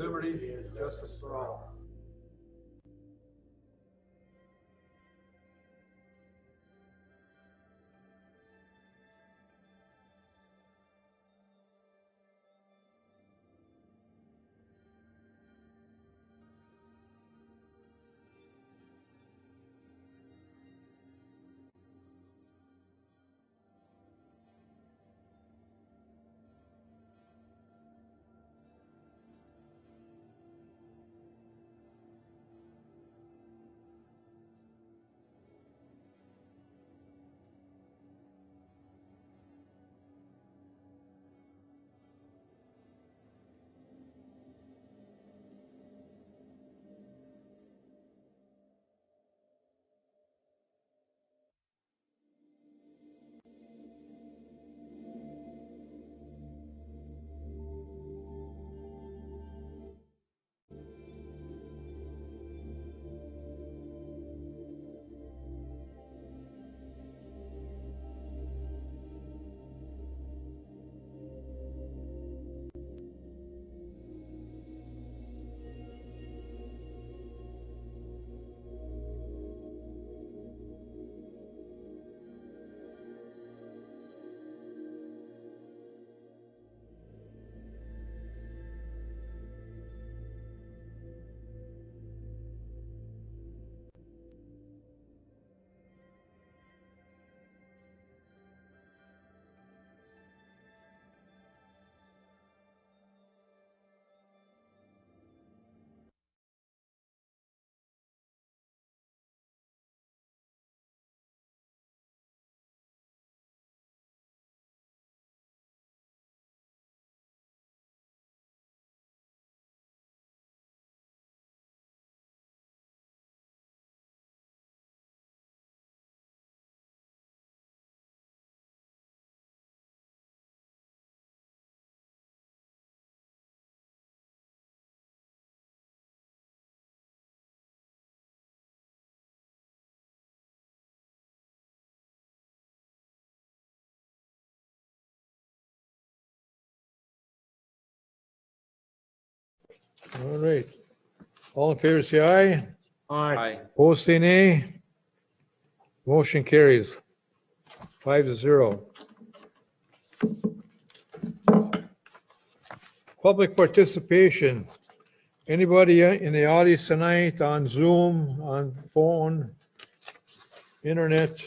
liberty, and justice for all. All right. All in favor, say aye. Aye. Opposed, say nay. Motion carries 5-0. Public participation. Anybody in the audience tonight on Zoom, on phone, internet,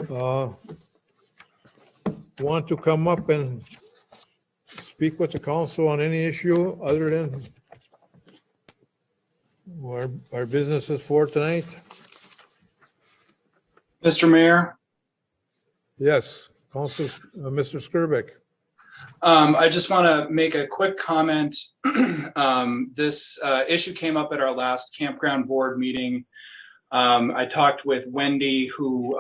want to come up and speak with the council on any issue other than our business is for tonight? Mr. Mayor, Yes, Council, Mr. Skirbeck. I just want to make a quick comment. This issue came up at our last campground board meeting. I talked with Wendy, who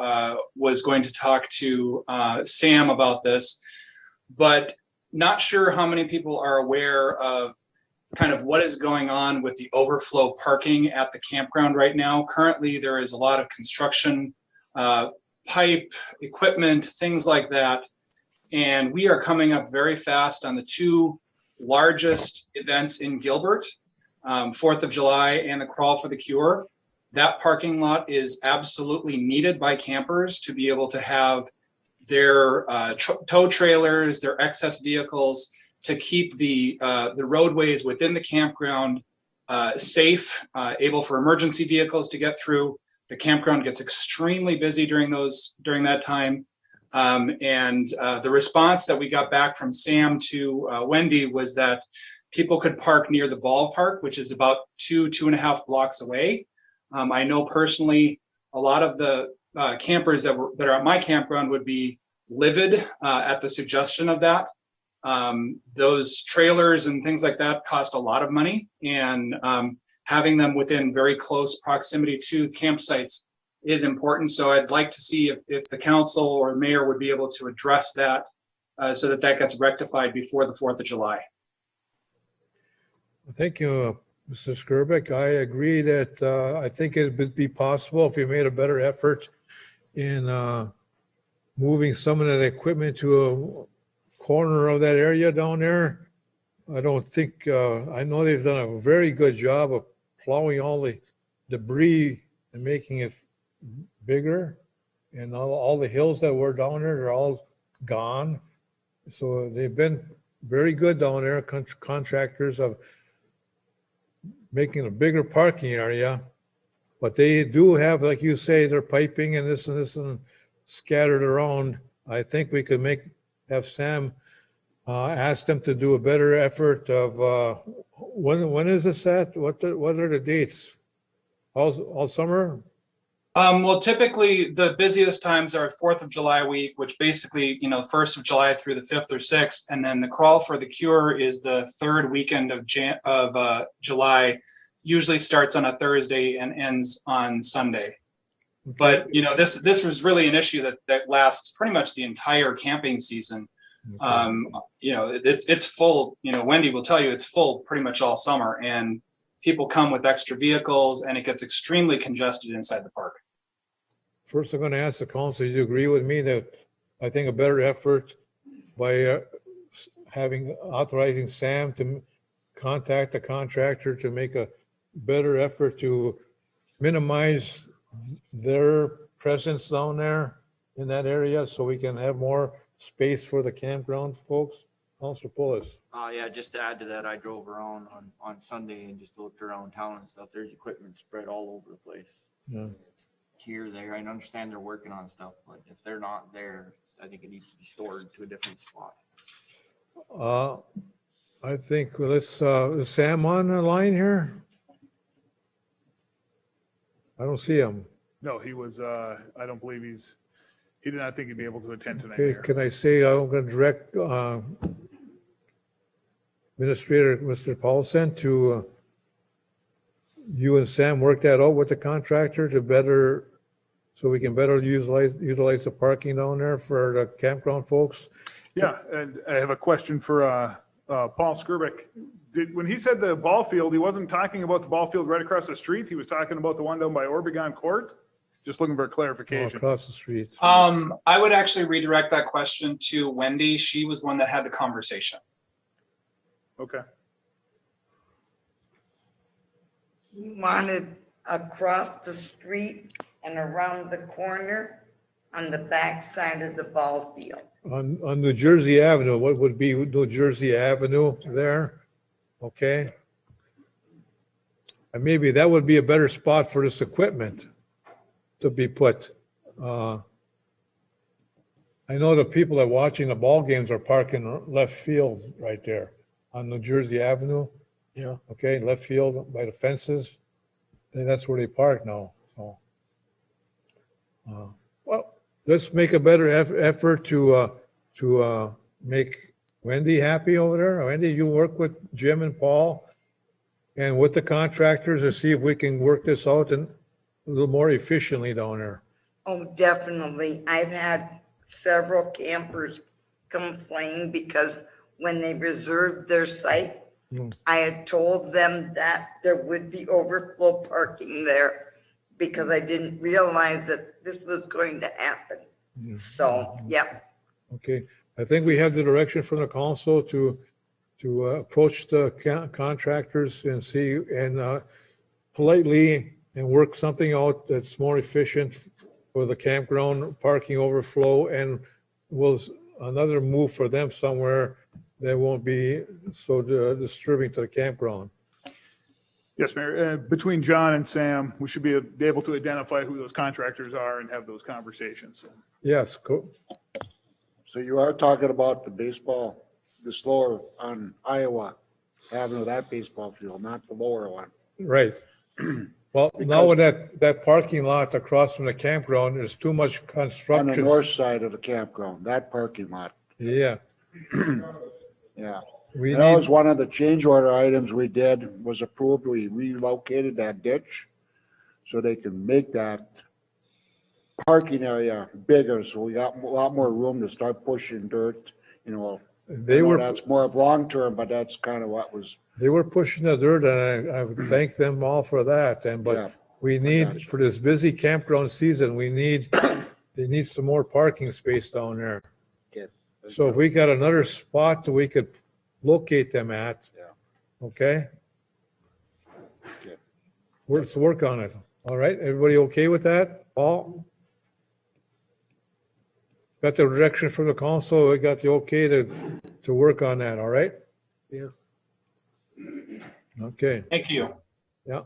was going to talk to Sam about this, but not sure how many people are aware of kind of what is going on with the overflow parking at the campground right now. Currently, there is a lot of construction, pipe, equipment, things like that. And we are coming up very fast on the two largest events in Gilbert, 4th of July and the Crawl for the Cure. That parking lot is absolutely needed by campers to be able to have their tow trailers, their excess vehicles, to keep the roadways within the campground safe, able for emergency vehicles to get through. The campground gets extremely busy during that time. And the response that we got back from Sam to Wendy was that people could park near the ballpark, which is about 2.5 blocks away. I know personally, a lot of the campers that are at my campground would be livid at the suggestion of that. Those trailers and things like that cost a lot of money, and having them within very close proximity to campsites is important. So I'd like to see if the council or mayor would be able to address that so that gets rectified before the 4th of July. Thank you, Mr. Skirbeck. I agree that I think it would be possible if we made a better effort in moving some of that equipment to a corner of that area down there I don't think, I know they've done a very good job of plowing all the debris and making it bigger. And all the hills that were down there, they're all gone. So they've been very good down there, contractors of making a bigger parking area. But they do have, like you say, their piping and this and scattered around. I think we could have Sam ask them to do a better effort of, when is this at? What are the dates? All summer? Well, typically the busiest times are 4th of July week, which basically, 1st of July through the 5th or 6th. And then the Crawl for the Cure is the third weekend of July, usually starts on a Thursday and ends on Sunday. Okay. But, this was really an issue that lasts pretty much the entire camping season. Okay. It's full, Wendy will tell you it's full pretty much all summer, and people come with extra vehicles and it gets extremely congested inside the park. First, I'm going to ask the council, do you agree with me that I think a better effort by authorizing Sam to contact the contractor to make a better effort to minimize their presence down there in that area so we can have more space for the campground folks? Councilor Pulis. Yeah, just to add to that, I drove around on Sunday and just looked around town and stuff. There's equipment spread all over the place. Yeah. It's here, there. I understand they're working on stuff, but if they're not there, I think it needs to be stored to a different spot. I think is Sam on the line here? I don't see him. No, he was, I don't believe he did not think he'd be able to attend tonight. Okay, Mayor. can I say, I'm going to direct Administrator Mr. Paulson to you and Sam work that out with the contractor so we can better utilize the parking down there for the campground folks. Yeah, and I have a question for Paul Skirbeck. When he said the ball field, he wasn't talking about the ball field right across the street. He was talking about the one down by Orbegon Court. Just looking for clarification. Across the street. I would actually redirect that question to Wendy. She was the one that had the conversation. Okay. We wanted across the street and around the corner on the back side of the ball field. On New Jersey Avenue, what would be New Jersey Avenue there? Okay. And maybe that would be a better spot for this equipment to be put. I know the people that are watching the ball games are parking left field right there on New Jersey Avenue. Yeah. Okay, left field by the fences. And that's where they park now. So, well, let's make a better effort to make Wendy happy over there. Wendy, you work with Jim and Paul and with the contractors to see if we can work this out and a little more efficiently down there. Oh, definitely. I've had several campers complain because when they reserved their site, I had told them that there would be overflow parking there because I didn't realize that this was going to happen. So, yeah. Okay, I think we have the direction from the council to approach the contractors and see and politely and work something out that's more efficient for the campground parking overflow and was another move for them somewhere that won't be so disturbing to the campground. Yes, Mayor. Between John and Sam, we should be able to identify who those contractors are and have those conversations. Yes, cool. So you are talking about the baseball, this lower on Iowa Avenue, that baseball field, not the lower one. Right. Well, now with that parking lot across from the campground, there's too much On construction. the north side of the campground, that parking lot. Yeah, Yeah. we That was need, one of the change order items we did, was approved. We relocated that ditch so they can make that parking area bigger. So we got a lot more room to start pushing dirt, I know that's more of long term, but that's kind of what was, they were pushing the dirt and I would thank them all for that. yeah. But we need, for this busy campground season, they need some more parking space down there. Okay. So if we got another spot that we could locate them at. Yeah. Okay? Okay. Let's work on it. All right, everybody okay with that? Paul? Got the direction from the council, we got the okay to work on that, all right? Yes. Okay, Thank you. yeah.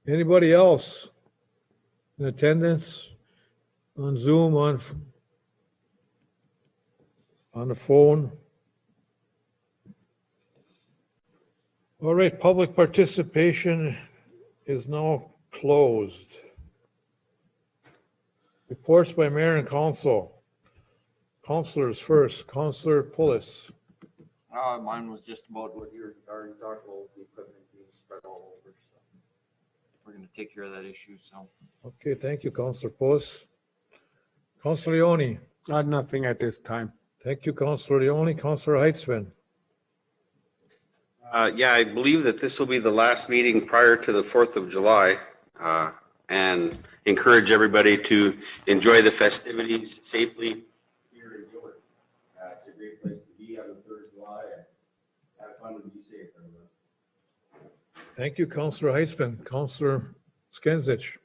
Anybody else in attendance on Zoom, on the phone? All right, public participation is now closed. Reports by mayor and council. Councilors first, Councilor Pulis. Mine was just about what you already talked about, the equipment being spread all over, so. We're gonna take care of that issue, so. Okay, thank you, Councilor Pulis. Councilor Leone. Nothing at this time. Thank you, Councilor Leone. Councilor Heitzman. Yeah, I believe that this will be the last meeting prior to the 4th of July, and encourage everybody to enjoy the festivities safely here in Gilbert. It's a great place to be on the 3rd of July, and have fun and be safe, everyone. Thank you, Councilor Heitzman. Councilor Skinsich.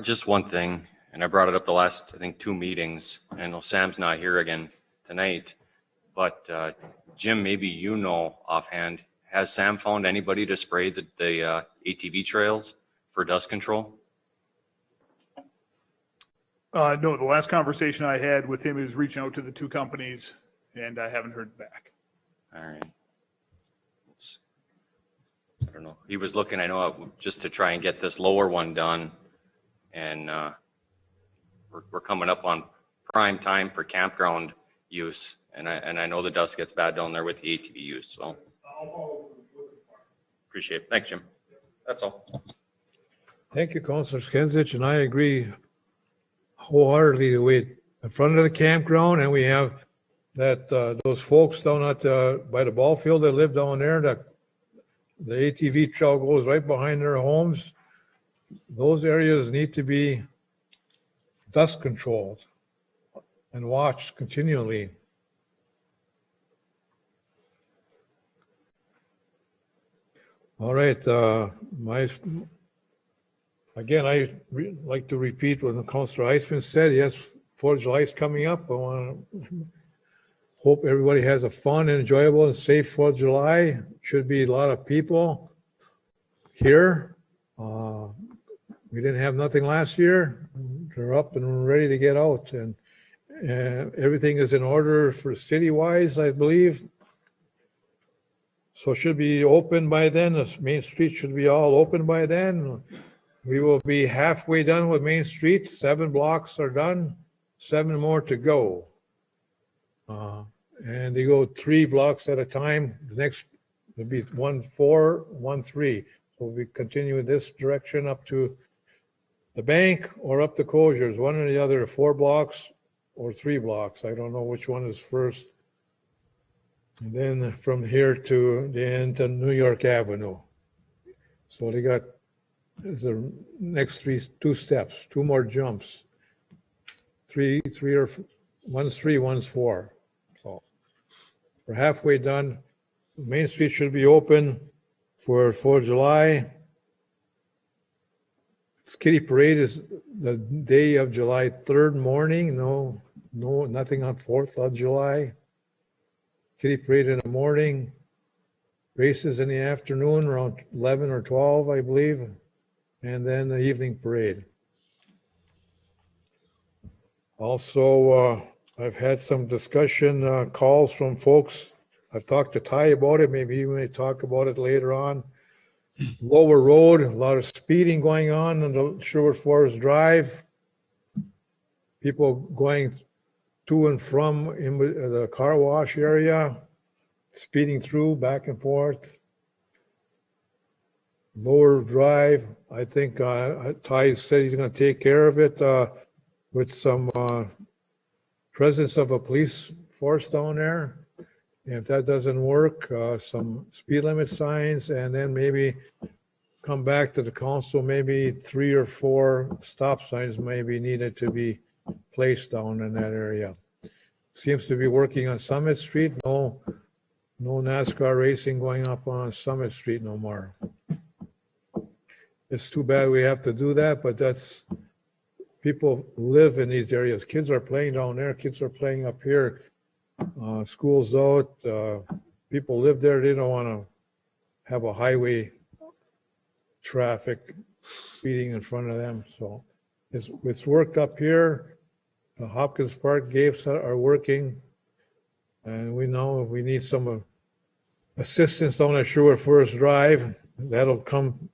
Just one thing, and I brought it up the last, I think, 2 meetings. I know Sam's not here again tonight, but Jim, maybe you know offhand, has Sam found anybody to spray the ATV trails for dust control? No, the last conversation I had with him is reaching out to the 2 companies, and I haven't heard back. All right. I don't know. He was looking, I know, just to try and get this lower one done. And we're coming up on prime time for campground use. And I know the dust gets bad down there with the ATV use, so. Appreciate it. Thanks, Jim. That's all. Thank you, Councilor Skinsich, and I agree wholeheartedly that we in front of the campground, and we have that those folks down at by the ball field that live down there, that the ATV trail goes right behind their homes. Those areas need to be dust controlled and watched continually. All right, again, like to repeat what Councilor Heitzman said. Yes, 4th of July is coming up. I want to hope everybody has a fun and enjoyable and safe 4th of July. Should be a lot of people here. We didn't have nothing last year. They're up and ready to get out, and everything is in order for city-wise, I believe. So it should be open by then. The Main Street should be all open by then. We will be halfway done with Main Street. 7 blocks are done, 7 more to go. And they go 3 blocks at a time. The next will be 1, 4, 1, 3. So we continue in this direction up to the bank or up to closures, one or the other, 4 blocks or 3 blocks. I don't know which one is first. And then from here to the end to New York Avenue. So they got, is the next 2 steps, 2 more jumps. 3 or one's 3, one's 4. So we're halfway done. Main Street should be open for 4th of July. Kitty Parade is the day of July 3rd morning. No, nothing on 4th of July. Kitty Parade in the morning, races in the afternoon around 11 or 12, I believe, and then the evening parade. Also, I've had some discussion calls from folks. I've talked to Ty about it. Maybe you may talk about it later on. Lower Road, a lot of speeding going on the Sherwood Forest Drive. People going to and from in the car wash area, speeding through back and forth. Lower Drive, I think Ty said he's going to take care of it with some presence of a police force down there. If that doesn't work, some speed limit signs, and then maybe come back to the council, maybe 3 or 4 stop signs may be needed to be placed down in that area. seems to be working on Summit Street. No NASCAR racing going up on Summit Street no more. It's too bad we have to do that, but that's, people live in these areas. Kids are playing down there, kids are playing up here. School's out, people live there, they don't want to have a highway traffic speeding in front of them, so it's worked up here. The Hopkins Park gates are working, and we know we need some assistance on the Sherwood Forest Drive. That'll come,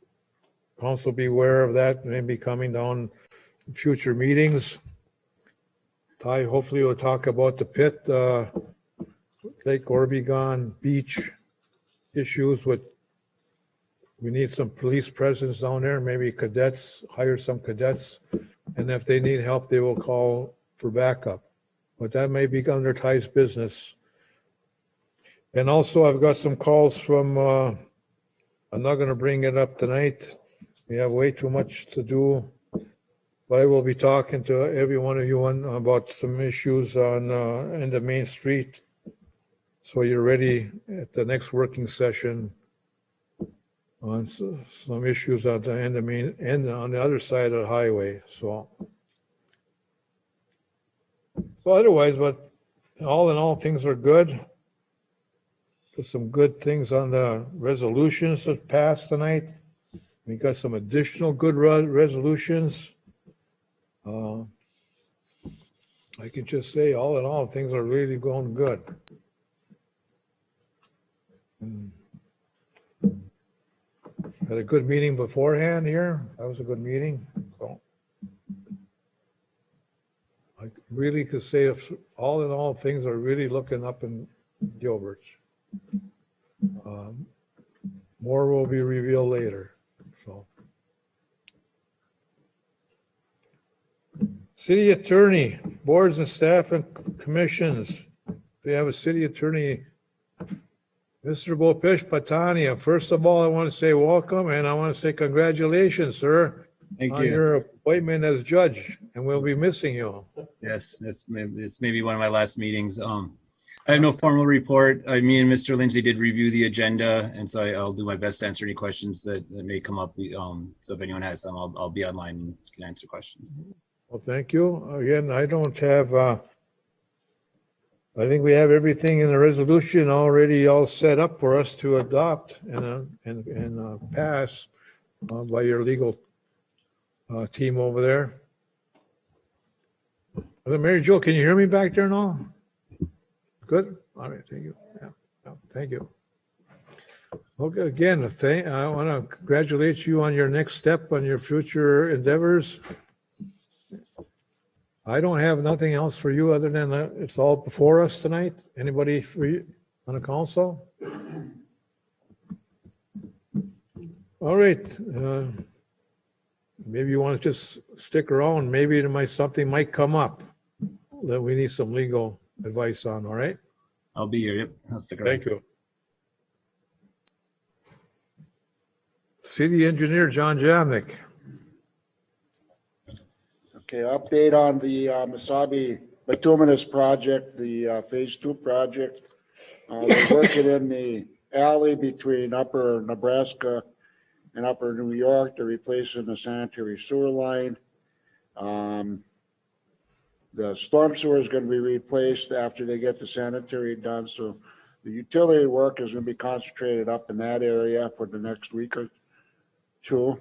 council be aware of that, maybe coming down in future meetings. Ty, hopefully we'll talk about the pit, Lake Orbegon Beach issues with, we need some police presence down there, maybe cadets, hire some cadets, and if they need help, they will call for backup. But that may be under Ty's business. And also, I've got some calls from, I'm not gonna bring it up tonight. We have way too much to do. But I will be talking to every one of you about some issues on, in the Main Street. So you're ready at the next working session on some issues at the end of Main, and on the other side of the highway, so. So otherwise, but all in all, things are good. There's some good things on the resolutions that passed tonight. We got some additional good resolutions. I can just say, all in all, things are really going good. Had a good meeting beforehand here. That was a good meeting. So I really could say, if all in all, things are really looking up in Gilbert. More will be revealed later. So, city attorney, boards and staff and commissions. We have a city attorney, Mr. Bopesh Patania. First of all, I want to say welcome, and I want to say congratulations, sir, Thank on you. your appointment as judge, and we'll be missing you. Yes, it's maybe one of my last meetings. I have no formal report. Me and Mr. Lindsay did review the agenda, and so I'll do my best to answer any questions that may come up. So if anyone has some, I'll be online and can answer questions. Well, thank you. Again, I don't have, I think we have everything in the resolution already all set up for us to adopt and pass by your legal team over there. Mary Jo, can you hear me back there now? Good. All right. Thank you. Yeah. Thank you. Okay. Again, I want to congratulate you on your next step on your future endeavors. I don't have nothing else for you other than it's all before us tonight. Anybody for you on the council? All right. Maybe you want to just stick around. Maybe something might come up that we need some legal advice on. All right. I'll be here. Yep. I'll stick around. Thank you. City engineer John Jamnik. Okay, update on the Mesabi bituminous project, the phase 2 project. They're working in the alley between upper Nebraska and upper New York. They're replacing the sanitary sewer line. The storm sewer is going to be replaced after they get the sanitary done. So the utility work is going to be concentrated up in that area for the next week or two.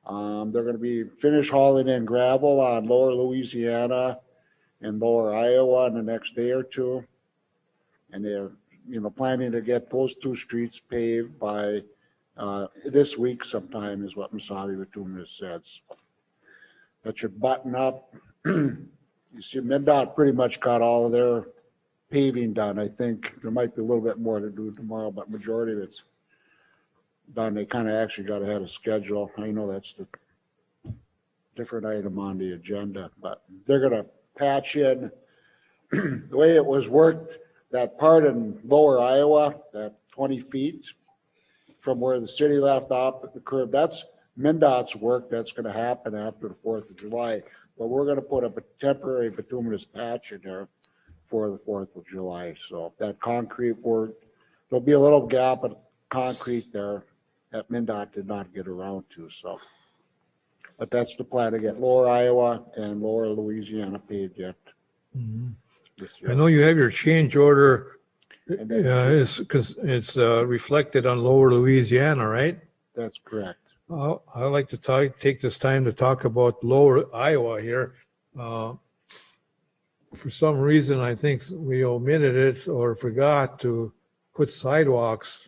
They're going to be finished hauling in gravel on lower Louisiana and lower Iowa in the next day or two. And they're, planning to get those 2 streets paved by this week sometime is what Mesabi Bituminous said. So that should button up. You see, MnDOT pretty much got all of their paving done. I think there might be a little bit more to do tomorrow, but majority of it's done. They kind of actually got ahead of schedule. I know that's the different item on the agenda, but they're going to patch in the way it was worked, that part in lower Iowa, that 20 feet from where the city left off at the curb. That's MnDOT's work. That's going to happen after the 4th of July. But we're going to put up a temporary bituminous patch in there before the 4th of July. So that concrete work, there'll be a little gap of concrete there that MnDOT did not get around to, so. But that's the plan, to get Lower Iowa and Lower Louisiana paved yet Mhm. this I year. know you have your change order, And then- it's reflected on Lower Louisiana, right? That's correct. I'd like to take this time to talk about Lower Iowa here. For some reason, I think we omitted it or forgot to put sidewalks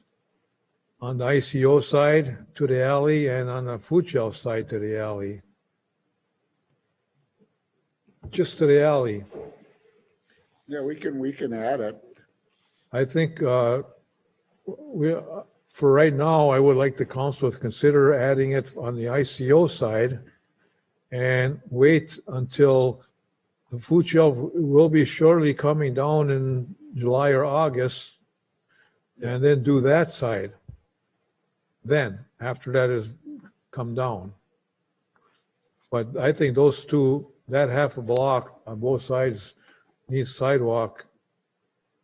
on the ICO side to the alley and on the food shelf side to the alley. Just to the alley. Yeah, we can add it. I think for right now, I would like the council to consider adding it on the ICO side and wait until the food shelf will be shortly coming down in July or August, and then do that side. Then, after that has come down. But I think those two, that half a block on both sides needs sidewalk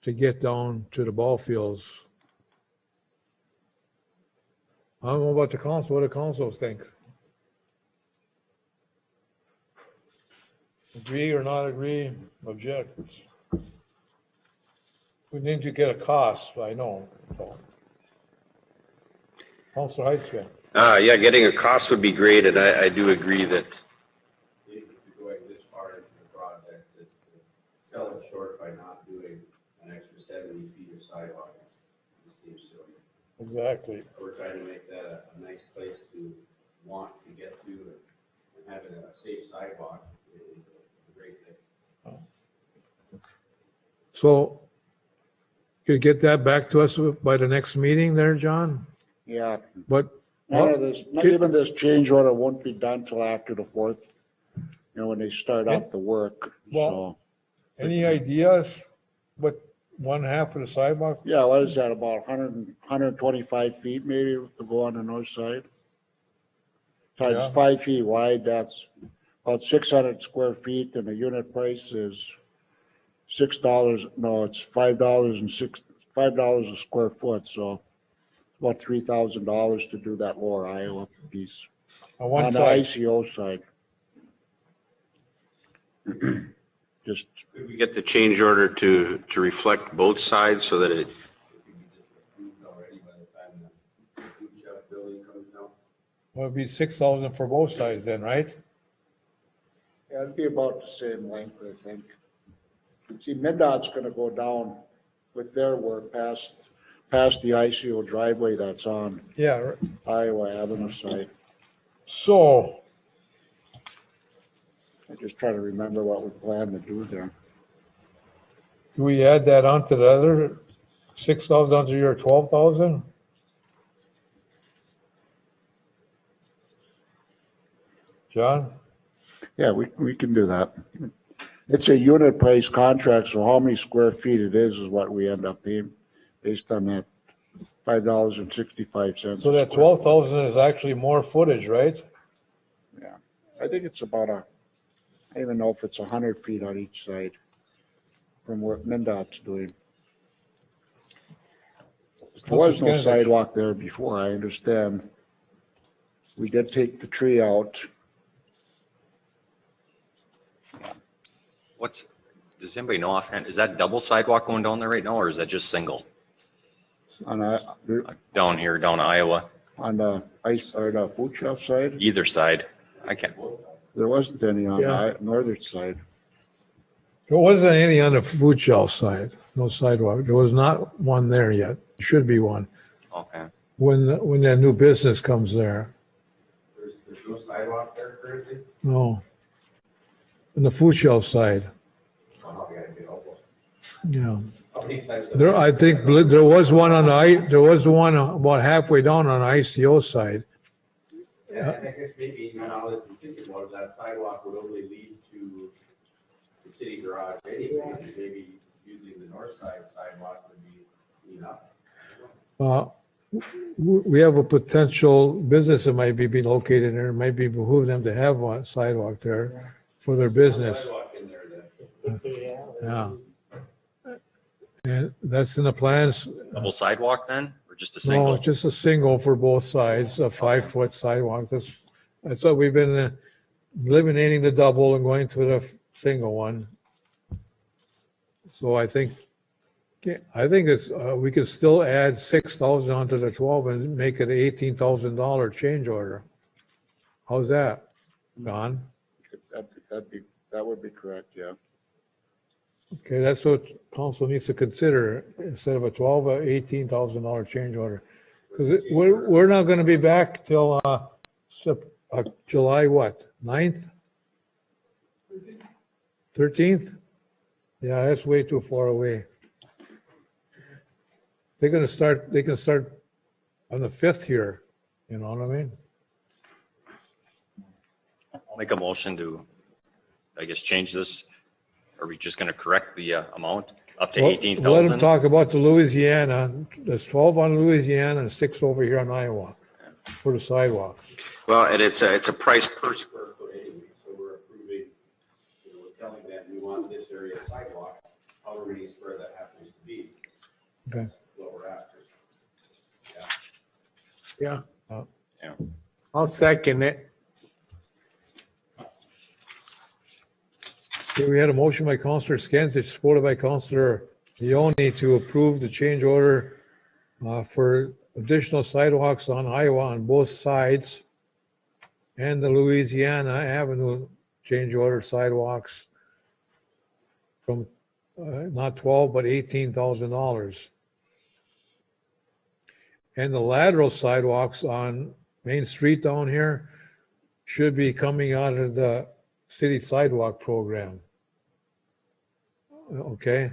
to get down to the ball fields. I don't know about the council, what the councils think. Agree or not agree, object. We need to get a cost, I know. So. Councilor Heitzman. Yeah, getting a cost would be great, and I do agree that If you're going this far into the project, to sell it short by not doing an extra 70 feet of sidewalk it seems silly. Exactly. We're trying to make that a nice place to want to get to, and having a safe sidewalk is a great thing. So, could you get that back to us by the next meeting there, John? Yeah, But, none of this, not even this change order won't be done till after the 4th, when they start up the work, Well- so. any ideas what one half of the sidewalk? Yeah, what is that, about 125 feet maybe to go on the north side? Yeah. Times 5 feet wide, that's about 600 square feet, and the unit price is $6, no, it's $5 a square foot, so about $3,000 to do that Lower Iowa piece. On one On the side, ICO side. Just, could we get the change order to reflect both sides so that it, It could be just approved already by the time the food shelf building comes down. would be 6,000 for both sides then, right? yeah, it'd be about the same length, I think. See, MnDOT's gonna go down with their work past the ICO driveway that's on Yeah, Iowa Avenue side. so, I just try to remember what we plan to do there. do we add that onto the other 6,000 onto your 12,000? John? Yeah, we can do that. It's a unit price contract, so how many square feet it is what we end up paying based on that $5.65. So that 12,000 is actually more footage, right? Yeah, I think it's about I don't even know if it's 100 feet on each side from what MnDOT's doing. There was no sidewalk there before, I understand. We did take the tree out. Does anybody know offhand, is that double sidewalk going down there right now, or is that just single? On Down here, down Iowa, the ice or the food shelf side, either side. I can't, there wasn't any on Yeah. the northern side. There wasn't any on the food shelf side, no sidewalk. There was not one there yet. Should be one. okay. When that new business comes there. There's no sidewalk there currently. No. On the food shelf side, Oh, we gotta get over. yeah. How many times? There, I think there was one on there was one about halfway down on the ICO side. Yeah, I guess maybe, now that you think about it, that sidewalk would only lead to the city garage anyway, and maybe using the north side sidewalk would be enough. We have a potential business that might be located there. It might be behoove them to have one sidewalk there for their business. Sidewalk in there then. Yeah. And that's in the plans. Double sidewalk then, or just a No, single? just a single for both sides, a 5-foot sidewalk. That's what we've been eliminating the double and going to the single one. So I think it's, we could still add 6,000 onto the 12 and make it an $18,000 change order. How's that, Don? That would be correct, yeah. Okay, that's what council needs to consider, instead of a 12, a $18,000 change order. Because we're not gonna be back till, July what, 9th? 13th? Yeah, that's way too far away. They can start on the 5th here, you know what I mean? I'll make a motion to, I guess, change this. Are we just gonna correct the amount up to Well, 18,000? let them talk about the Louisiana, there's 12 on Louisiana and 6 over here on Iowa for the sidewalks. Well, and it's a price per Square foot anyway, so we're approving, we're telling them we want this area sidewalk, however many square that happens to be. Okay. That's what we're after. Yeah. Yeah. I'll second it. Okay, we had a motion by Councillor Skansich, supported by Councillor Leone to approve the change order for additional sidewalks on Iowa on both sides and the Louisiana Avenue change order sidewalks from not 12, but $18,000. And the lateral sidewalks on Main Street down here should be coming out of the city sidewalk program. Okay,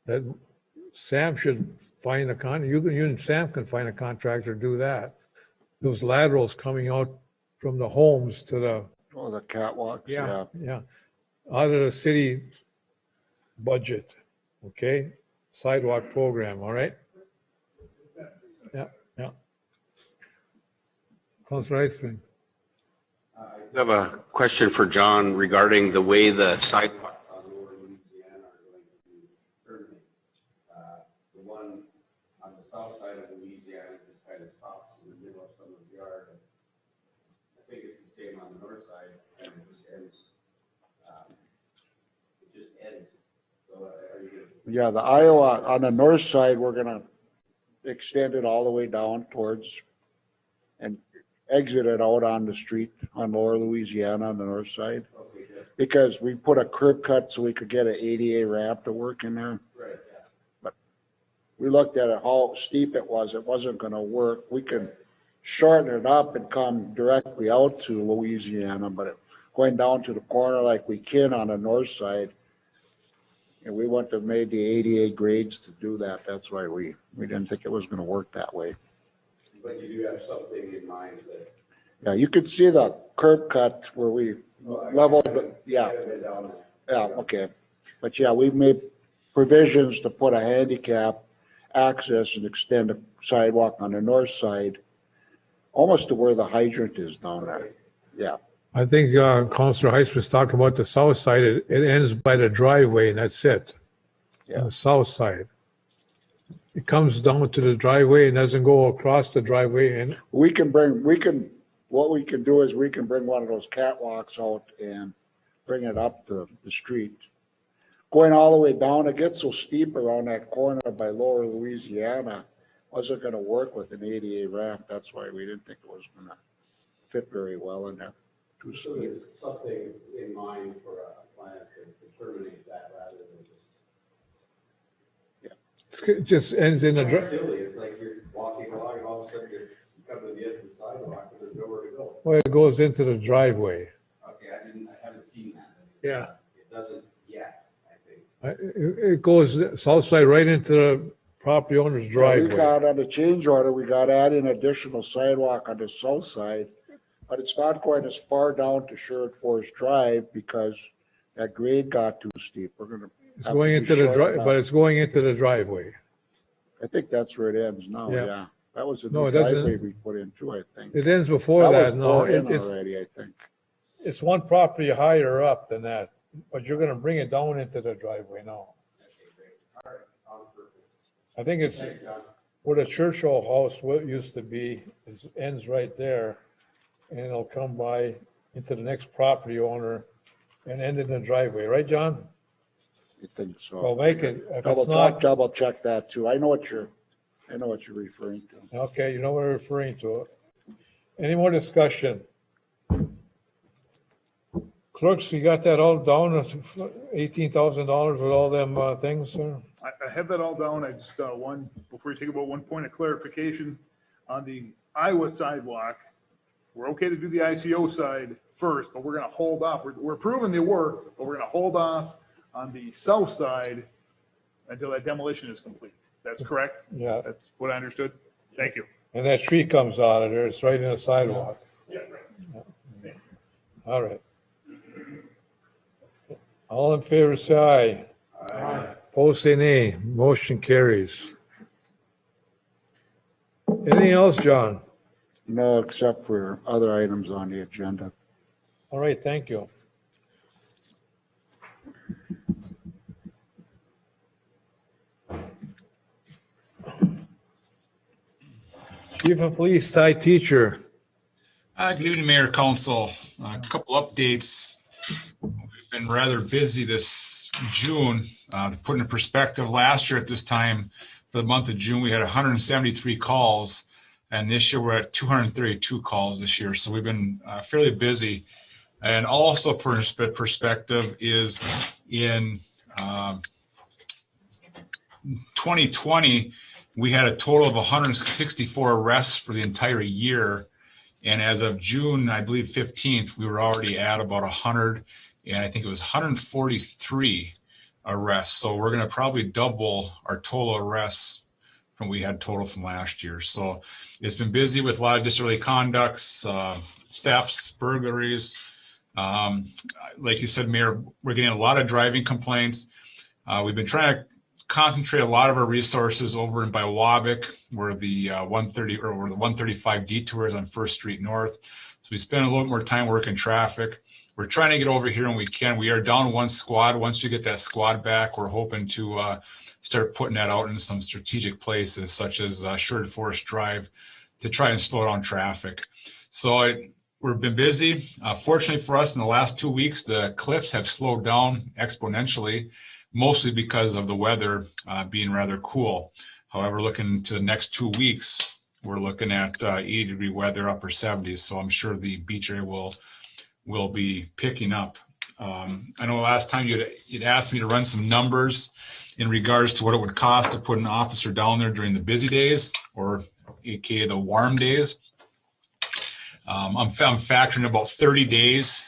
that Sam should find you and Sam can find a contractor to do that. Those laterals coming out from the homes to the, Oh, the catwalks, yeah. yeah, out of the city budget, okay? Sidewalk program, all right? Yeah, yeah. Councilor Heitzman. I have a question for John regarding the way the sidewalks On Lower Louisiana are going to terminate. The one on the south side of Louisiana just kind of stops in the middle of someone's yard. I think it's the same on the north side, and it just ends. It just ends. So are you gonna? Yeah, the Iowa, on the north side, we're gonna extend it all the way down towards and exit it out on the street on Lower Louisiana on the north side. Okay, good. Because we put a curb cut so we could get an ADA ramp to work in there. Right, yeah. We looked at it, how steep it wasn't gonna work. We can shorten it up and come directly out to Louisiana, but going down to the corner like we can on the north side. And we wouldn't have made the ADA grades to do that. That's why we didn't think it was gonna work that way. But you do have something in mind that. Yeah, you could see the curb cut where we leveled, yeah, haven't been down yeah, there. okay. But yeah, we've made provisions to put a handicap access and extend the sidewalk on the north side, almost to where the hydrant is down there. Yeah, I think Councilor Heiss was talking about the south side. It ends by the driveway and that's it. Yeah. On the south side. It comes down to the driveway and doesn't go across the driveway and what we can do is we can bring one of those catwalks out and bring it up to the street. Going all the way down, it gets so steep around that corner by Lower Louisiana, wasn't gonna work with an ADA ramp. That's why we didn't think it was gonna fit very well in there. Too So steep. there's something in mind for a plan to terminate that rather than just. it just ends in a, It's silly, it's like you're walking along and all of a sudden you come to the edge of the sidewalk and there's nowhere to go. well, it goes into the driveway. Okay, I haven't seen that. Yeah. It doesn't yet, I think. It goes south side right into the property owner's We driveway. got on the change order, we got adding additional sidewalk on the south side, but it's not going as far down to Sherwood Forest Drive because that grade got too steep. We're gonna, It's going into the drive, but it's going into the driveway. I think that's where it ends now, Yeah. yeah. That was a No, new it doesn't. driveway we put in too, I think. It ends before That that. was No, poured in it's already, I think. it's one property higher up than that, but you're gonna bring it down into the driveway now. Okay, great. All right, I think it's where the Churchill house what used to be, ends right there. And it'll come by into the next property owner and end in the driveway, right, John? I think so. Well, make it, if it's not, Double check that too. I know what you're referring to. okay, you know what I'm referring to. Any more discussion? Clerks, you got that all down, $18,000 with all them things, sir? I have that all down. I just, before you take about one point of clarification, on the Iowa sidewalk, we're okay to do the ICO side first, but we're gonna hold off. We're approving the work, but we're gonna hold off on the south side until that demolition is complete. That's correct? Yeah, That's what I understood? Thank you. and that tree comes out of there, it's right in the sidewalk. Yeah, right. All right. All in favor, say aye. Aye. Opposed, say nay. Motion carries. Anything else, John? No, except for other items on the agenda. All right, thank you. Chief of Police, Ty Teacher. Good evening, Mayor, Council. A couple updates. We've been rather busy this June. To put in perspective, last year at this time, for the month of June, we had 173 calls, and this year we're at 232 calls this year. So we've been fairly busy. And also, perspective is in 2020, we had a total of 164 arrests for the entire year. And as of June, I believe 15th, we were already at about 100, and I think it was 143 arrests. So we're going to probably double our total arrests from what we had total from last year. So it's been busy with a lot of disorderly conducts, thefts, burglaries. Like you said, Mayor, we're getting a lot of driving complaints. We've been trying to concentrate a lot of our resources over in by Wabick, where the 135 detours on First Street North. So we spend a little more time working traffic. We're trying to get over here when we can. We are down one squad. Once we get that squad back, we're hoping to start putting that out in some strategic places, such as Sherwood Forest Drive, to try and slow down traffic. So we've been busy. Fortunately for us, in the last 2 weeks, the cliffs have slowed down exponentially, mostly because of the weather being rather cool. However, looking to the next 2 weeks, we're looking at 80-degree weather, upper 70s. So I'm sure the beach area will be picking up. I know last time you'd asked me to run some numbers in regards to what it would cost to put an officer down there during the busy days, or AKA the warm days. I'm factoring about 30 days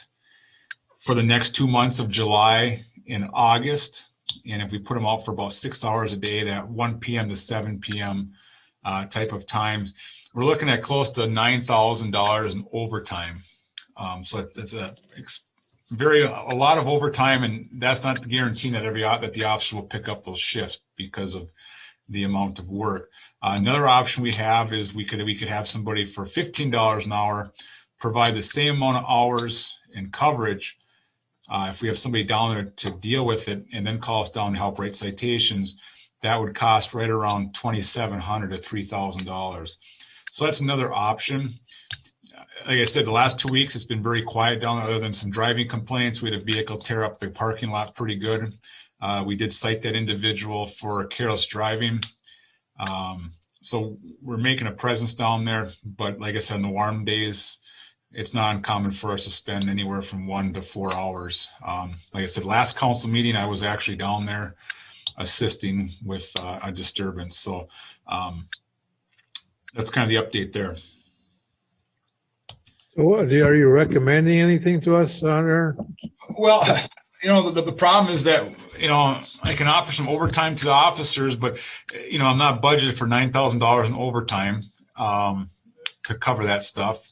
for the next 2 months of July and August. And if we put them out for about 6 hours a day, that 1 p.m. to 7 p.m. Type of times, we're looking at close to $9,000 in overtime. So it's a lot of overtime, and that's not guaranteeing that the officer will pick up those shifts because of the amount of work. Another option we have is we could have somebody for $15 an hour provide the same amount of hours and coverage. If we have somebody down there to deal with it and then call us down to help write citations, that would cost right around $2,700 to $3,000. So that's another option. Like I said, the last 2 weeks, it's been very quiet down there other than some driving complaints. We had a vehicle tear up the parking lot pretty good. We did cite that individual for careless driving. So we're making a presence down there, but like I said, in the warm days, it's not uncommon for us to spend anywhere from 1 to 4 hours. Like I said, last council meeting, I was actually down there assisting with a disturbance. So that's kind of the update there. So what, are you recommending anything to us on there? Well, the problem is that, I can offer some overtime to the officers, but, I'm not budgeted for $9,000 in overtime to cover that stuff.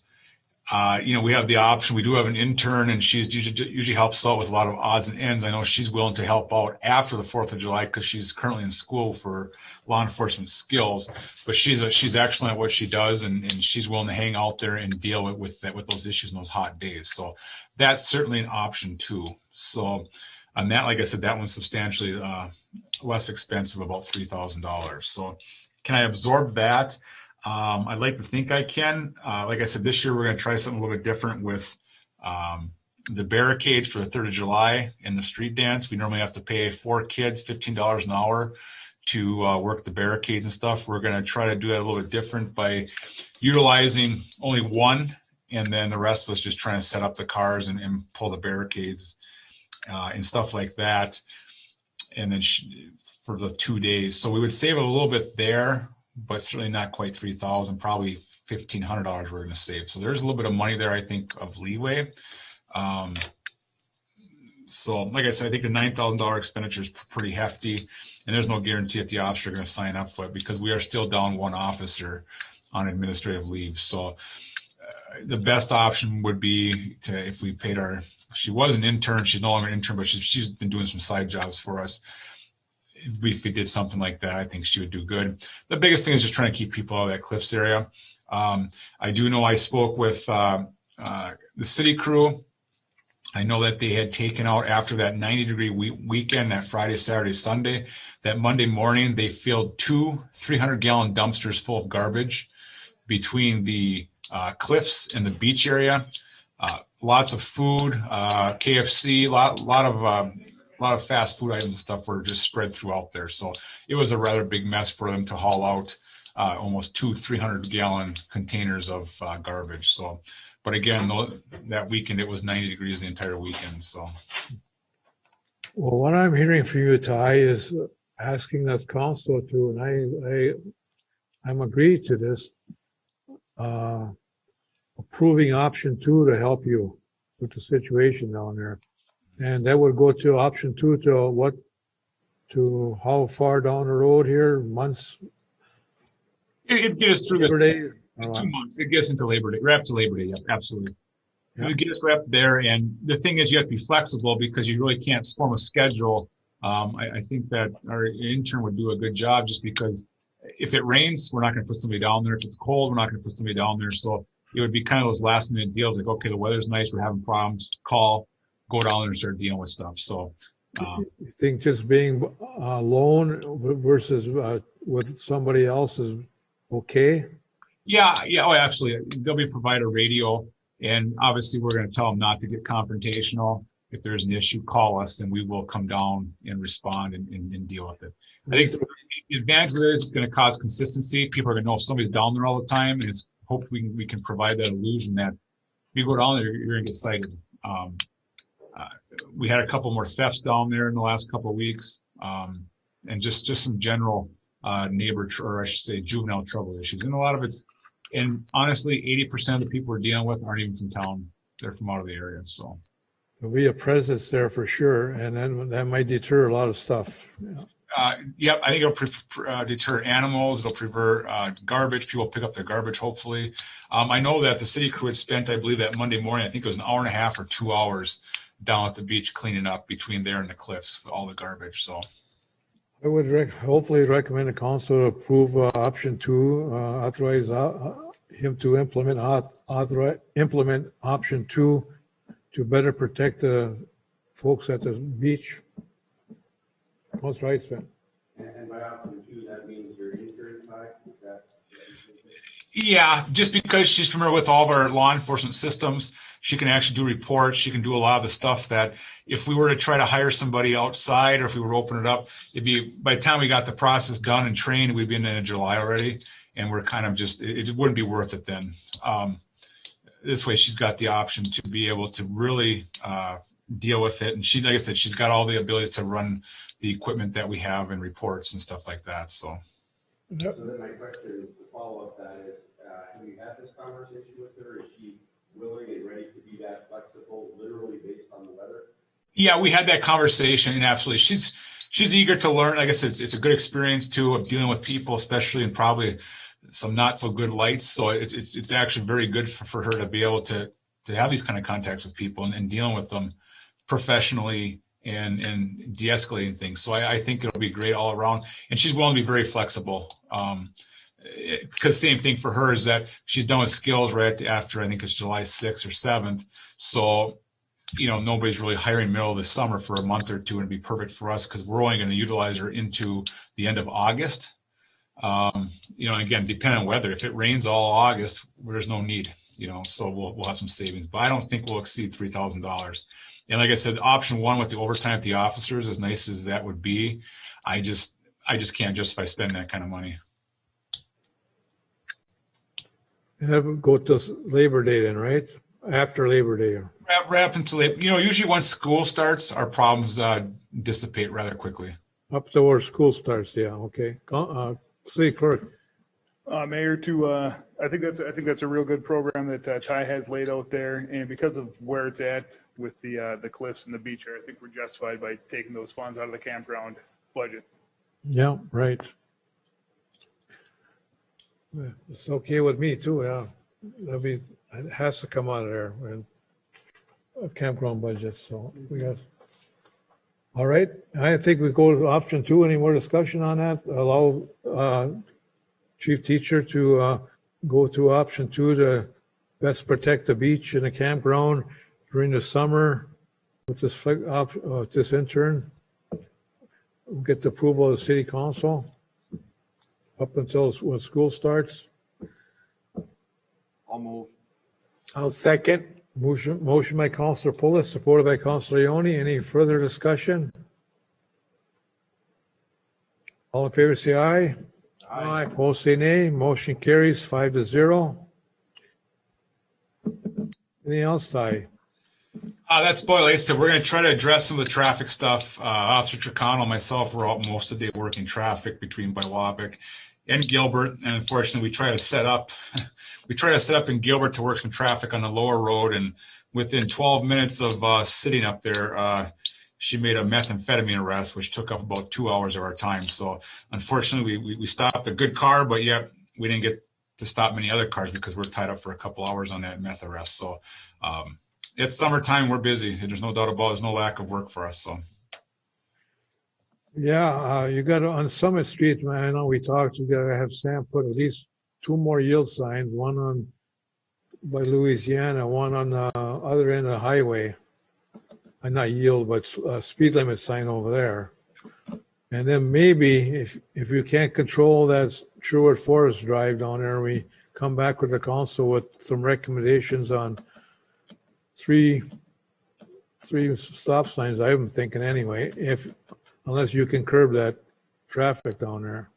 We have the option. We do have an intern, and she's usually helps out with a lot of odds and ends. I know she's willing to help out after the 4th of July because she's currently in school for law enforcement skills. But she's excellent at what she does, and she's willing to hang out there and deal with those issues in those hot days. So that's certainly an option too. So on that, like I said, that one's substantially less expensive, about $3,000. So can I absorb that? I'd like to think I can. Like I said, this year we're going to try something a little bit different with the barricades for the 3rd of July and the street dance. We normally have to pay 4 kids $15 an hour to work the barricades and stuff. We're going to try to do that a little bit different by utilizing only one, and then the rest of us just trying to set up the cars and pull the barricades and stuff like that. And then for the 2 days. So we would save a little bit there, but certainly not quite 3,000, probably $1,500 we're going to save. So there's a little bit of money there, I think, of leeway. So like I said, I think the $9,000 expenditure is pretty hefty, and there's no guarantee that the officer are going to sign up for it because we are still down 1 officer on administrative leave. So the best option would be to, if we paid our, she was an intern, she's no longer an intern, but she's been doing some side jobs for us. If we did something like that, I think she would do good. The biggest thing is just trying to keep people out of that Cliffs area. I do know I spoke with the city crew. I know that they had taken out, after that 90-degree weekend, that Friday, Saturday, Sunday, that Monday morning, they filled 2 300-gallon dumpsters full of garbage between the Cliffs and the beach area. Lots of food, KFC, a lot of fast food items and stuff were just spread throughout there. So it was a rather big mess for them to haul out almost 2 300-gallon containers of garbage. So, but again, that weekend it was 90 degrees the entire weekend. So, Well, what I'm hearing from you, Ty, is asking that council to, and I'm agreed to this, approving option 2 to help you with the situation down there. And that would go to option 2 to what, to how far down the road here, months? It'd get us through Labor the Day? 2 months. It gets into Labor Day. We're up to Labor Day. Yeah, absolutely. Yeah. It would get us wrapped there. And the thing is, you have to be flexible because you really can't form a schedule. I think that our intern would do a good job, just because if it rains, we're not going to put somebody down there. If it's cold, we're not going to put somebody down there. So it would be kind of those last minute deals, like, okay, the weather's nice, we're having problems, call, go down there and start dealing with stuff. So You think just being alone versus with somebody else is okay? yeah, oh, absolutely. They'll be provide a radio, and obviously we're going to tell them not to get confrontational. If there's an issue, call us and we will come down and respond and deal with it. I think the advantage with it is it's going to cause consistency. People are going to know if somebody's down there all the time, and it's hopefully we can provide that illusion that if you go down there, you're going to get cited. We had a couple more thefts down there in the last couple of weeks, and just some general or I should say juvenile trouble issues. And a lot of it's, and honestly, 80% of the people we're dealing with aren't even from town. They're from out of the area. So There'll be a presence there for sure, and then that might deter a lot of stuff. yep, I think it'll deter animals. It'll prevent garbage. People pick up their garbage, hopefully. I know that the city crew had spent, I believe, that Monday morning, I think it was an hour and a half or 2 hours down at the beach cleaning up between there and the Cliffs, all the garbage. So I would hopefully recommend the council to approve option 2, authorize him to implement option 2 to better protect the folks at the beach. Most right, Sven. And by option 2, that means your intern side, is that? yeah, just because she's familiar with all of our law enforcement systems, she can actually do reports. She can do a lot of the stuff that if we were to try to hire somebody outside, or if we were to open it up, it'd be, by the time we got the process done and trained, we'd be in July already. And we're kind of just, it wouldn't be worth it then. This way she's got the option to be able to really deal with it. And she, like I said, she's got all the abilities to run the equipment that we have and reports and stuff like that. So. So then my question to follow up that is, have you had this conversation with her? Is she willing and ready to be that flexible, literally based on the weather? Yeah, we had that conversation, and absolutely, she's eager to learn. Like I said, it's a good experience too of dealing with people, especially in probably some not so good lights. So it's actually very good for her to be able to have these kind of contacts with people and dealing with them professionally and de-escalating things. So I think it'll be great all around, and she's willing to be very flexible. Because same thing for her is that she's done with skills right after, I think it's July 6th or 7th. So nobody's really hiring middle of the summer for a month or two, and it'd be perfect for us because we're only going to utilize her into the end of August. Again, depending on weather, if it rains all August, there's no need, so we'll have some savings, but I don't think we'll exceed $3,000. And like I said, option one with the overtime at the officers, as nice as that would be, I just can't justify spending that kind of money. Have it go to Labor Day then, right? After Labor Day. Wrap until usually once school starts, our problems dissipate rather quickly. Up to where school starts, yeah, okay. City Clerk. Mayor, I think that's a real good program that Ty has laid out there, and because of where it's at with the cliffs and the beach area, I think we're justified by taking those funds out of the campground budget. Yeah, right. It's okay with me too, yeah. It has to come out of there, and a campground budget, so we got. All right, I think we go to option two. Any more discussion on that? Allow chief teacher to go to option two to best protect the beach and the campground during the summer with this intern. We'll get the approval of the city council up until when school starts. I'll move. I'll second. Motion by Councilor Pulis, supported by Councilor Ioni. Any further discussion? All in favor, say aye. Aye. Opposed, say nay. Motion carries 5-0. Anything else, Ty? That's boy, like I said, we're going to try to address some of the traffic stuff. Officer Tricano and myself were out most of the day working traffic between Biwapik and Gilbert, and unfortunately, we try to set up in Gilbert to work some traffic on the lower road, and within 12 minutes of sitting up there, she made a methamphetamine arrest, which took up about 2 hours of our time. So unfortunately, we stopped a good car, but yet we didn't get to stop many other cars because we're tied up for a couple hours on that meth arrest. So it's summertime, we're busy. There's no doubt about it. There's no lack of work for us. So. Yeah, you got on Summit Street, man. I know we talked. You got to have Sam put at least 2 more yield signs, one on by Louisiana, one on the other end of the highway. Not yield, but speed limit sign over there. And then maybe if you can't control that Sherwood Forest Drive down there, we come back with the council with some recommendations on three stop signs. I'm thinking anyway, unless you can curb that traffic down there.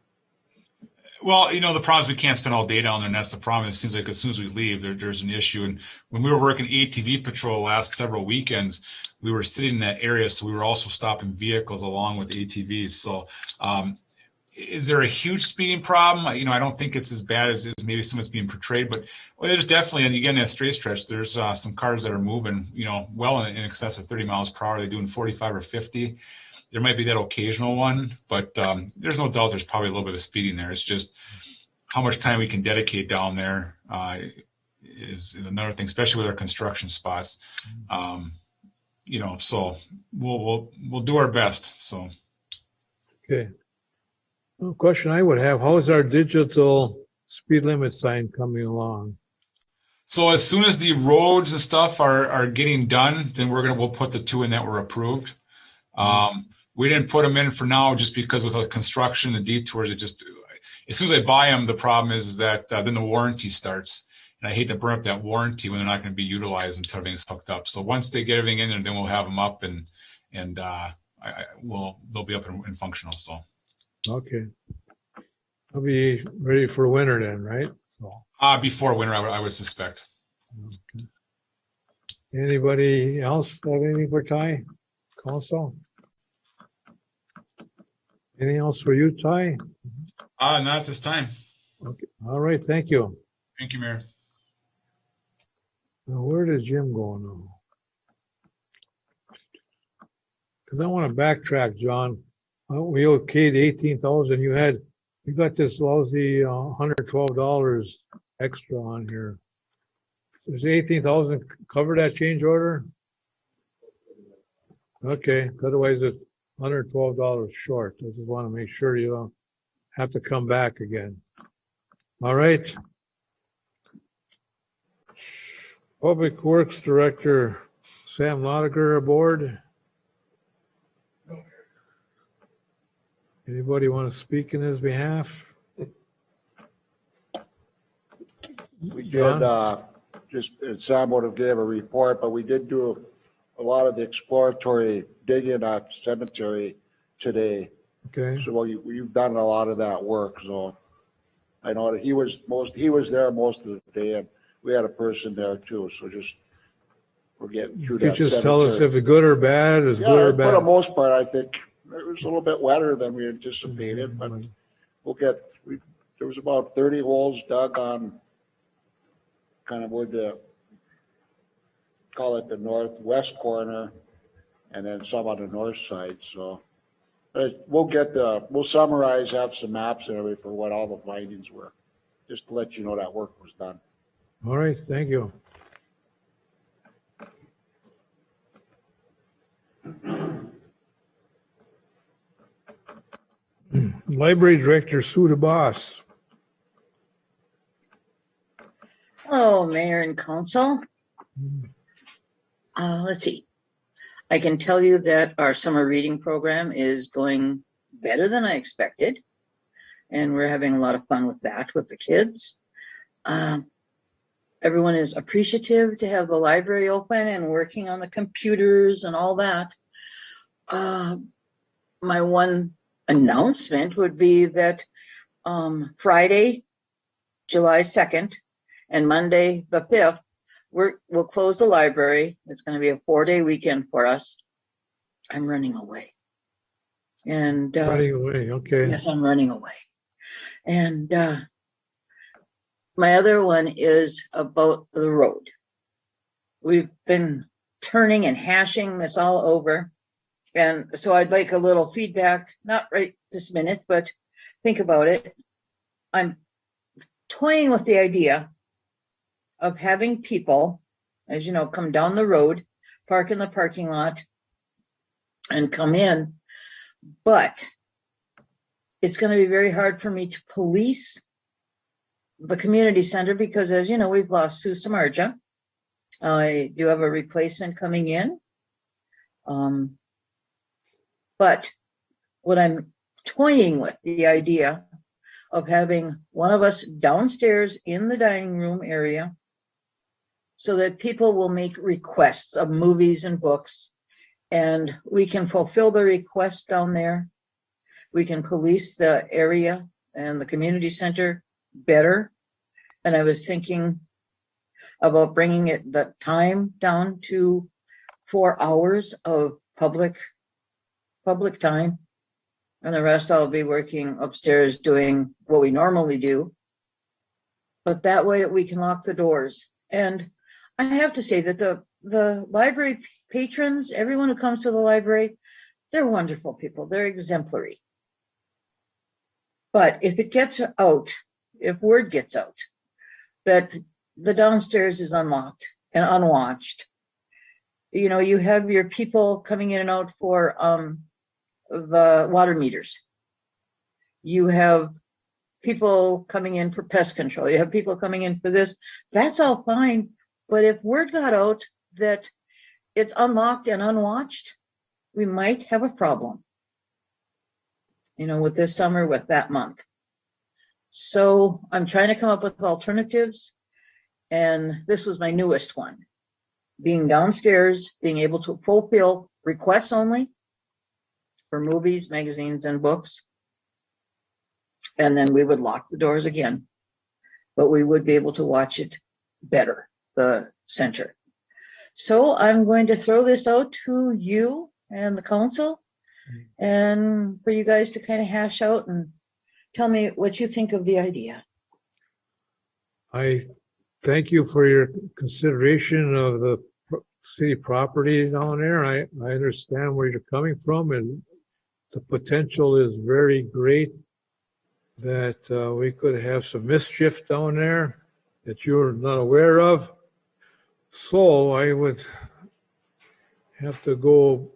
Well, the problem is we can't spend all day down there, and that's the problem. It seems like as soon as we leave, there's an issue. And when we were working ATV patrol last several weekends, we were sitting in that area, so we were also stopping vehicles along with ATVs. So is there a huge speeding problem? I don't think it's as bad as maybe someone's being portrayed, but there's definitely, and again, that straight stretch, there's some cars that are moving, well in excess of 30 miles per hour. They're doing 45 or 50. There might be that occasional one, but there's no doubt there's probably a little bit of speeding there. It's just how much time we can dedicate down there is another thing, especially with our construction spots. So we'll do our best. So. Okay. Well, question I would have: how is our digital speed limit sign coming along? So as soon as the roads and stuff are getting done, then we'll put the 2 in that were approved. We didn't put them in for now just because with the construction and detours, as soon as I buy them, the problem is that then the warranty starts. And I hate to burn up that warranty when they're not going to be utilized until everything's hooked up. So once they get everything in there, then we'll have them up and they'll be up and functional. So. Okay. I'll be ready for winter then, right? So. Before winter, I would suspect. Okay. Anybody else have anything for Ty? Council? Anything else for you, Ty? Not at this time. Okay. All right. Thank you. Thank you, Mayor. Now, where did Jim go now? Because I want to backtrack, John. We okayed 18,000. You got this lousy $112 extra on here. Does 18,000 cover that change order? Okay. Otherwise, it's $112 short. I just want to make sure you don't have to come back again. All right. Public Works Director Sam Lotiger aboard? Anybody want to speak in his behalf? We did, John? Sam would have gave a report, but we did do a lot of the exploratory digging at cemetery today. Okay, So we've done a lot of that work, so I know that he was there most of the day, and we had a person there too, so we're getting you through could that just tell us cemetery. if it's good or bad, it's Yeah, good or for the bad. most part, I think it was a little bit wetter than we anticipated, but there was about 30 holes dug on kind of where call it the northwest corner, and then some on the north side, so. But we'll summarize, have some maps and everything for what all the findings were, just to let you know that work was done. All right, thank you. Library Director Sue DeBoss. Hello, Mayor and Council. Let's see. I can tell you that our summer reading program is going better than I expected, and we're having a lot of fun with that with the kids. Everyone is appreciative to have the library open and working on the computers and all that. My one announcement would be that Friday, July 2nd, and Monday, the 5th, we'll close the library. It's going to be a 4-day weekend for us. I'm running away. And Running away, okay. yes, I'm running away. And my other one is about the road. We've been turning and hashing this all over. And so I'd like a little feedback, not right this minute, but think about it. I'm toying with the idea of having people, as you know, come down the road, park in the parking lot, and come in. But it's going to be very hard for me to police the community center because, as you know, we've lost Sue Samarja. I do have a replacement coming in. But what I'm toying with, the idea of having one of us downstairs in the dining room area so that people will make requests of movies and books, and we can fulfill the requests down there. We can police the area and the community center better. And I was thinking about bringing the time down to 4 hours of public time. And the rest I'll be working upstairs doing what we normally do. But that way we can lock the doors. And I have to say that the library patrons, everyone who comes to the library, they're wonderful people. They're exemplary. But if it gets out, if word gets out that the downstairs is unlocked and unwatched, you know, you have your people coming in and out for the water meters. You have people coming in for pest control. You have people coming in for this. That's all fine. But if word got out that it's unlocked and unwatched, we might have a problem, you know, with this summer, with that month. So I'm trying to come up with alternatives. And this was my newest one. Being downstairs, being able to fulfill requests only for movies, magazines, and books. And then we would lock the doors again, but we would be able to watch it better, the center. So I'm going to throw this out to you and the council and for you guys to kind of hash out and tell me what you think of the idea. I thank you for your consideration of the city property down there. I understand where you're coming from, and the potential is very great that we could have some mischief down there that you're not aware of. So I would have to go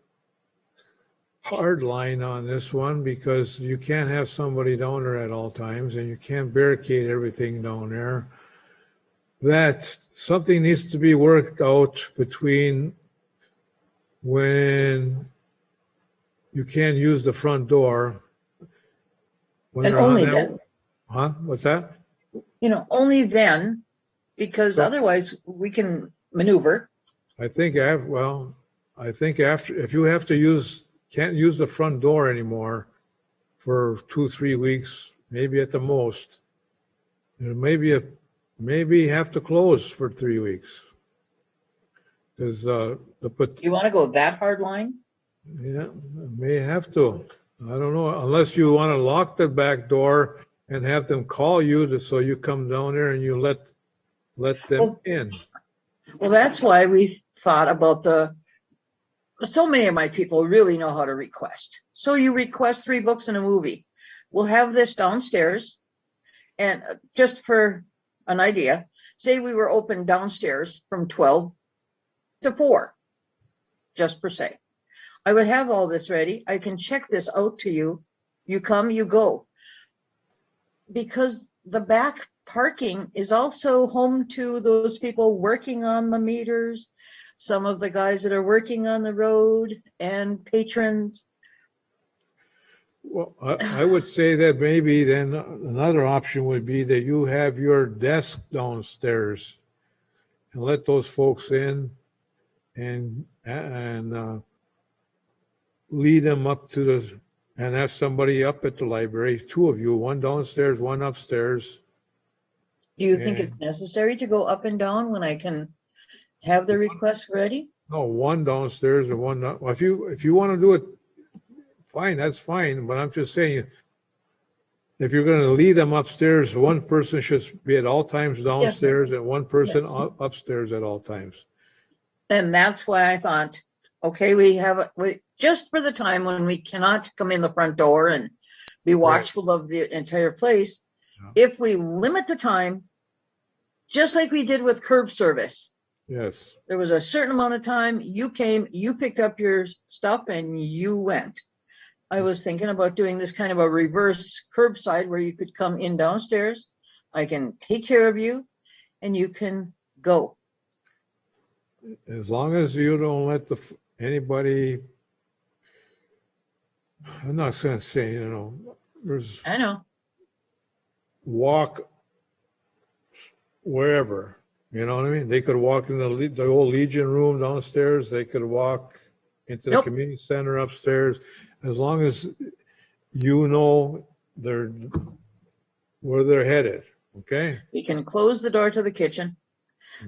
hard line on this one because you can't have somebody down there at all times and you can't barricade everything down there. That something needs to be worked out between when you can't use the front door. when And they're on only that- then, Huh? What's that? only then, because So- otherwise we can maneuver. I think, I think after, if you have to can't use the front door anymore for 2, 3 weeks, maybe at the most, maybe have to close for 3 weeks. Because, You want to go that hard line? yeah, may have to. I don't know, unless you want to lock the back door and have them call you so you come down there and you let them Well- in. Well, that's why we thought about so many of my people really know how to request. So you request 3 books and a movie. We'll have this downstairs. And just for an idea, say we were open downstairs from 12 to 4, just per se. I would have all this ready. I can check this out to you. You come, you go. Because the back parking is also home to those people working on the meters, some of the guys that are working on the road, and patrons. Well, I would say that maybe then another option would be that you have your desk downstairs and let those folks in and lead them up to and have somebody up at the library, 2 of you, one downstairs, one upstairs. Do you think Yeah. it's necessary to go up and down when I can have the request ready? No, one downstairs and one up. Well, if you want to do it, fine, that's fine. But I'm just saying, if you're going to lead them upstairs, one person should be at all times downstairs and one person Yes. upstairs at all times. And that's why I thought, okay, we just for the time when we cannot come in the front door and be watchful of the entire place. Yeah. If we limit the time, just like we did with curb service, Yes. there was a certain amount of time, you came, you picked up your stuff and you went. I was thinking about doing this kind of a reverse curbside where you could come in downstairs. I can take care of you and you can go. As long as you don't let anybody, I'm not going to say, there's I know. walk wherever, you know what I mean? They could walk in the old Legion room downstairs. They could walk into the Nope. community center upstairs. As long as you know where they're headed, okay? We can close the door to the kitchen.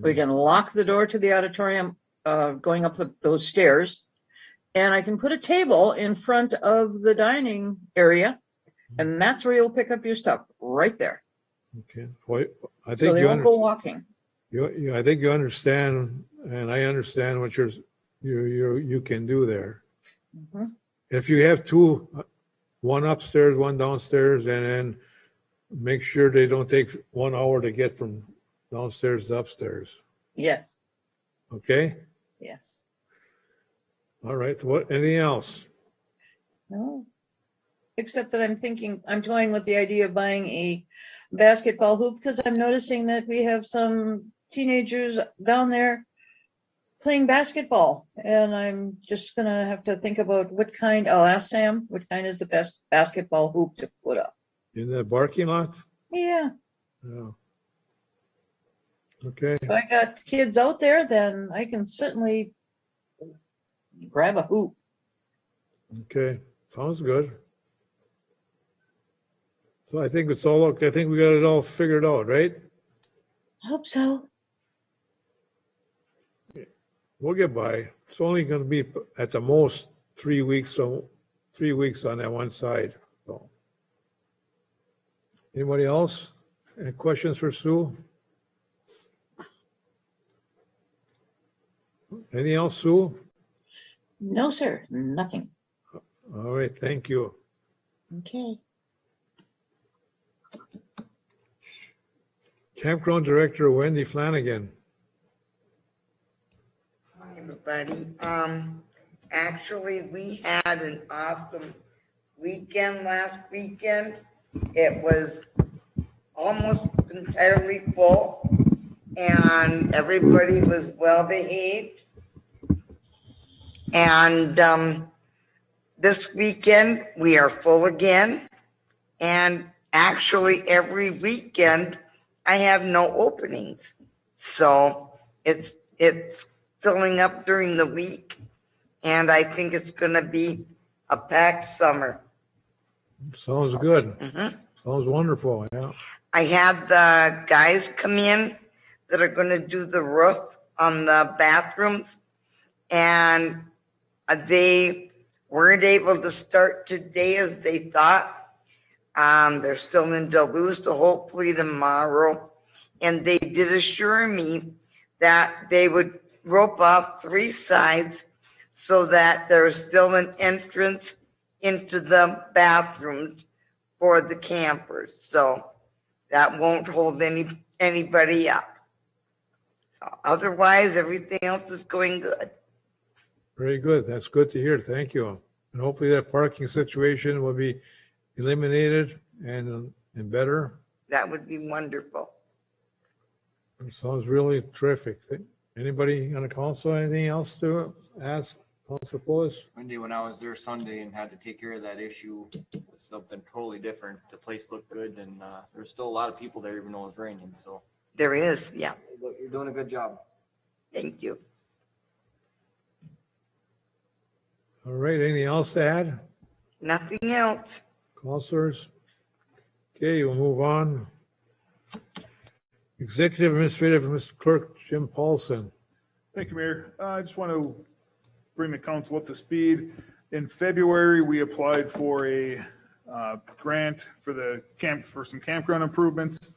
We can lock the door to the auditorium, going up those stairs. And I can put a table in front of the dining area. And that's where you'll pick up your stuff, right there. Okay. Well, I So think they you won't go understand. walking. I think you understand, and I understand what you can do there. Mhm. If you have 2, one upstairs, one downstairs, and then make sure they don't take 1 hour to get from downstairs to upstairs. Yes, Okay? yes. All right. Anything else? No. Except that I'm toying with the idea of buying a basketball hoop because I'm noticing that we have some teenagers down there playing basketball. And I'm just gonna have to think about I'll ask Sam, what kind is the best basketball hoop to put up? In the parking lot? Yeah, Yeah. Okay. if I got kids out there, then I can certainly grab a hoop. Okay. Sounds good. So I think it's all okay. I think we got it all figured out, right? Hope so. We'll get by. It's only going to be at the most 3 weeks, so 3 weeks on that one side. So, anybody else? Any questions for Sue? Anything else, Sue? No, sir, nothing. All right, thank you. Okay. Campground Director Wendy Flanagan. Hi, everybody. Actually, we had an awesome weekend last weekend. It was almost entirely full and everybody was well behaved. And this weekend, we are full again. And actually, every weekend, I have no openings. So it's filling up during the week. And I think it's going to be a packed summer. Sounds good. Mhm. Sounds wonderful, yeah. I had the guys come in that are going to do the roof on the bathrooms, and they weren't able to start today as they thought. They're still in Duluth, so hopefully tomorrow. And they did assure me that they would rope off 3 sides so that there's still an entrance into the bathrooms for the campers. So that won't hold anybody up. So otherwise, everything else is going good. Very good. That's good to hear. Thank you. And hopefully that parking situation will be eliminated and better. That would be wonderful. Sounds really terrific. Anybody on the council, anything else to ask, Councilor Polis? Wendy, when I was there Sunday and had to take care of that issue with something totally different, the place looked good, and there's still a lot of people there even though it's raining, so. There is, yeah. Look, you're doing a good job. Thank you. All right, anything else to add, Nothing else. councilors? Okay, we'll move on. Executive Administrative, Mr. Clerk Jim Paulson. Thank you, Mayor. I just want to bring the council up to speed. In February, we applied for a grant for some campground improvements,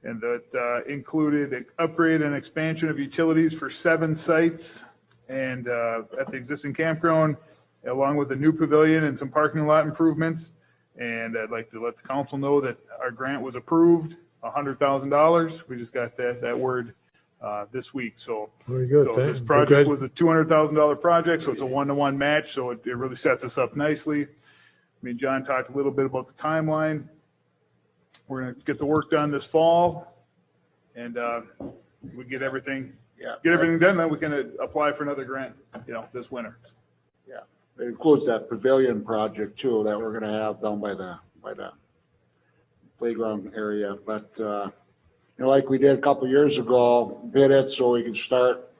and that included an upgrade and expansion of utilities for 7 sites and at the existing campground, along with a new pavilion and some parking lot improvements. And I'd like to let the council know that our grant was approved, $100,000. We just got that word this week. So, Very good. so this project was a $200,000 project, so it's a 1-to-1 match. So it really sets us up nicely. I mean, John talked a little bit about the timeline. We're going to get the work done this fall, and we get everything done. Then we can apply for another grant, this winter. Yeah, it includes that pavilion project too that we're gonna have down by the playground area. But like we did a couple years ago, bid it so we can start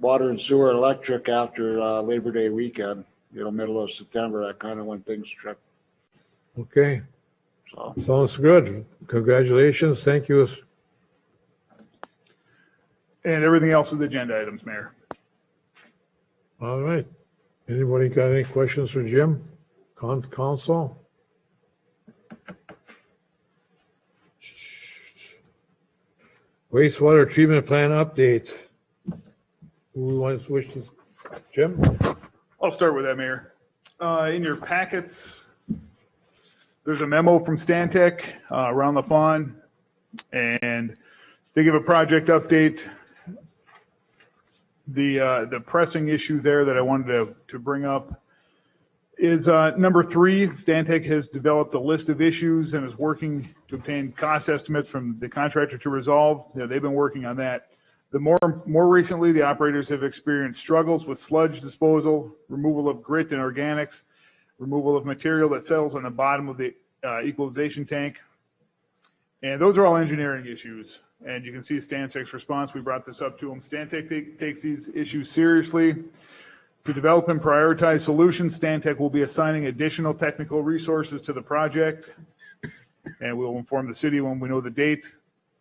water and sewer and electric after Labor Day weekend. Middle of September, that kind of when things trip. Okay, So sounds good. Congratulations. Thank you. And everything else is agenda items, Mayor. All right. Anybody got any questions for Jim? Council? Wastewater treatment plant update. Who wants to wish to? Jim? I'll start with that, Mayor. In your packets, there's a memo from Stantec around the fawn, and they give a project update. The pressing issue there that I wanted to bring up is number 3. Stantec has developed a list of issues and is working to obtain cost estimates from the contractor to resolve. They've been working on that. More recently, the operators have experienced struggles with sludge disposal, removal of grit and organics, removal of material that settles on the bottom of the equalization tank. And those are all engineering issues. And you can see Stantec's response. We brought this up to them. Stantec takes these issues seriously. To develop and prioritize solutions, Stantec will be assigning additional technical resources to the project, and we'll inform the city when we know the date.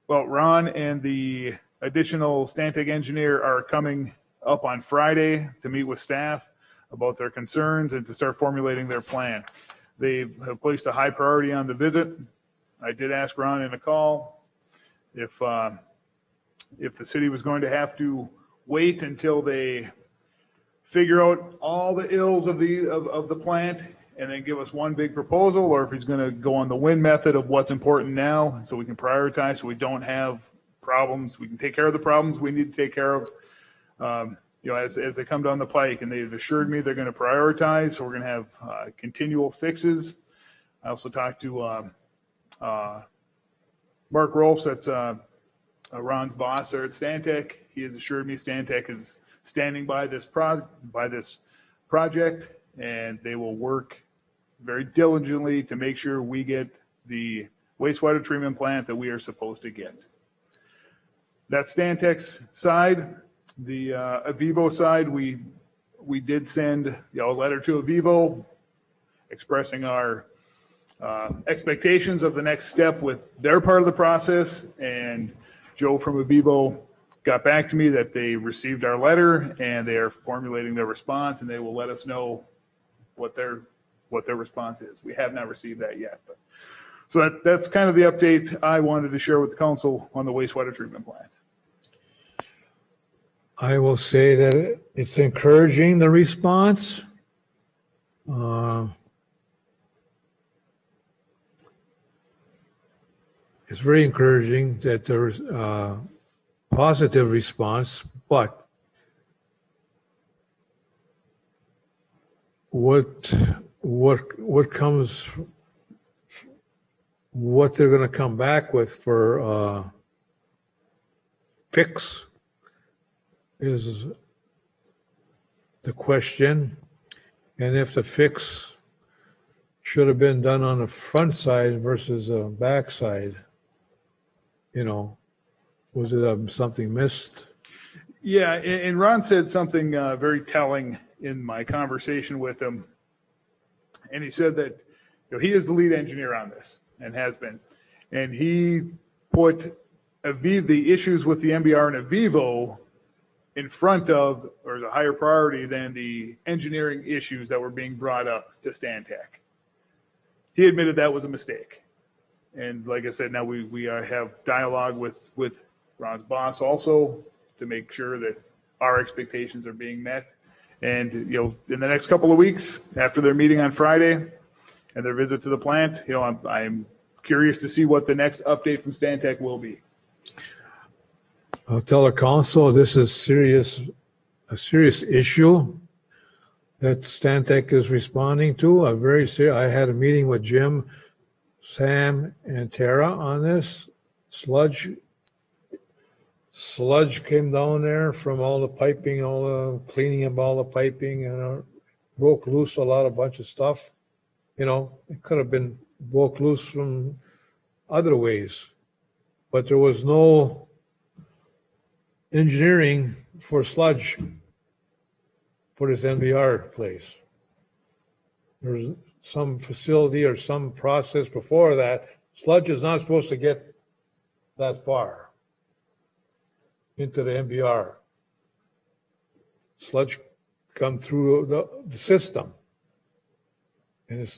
Well, Ron and the additional Stantec engineer are coming up on Friday to meet with staff about their concerns and to start formulating their plan. They have placed a high priority on the visit. I did ask Ron in a call if the city was going to have to wait until they figure out all the ills of the plant and then give us one big proposal, or if he's going to go on the win method of what's important now so we can prioritize so we don't have problems. We can take care of the problems we need to take care of as they come down the pike, and they've assured me they're going to prioritize, so we're going to have continual fixes. I also talked to Mark Rolfs, that's Ron's boss there at Stantec. He has assured me Stantec is standing by this project, and they will work very diligently to make sure we get the wastewater treatment plant that we are supposed to get. That's Stantec's side. The Avivo side, we did send a letter to Avivo expressing our expectations of the next step with their part of the process. And Joe from Avivo got back to me that they received our letter and they are formulating their response, and they will let us know what their response is. We have not received that yet. But, so that's kind of the update I wanted to share with the council on the wastewater treatment plant. I will say that it's encouraging, the response. It's very encouraging that there's a positive response, but what comes, what they're going to come back with for fix is the question. And if the fix should have been done on the front side versus the back side, you know, was it something missed? Yeah, and Ron said something very telling in my conversation with him. And he said that he is the lead engineer on this and has been. And he put the issues with the MBR and Avivo in front of, or as a higher priority than the engineering issues that were being brought up to Stantec. He admitted that was a mistake. And like I said, now we have dialogue with Ron's boss also to make sure that our expectations are being met. And, in the next couple of weeks, after their meeting on Friday and their visit to the plant, I'm curious to see what the next update from Stantec will be. I'll tell the council this is a serious issue that Stantec is responding to. I had a meeting with Jim, Sam, and Tara on this. Sludge came down there from all the piping, all the cleaning of all the piping, and broke loose a bunch of stuff. It could have been broke loose from other ways, but there was no engineering for sludge for this NBR place. There's some facility or some process before that. Sludge is not supposed to get that far into the NBR. Sludge come through the system, and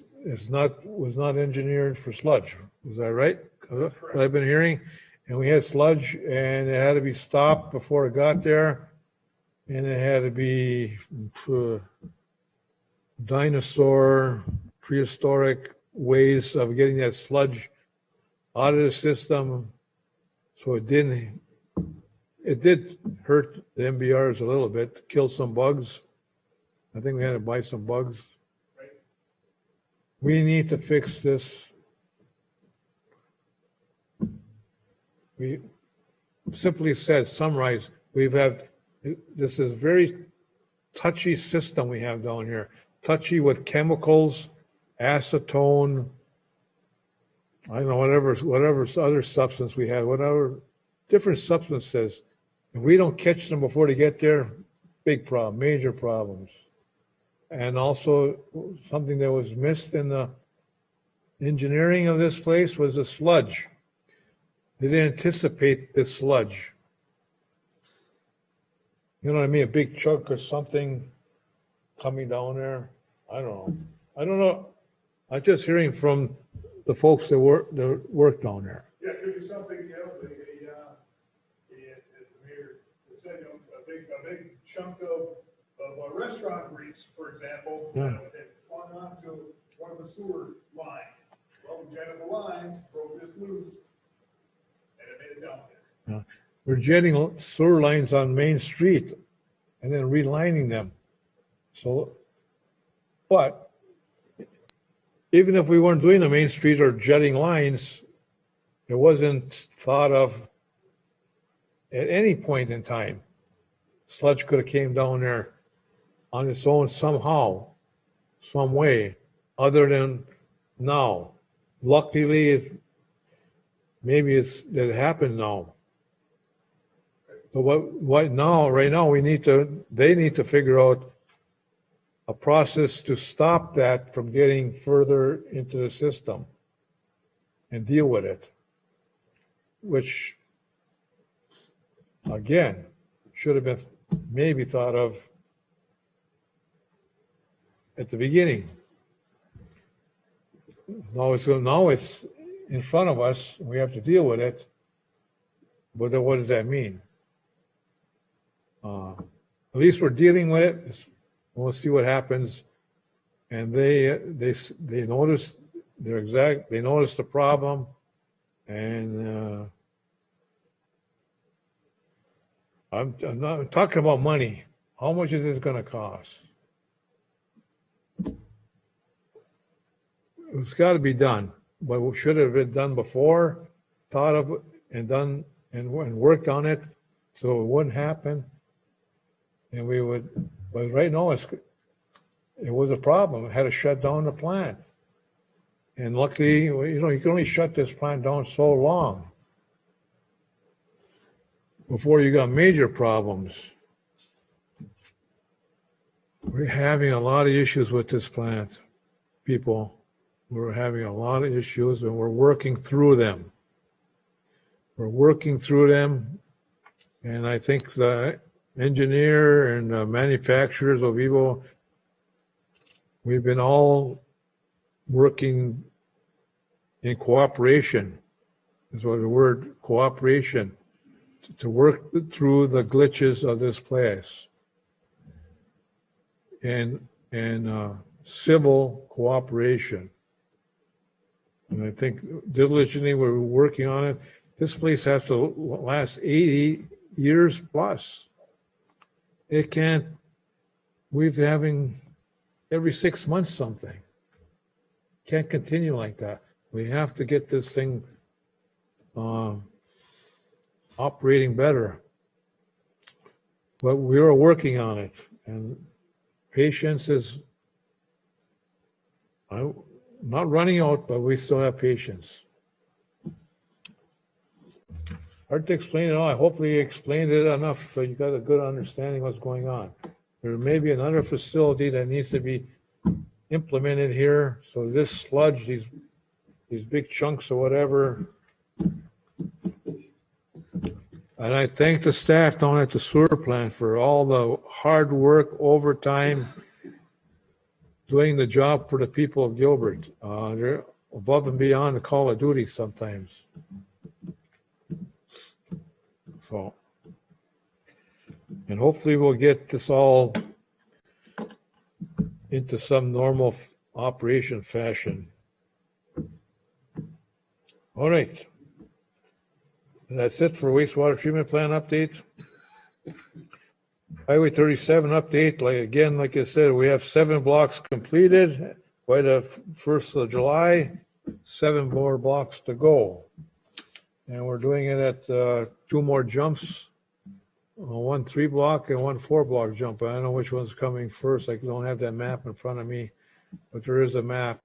was not engineered for sludge. Is that right? What I've been hearing. And we had sludge, and it had to be stopped before it got there, and it had to be prehistoric ways of getting that sludge out of the system. So it did hurt the MBRs a little bit, kill some bugs. I think we had to buy some bugs. We need to fix this. We simply said, summarize, this is very touchy system we have down here. Touchy with chemicals, acetone, I don't know, whatever other substance we have, whatever different substances. If we don't catch them before they get there, big problem, major problems. And also something that was missed in the engineering of this place was the sludge. They didn't anticipate this sludge. You know what I mean? A big chunk or something coming down there. I don't know. I'm just hearing from the folks that work down there. Yeah, it could be something else. As the mayor said, a big chunk of restaurant grease, for example, that clung onto one of the sewer lines. Well, we jetted the lines, broke this loose, and it made it down there. We're jetting sewer lines on Main Street and then relining them. So, but even if we weren't doing the Main Street or jetting lines, it wasn't thought of at any point in time. sludge could have came down there on its own somehow, some way, other than now. Luckily, maybe it happened now. But what now, right now, they need to figure out a process to stop that from getting further into the system and deal with it, which, again, should have been maybe thought of at the beginning. Now it's in front of us, we have to deal with it, but then what does that mean? At least we're dealing with it. We'll see what happens. And they noticed they noticed the problem, and I'm not talking about money. How much is this going to cost? It's got to be done, but it should have been done before, thought of and done and worked on it, so it wouldn't happen. And we would, but right now it was a problem. It had to shut down the plant. And luckily, you can only shut this plant down so long before you got major problems. We're having a lot of issues with this plant, people. We're having a lot of issues, and we're working through them. And I think the engineer and the manufacturers of Evo, we've been all working in cooperation, is what the word cooperation, to work through the glitches of this place. And civil cooperation. And I think diligently we're working on it. This place has to last 80 years plus. It can't, we're having every 6 months something. Can't continue like that. We have to get this thing operating better. But we are working on it, and patience is not running out, but we still have patience. Hard to explain it all. I hopefully explained it enough so you got a good understanding what's going on. There may be another facility that needs to be implemented here. So this sludge, these big chunks or whatever. And I thank the staff down at the sewer plant for all the hard work, overtime, doing the job for the people of Gilbert. They're above and beyond the call of duty sometimes. So, and hopefully we'll get this all into some normal operation fashion. All right. That's it for wastewater treatment plant update. Highway 37 update, like I said, we have 7 blocks completed by the 1st of July, 7 more blocks to go. And we're doing it at 2 more jumps, 1 3-block and 1 4-block jump. I don't know which one's coming first. I don't have that map in front of me, but there is a map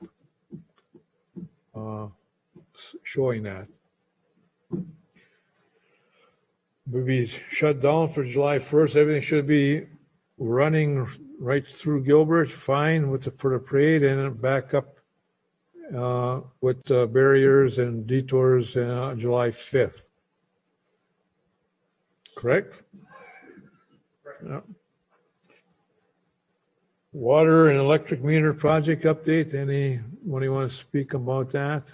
showing that. We'll be shut down for July 1st. Everything should be running right through Gilbert, fine for the parade, and then back up with barriers and detours July 5th. Correct? Yeah. Water and electric meter project update. Anybody want to speak about that?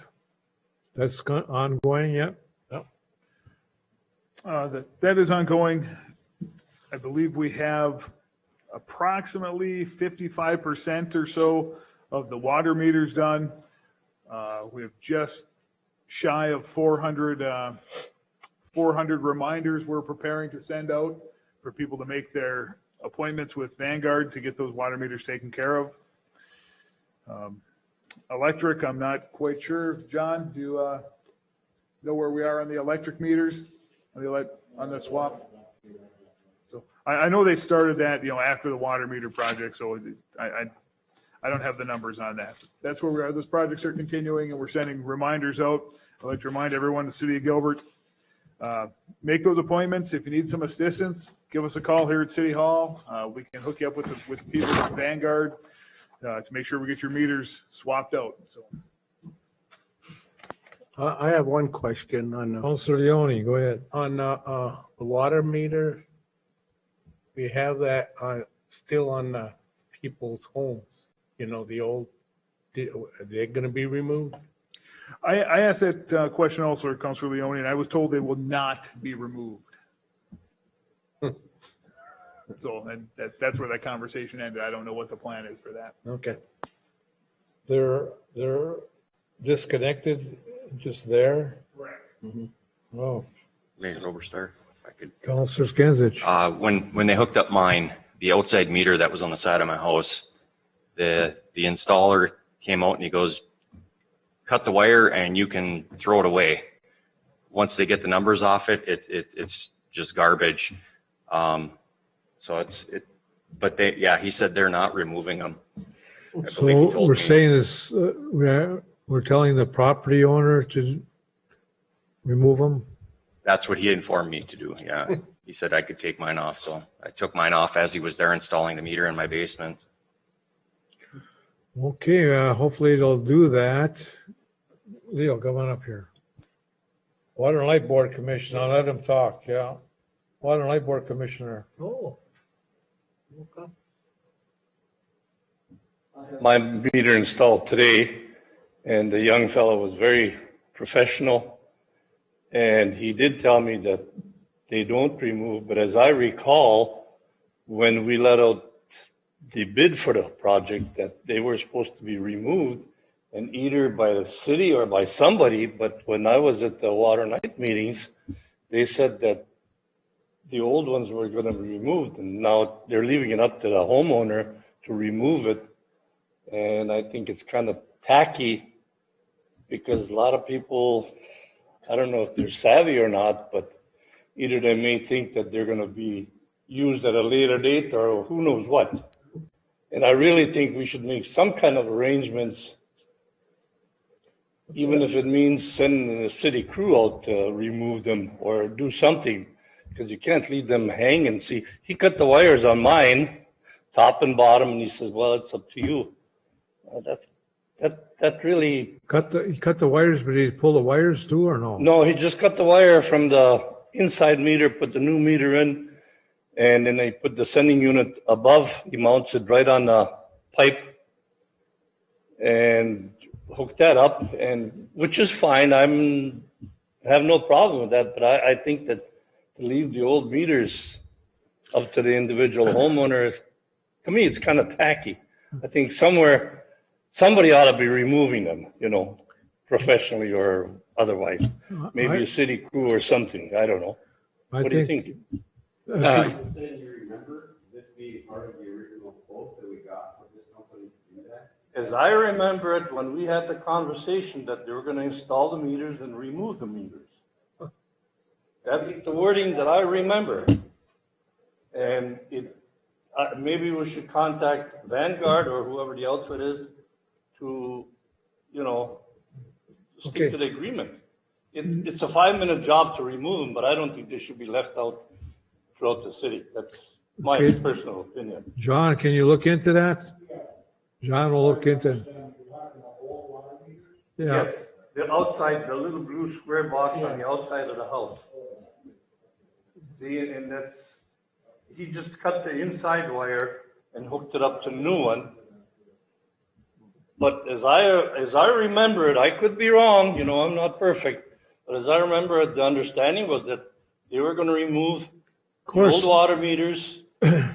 That's ongoing yet? That is ongoing. I believe we have approximately 55% or so of the water meters done. We have just shy of 400 reminders we're preparing to send out for people to make their appointments with Vanguard to get those water meters taken care of. Electric, I'm not quite sure. John, do you know where we are on the electric meters? On the swap. So I know they started that, after the water meter project, so I don't have the numbers on that. That's where we are. Those projects are continuing and we're sending reminders out. I'd like to remind everyone, the city of Gilbert, make those appointments. If you need some assistance, give us a call here at City Hall. We can hook you up with people from Vanguard to make sure we get your meters swapped out. So I have one question on, Councilor Leone, go ahead. the water meter. We have that still on people's homes, the old, are they gonna be removed? I asked that question also, Councilor Leone, and I was told they will not be removed. So, and that's where that conversation ended. I don't know what the plan is for that. Okay. They're disconnected, just there? Correct. Oh, Mayor Oberstar, if I could. Councilor Skinsich. When they hooked up mine, the outside meter that was on the side of my house, the installer came out and he goes, cut the wire and you can throw it away. Once they get the numbers off it, it's just garbage. But he said they're not removing them. I believe he So told we're me. saying this, we're telling the property owner to remove them? That's what he informed me to do, yeah. He said I could take mine off, so I took mine off as he was there installing the meter in my basement. Okay, hopefully they'll do that. Leo, come on up here. Water and Light Board Commissioner, I'll let him talk, yeah. Water and Light Board Commissioner. Oh. Okay. My meter installed today, and the young fellow was very professional. And he did tell me that they don't remove, but as I recall, when we let out the bid for the project, that they were supposed to be removed, and either by the city or by somebody, but when I was at the water night meetings, they said that the old ones were going to be removed, and now they're leaving it up to the homeowner to remove it. And I think it's kind of tacky because a lot of people, I don't know if they're savvy or not, but either they may think that they're going to be used at a later date or who knows what. And I really think we should make some kind of arrangements, even if it means sending a city crew out to remove them or do something, because you can't leave them hanging. See, he cut the wires on mine, top and bottom, and he says, well, it's up to you. That really. He cut the wires, but he pulled the wires too, or no? No, he just cut the wire from the inside meter, put the new meter in, and then they put the sending unit above. He mounts it right on the pipe and hooked that up, and which is fine. I have no problem with that, but I think that to leave the old meters up to the individual homeowners, to me, it's kind of tacky. I think somebody ought to be removing them, professionally or otherwise. Maybe a city crew or something. I don't know. What do you think? Saying you remember this being part of the original quote that we got for this company to do that? As I remember it, when we had the conversation that they were going to install the meters and remove the meters. That's the wording that I remember. And maybe we should contact Vanguard or whoever the outfit is to, stick to the agreement. It's a 5-minute job to remove them, but I don't think they should be left out throughout the city. That's my Okay. personal opinion. John, can you look into that? John will look into. Yeah, Yes, the outside, the little blue square box on the outside of the house. See, and he just cut the inside wire and hooked it up to the new one. But as I remember it, I could be wrong, I'm not perfect, but as I remember it, the understanding was that they were going to remove of the course, old water meters.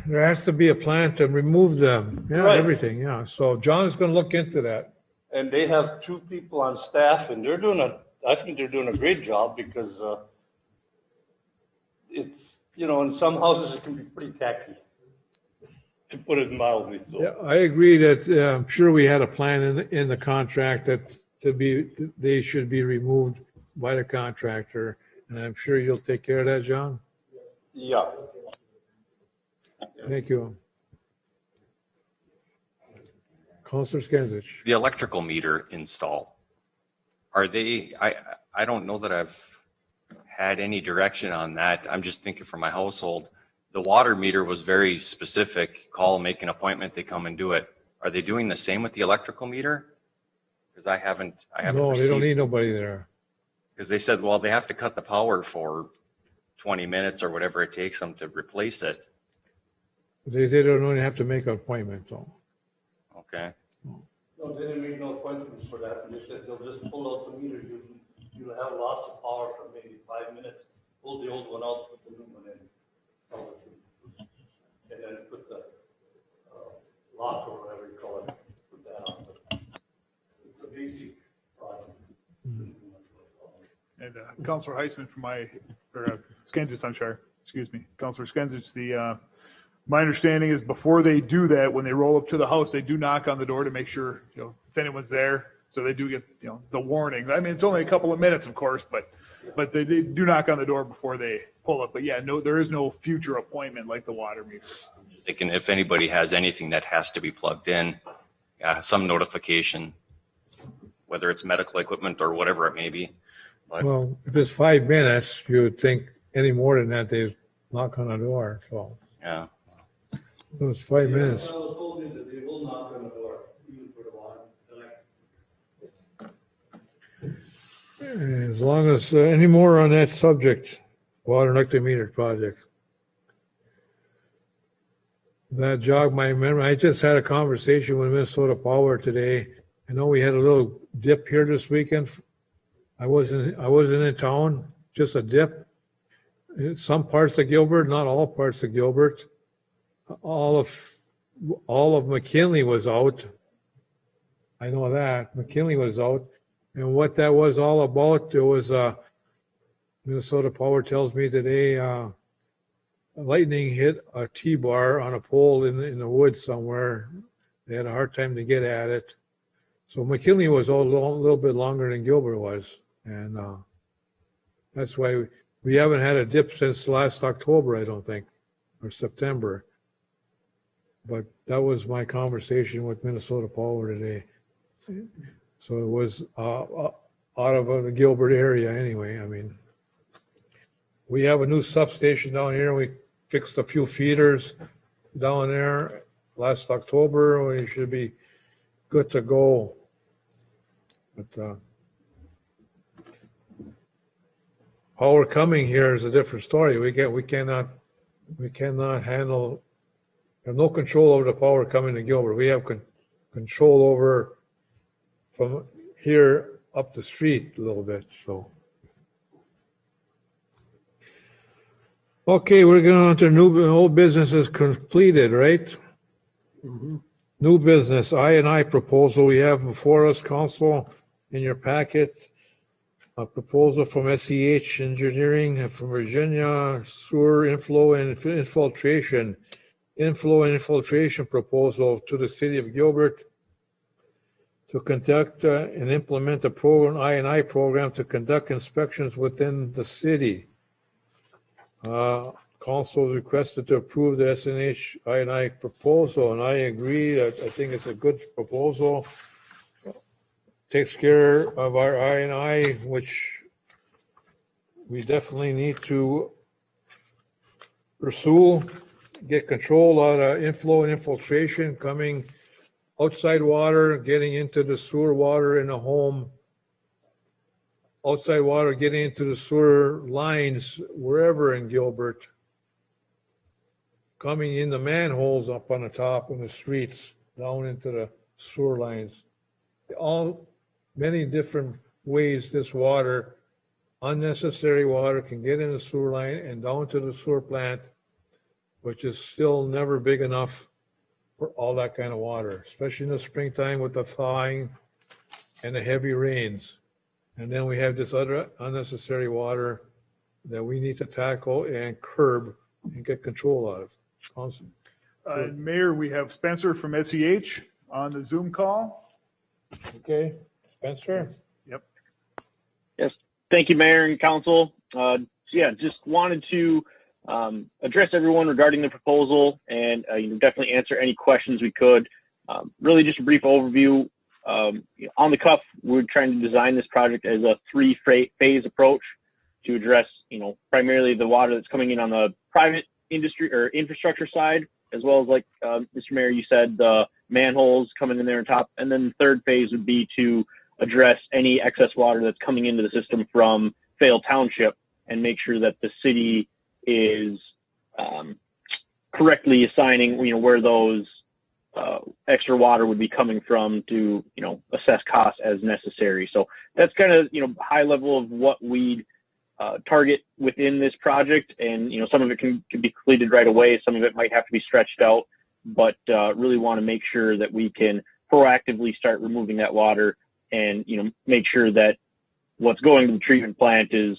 there has to be a plan to remove them. Yeah, Right. everything, yeah. So John's gonna look into that. And they have 2 people on staff, and I think they're doing a great job because it's, in some houses it can be pretty tacky, to put it mildly. So. Yeah, I agree that, I'm sure we had a plan in the contract that they should be removed by the contractor. And I'm sure you'll take care of that, John? Yeah. Thank you. Counselor Skinsich. The electrical meter install, are they, I don't know that I've had any direction on that. I'm just thinking for my household. The water meter was very specific, call, make an appointment, they come and do it. Are they doing the same with the electrical meter? Because I haven't No, they don't received, need nobody there. because they said, well, they have to cut the power for 20 minutes or whatever it takes them to replace it. They don't even have to make an appointment, so. Okay. No, they didn't make no appointments for that. They said they'll just pull out the meter. You'll have lots of power for maybe 5 minutes. Pull the old one out, put the new one in. And then put the lock or whatever you call it, put that on. It's a basic project. And Councillor Heisman from Skenzich, I'm sure, excuse me, Councillor Skenzich, my understanding is before they do that, when they roll up to the house, they do knock on the door to make sure, if anyone's there. So they do get, the warning. I mean, it's only a couple of minutes, of course, but they do knock on the door before they pull up. But yeah, no, there is no future appointment like the water meter. Thinking if anybody has anything that has to be plugged in, some notification, whether it's medical equipment or whatever it may be. But Well, if it's 5 minutes, you would think any more than that, they knock on the door, so. yeah, So it's 5 minutes. I was told me that they will knock on the door, even for the water. As long as, any more on that subject, water and electric meter project. That jogged my memory. I just had a conversation with Minnesota Power today. I know we had a little dip here this weekend. I wasn't in town, just a dip. In some parts of Gilbert, not all parts of Gilbert. All of McKinley was out. I know that. McKinley was out. And what that was all about, there was Minnesota Power tells me today, lightning hit a T-bar on a pole in the woods somewhere. They had a hard time to get at it. So McKinley was a little bit longer than Gilbert was. And that's why we haven't had a dip since last October, I don't think, or September. But that was my conversation with Minnesota Power today. So it was out of the Gilbert area anyway. I mean, we have a new substation down here. We fixed a few feeders down there last October. We should be good to go. But power coming here is a different story. We cannot handle. We have no control over the power coming to Gilbert. We have control over from here up the street a little bit, so. Okay, we're going on to old business is completed, right? New business, I&I proposal we have before us, council, in your packet. A proposal from SEH Engineering and from Virginia Sewer Inflow and Infiltration. Inflow and infiltration proposal to the city of Gilbert to conduct and implement a program, I&I program to conduct inspections within the city. Council is requested to approve the SNH I&I proposal, and I agree that I think it's a good proposal. Takes care of our I&I, which we definitely need to pursue, get control out of inflow and infiltration coming outside water, getting into the sewer water in a home, outside water getting into the sewer lines wherever in Gilbert, coming in the manholes up on the top in the streets, down into the sewer lines. All many different ways this water, unnecessary water, can get in the sewer line and down to the sewer plant, which is still never big enough for all that kind of water, especially in the springtime with the thawing and the heavy rains. And then we have this other unnecessary water that we need to tackle and curb and get control out of. Council. Mayor, we have Spencer from SEH on the Zoom call. Okay, Spencer? Yep. Yes, thank you, Mayor and Council. Yeah, just wanted to address everyone regarding the proposal and definitely answer any questions we could. Really just a brief overview. On the cuff, we're trying to design this project as a three-phase approach to address, primarily the water that's coming in on the private industry or infrastructure side, as well as, like Mr. Mayor, you said, the manholes coming in there on top. And then the third phase would be to address any excess water that's coming into the system from Vale Township and make sure that the city is correctly assigning, where those extra water would be coming from to, assess costs as necessary. So that's kind of, high level of what we target within this project. And, some of it can be completed right away. Some of it might have to be stretched out, but really want to make sure that we can proactively start removing that water and, make sure that what's going to the treatment plant is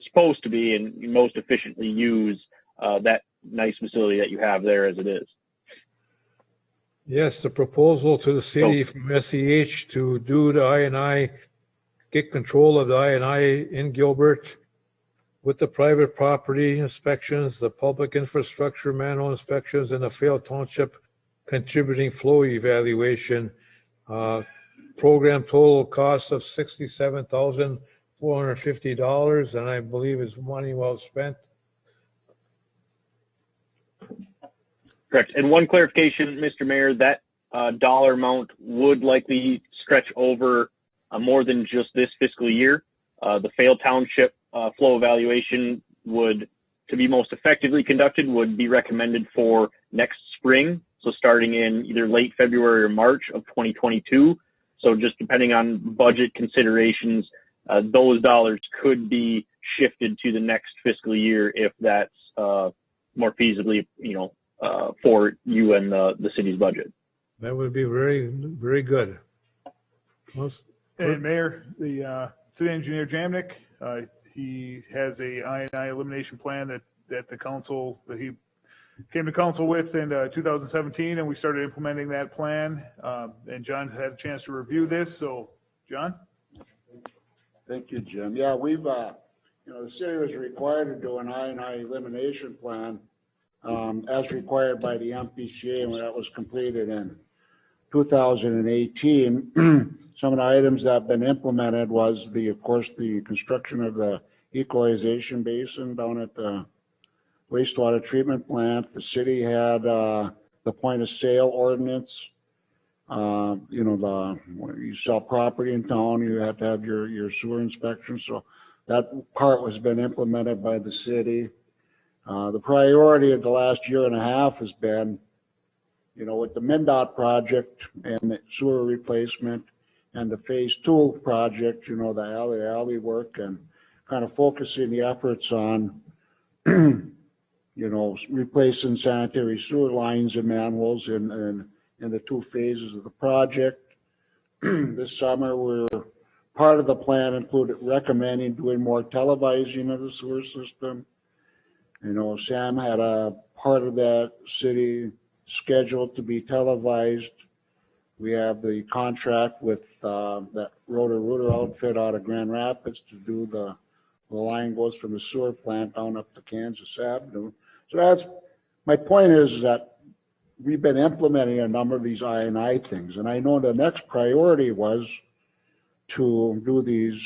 supposed to be and most efficiently use that nice facility that you have there as it is. Yes, the proposal to the city from SEH to do the I&I, get control of the I&I in Gilbert with the private property inspections, the public infrastructure manhole inspections, and the Vale Township contributing flow evaluation. Program total cost of $67,450, and I believe it's money well spent. Correct. And one clarification, Mr. Mayor, that dollar amount would likely stretch over more than just this fiscal year. The Vale Township flow evaluation would, to be most effectively conducted, would be recommended for next spring. So starting in either late February or March of 2022. So just depending on budget considerations, those dollars could be shifted to the next fiscal year if that's more feasibly, for you and the city's budget. That would be very, very good. And Mayor, the city engineer Jamnik, he has a I&I elimination plan that he came to council with in 2017, and we started implementing that plan. And John had a chance to review this. So, John? Thank you, Jim. Yeah, we've, the city was required to do an I&I elimination plan as required by the MPCA, when that was completed in 2018. Some of the items that have been implemented was of course, the construction of the equalization basin down at the wastewater treatment plant. The city had the point of sale ordinance. When you sell property in town, you have to have your sewer inspection. So that part was been implemented by the city. The priority of the last year and a half has been, with the MnDOT project and the sewer replacement and the phase 2 project, the alley work, and kind of focusing the efforts on, replacing sanitary sewer lines and manholes in the 2 phases of the project. This summer, part of the plan included recommending doing more televising of the sewer system. Sam had a part of that city scheduled to be televised. We have the contract with that Rotor outfit out of Grand Rapids to do the line goes from the sewer plant down up to Kansas Avenue. So that's my point is that we've been implementing a number of these I&I things, and I know the next priority was to do these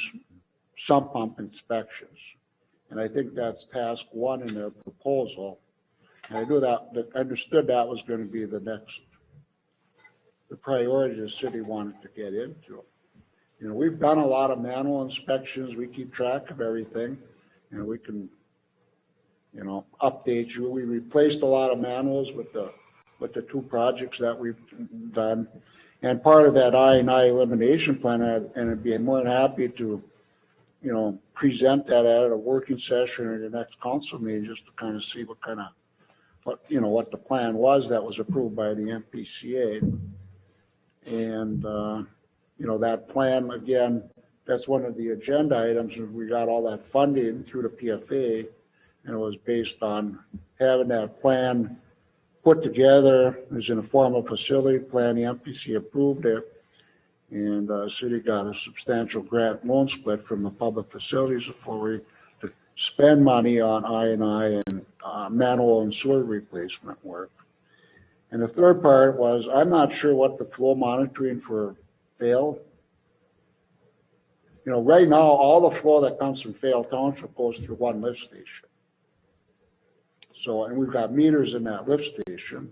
sump pump inspections. And I think that's task 1 in their proposal. And I understood that was going to be the priority the city wanted to get into. We've done a lot of manhole inspections. We keep track of everything. We can, update you. We replaced a lot of manholes with the 2 projects that we've done. And part of that I&I elimination plan, and I'd be more than happy to, present that at a working session or the next council meeting, just to kind of see what the plan was that was approved by the MPCA. And, that plan, again, that's one of the agenda items. We got all that funding through the PFA, and it was based on having that plan put together. It was in a formal facility plan. The MPC approved it, and the city got a substantial grant loan split from the public facilities authority to spend money on I&I and manhole and sewer replacement work. And the third part was, I'm not sure what the flow monitoring for Fail. You know, right now, all the flow that comes from Fail Township goes through one lift station. So, and we've got meters in that lift station.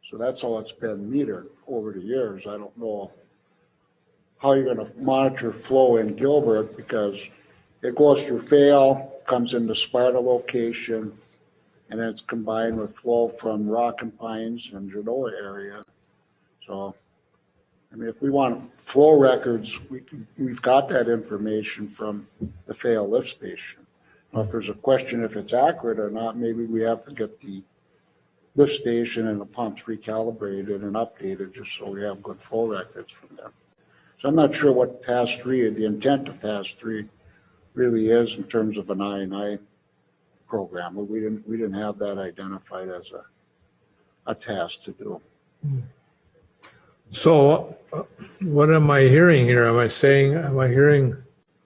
So that's how it's been metered over the years. I don't know how you're gonna monitor flow in Gilbert, because it goes through Fail, comes into Sparta location, and then it's combined with flow from Rock and Pines and Genoa area. So, I mean, if we want flow records, we've got that information from the Fail lift station. Now, if there's a question if it's accurate or not, maybe we have to get the lift station and the pumps recalibrated and updated just so we have good flow records from them. So I'm not sure what task 3, the intent of task 3 really is in terms of an I&I program. We didn't have that identified as a task to do. So what am I hearing here? Am I hearing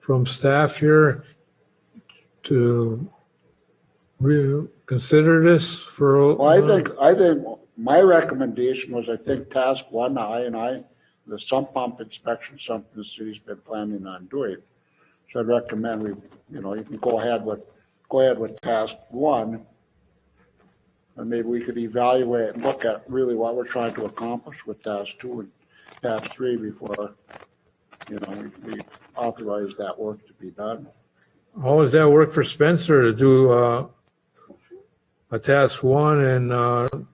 from staff here to consider this for? Well, I think my recommendation was, I think task 1, the I&I, the sump pump inspection, something the city's been planning on doing. So I'd recommend you can go ahead with task 1, and maybe we could evaluate and look at really what we're trying to accomplish with task 2 and task 3 before, we authorize that work to be done. How does that work for Spencer to do a task 1 and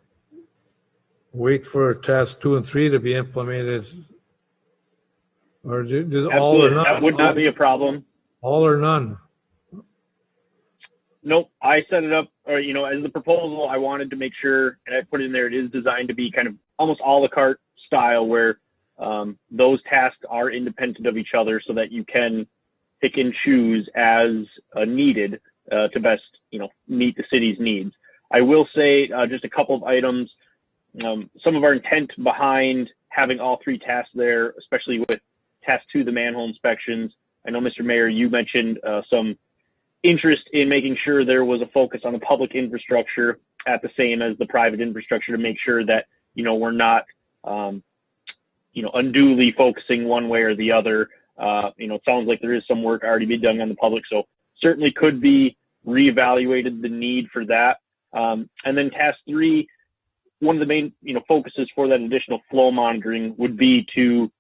wait for task 2 and 3 to be implemented? Or does all or none? That would not be a problem. All or none? Nope. I set it up, as the proposal, I wanted to make sure, and I put in there, it is designed to be kind of almost a la carte style where those tasks are independent of each other so that you can pick and choose as needed to best, meet the city's needs. I will say just a couple of items. Some of our intent behind having all 3 tasks there, especially with task 2, the manhole inspections. I know, Mr. Mayor, you mentioned some interest in making sure there was a focus on the public infrastructure at the same as the private infrastructure to make sure that, we're not, unduly focusing one way or the other. It sounds like there is some work already being done on the public, so certainly could be reevaluated the need for that. And then task 3, one of the main, focuses for that additional flow monitoring would be to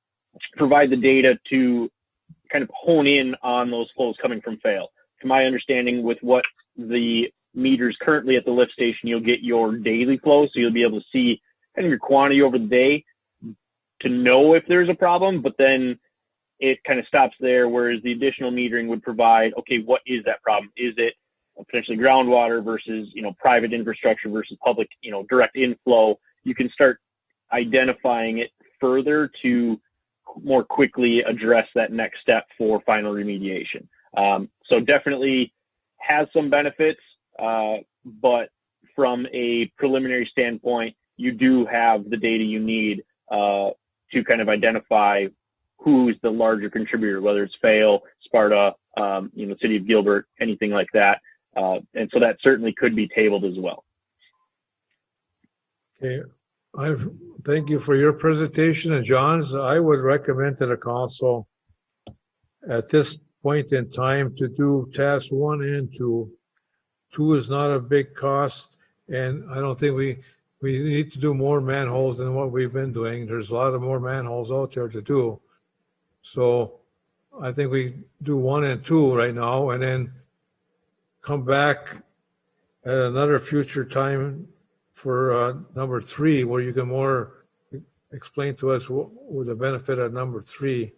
provide the data to kind of hone in on those flows coming from Fail. To my understanding, with what the meters currently at the lift station, you'll get your daily flow, so you'll be able to see kind of your quantity over the day to know if there's a problem, but then it kind of stops there, whereas the additional metering would provide, okay, what is that problem? Is it potentially groundwater versus, private infrastructure versus public, direct inflow? You can start identifying it further to more quickly address that next step for final remediation. So definitely has some benefits, but from a preliminary standpoint, you do have the data you need to kind of identify who's the larger contributor, whether it's Fail, Sparta, City of Gilbert, anything like that. And so that certainly could be tabled as well. Okay, thank you for your presentation and John's. I would recommend to the council at this point in time to do task 1 and 2. 2 is not a big cost, and I don't think we need to do more manholes than what we've been doing. There's a lot of more manholes out there to do. So I think we do 1 and 2 right now, and then come back at another future time for number 3, where you can more explain to us what the benefit of number 3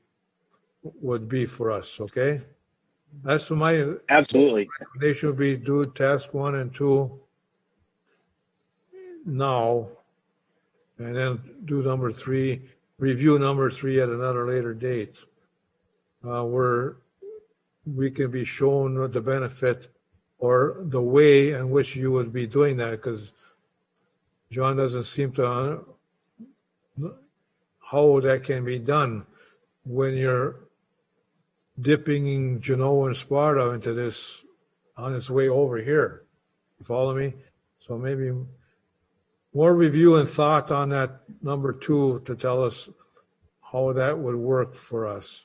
would be for us. Okay, that's my absolutely recommendation would be do task 1 and 2 now, and then do number 3, review number 3 at another later date, where we can be shown the benefit or the way in which you would be doing that, because John doesn't seem to how that can be done when you're dipping Genoa and Sparta into this on its way over here. You follow me? So maybe more review and thought on that number 2 to tell us how that would work for us.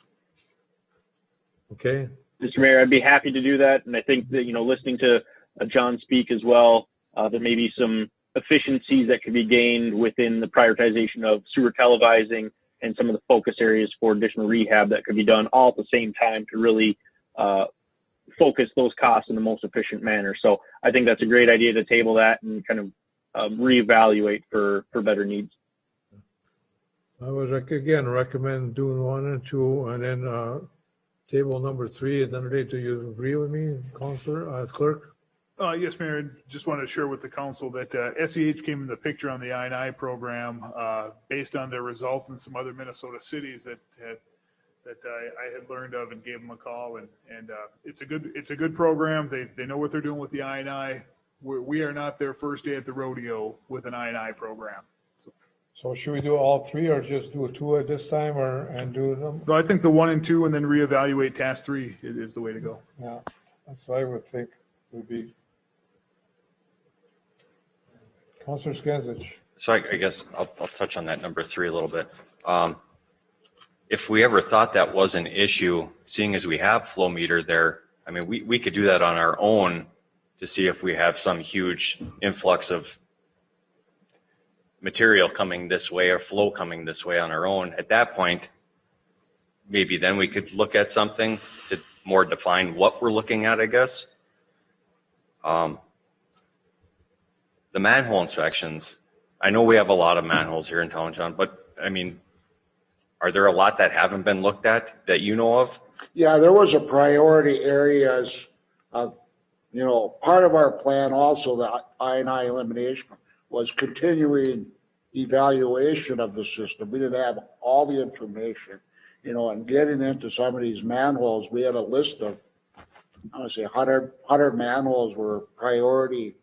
Okay? Mr. Mayor, I'd be happy to do that. And I think that, listening to John speak as well, there may be some efficiencies that could be gained within the prioritization of sewer televising and some of the focus areas for additional rehab that could be done all at the same time to really focus those costs in the most efficient manner. So I think that's a great idea to table that and kind of reevaluate for better needs. I would again recommend doing 1 and 2 and then table number 3 another day. Do you agree with me, Councilor, Clerk? Yes, Mayor, just wanted to share with the council that SEH came in the picture on the I&I program based on their results in some other Minnesota cities that I had learned of and gave them a call. And it's a good program. They know what they're doing with the I&I. We are not their first day at the rodeo with an I&I program. So should we do all 3 or just do 2 at this time and do them? No, I think the 1 and 2 and then reevaluate task 3 is the way to go. Yeah, that's what I would think would be. Councilor Skansich. So I guess I'll touch on that number 3 a little bit. If we ever thought that was an issue, seeing as we have flow meter there, I mean, we could do that on our own to see if we have some huge influx of material coming this way or flow coming this way on our own. At that point, maybe then we could look at something to more define what we're looking at, I guess. The manhole inspections, I know we have a lot of manholes here in town, John, but I mean, are there a lot that haven't been looked at that you know of? Yeah, there was a priority areas of, part of our plan also, the I&I elimination was continuing evaluation of the system. We didn't have all the information, and getting into some of these manholes, we had a list of, I want to say 100 manholes were priority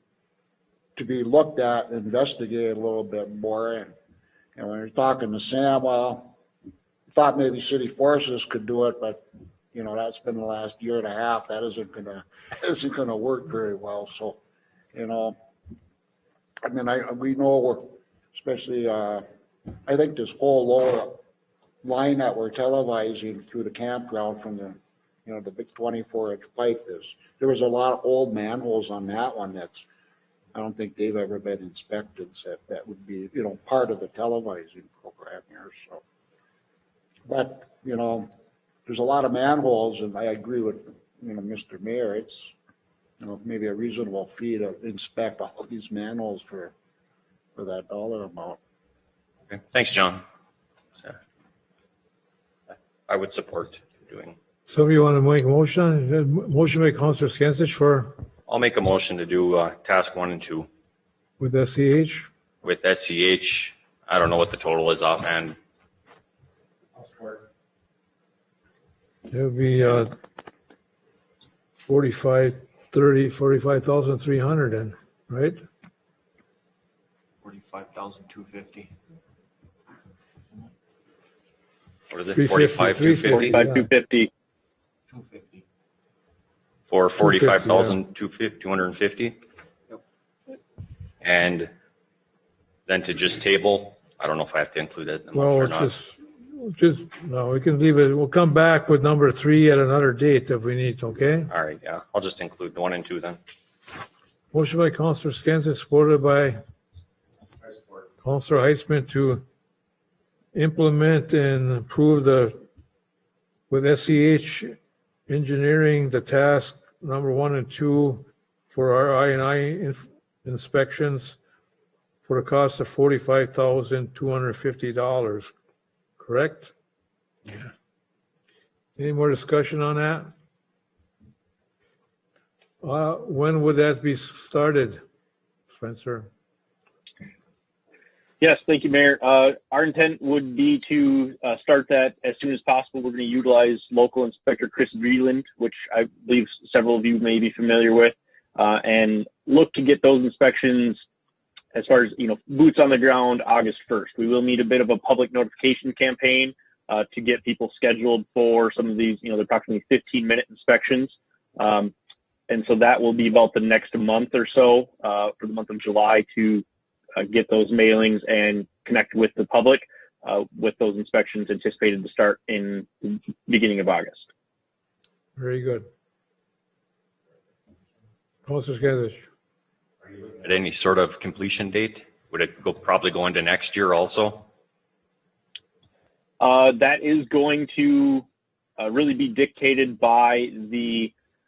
to be looked at and investigated a little bit more. And when you're talking to Sam, well, thought maybe city forces could do it, but that's been the last year and a half. That isn't gonna work very well. So, I mean, we know, especially, I think this whole lower line that we're televising through the campground from the, the big 24-inch pipe there was a lot of old manholes on that one I don't think they've ever been inspected, so that would be, part of the televising program here, so. But, there's a lot of manholes, and I agree with, Mr. Mayor, it's, maybe a reasonable fee to inspect all of these manholes for that dollar amount. Okay. Thanks, John. I would support doing. Somebody want to make a motion? Motion by Councilor Skansich for? I'll make a motion to do task 1 and 2. With SEH? With SCH, I don't know what the total is offhand. I'll support. It would be 45,300 then, right? 45,250. What is it? 350, 45,250. 250. For 250, 45,250? Yep. And then to just table, I don't know if I have to include that in the Well, motion or it's not. no, we can leave it. We'll come back with number 3 at another date if we need, okay? All right, yeah, I'll just include 1 and 2 then. Motion by Councilor Skansich, supported by I support. Councilor Heitzman to implement and approve with SEH engineering, the task number 1 and 2 for our I&I inspections for a cost of $45,250, correct? Yeah. Any more discussion on that? When would that be started, Spencer? Yes, thank you, Mayor. Our intent would be to start that as soon as possible. We're going to utilize local inspector Chris Vreeland, which I believe several of you may be familiar with, and look to get those inspections as far as, boots on the ground August 1st. We will need a bit of a public notification campaign to get people scheduled for some of these, the approximately 15-minute inspections. And so that will be about the next month or so for the month of July to get those mailings and connect with the public with those inspections anticipated to start in the beginning of August. Very good. Councilor Skinsich. At any sort of completion date? Would it probably go into next year also? That is going to really be dictated by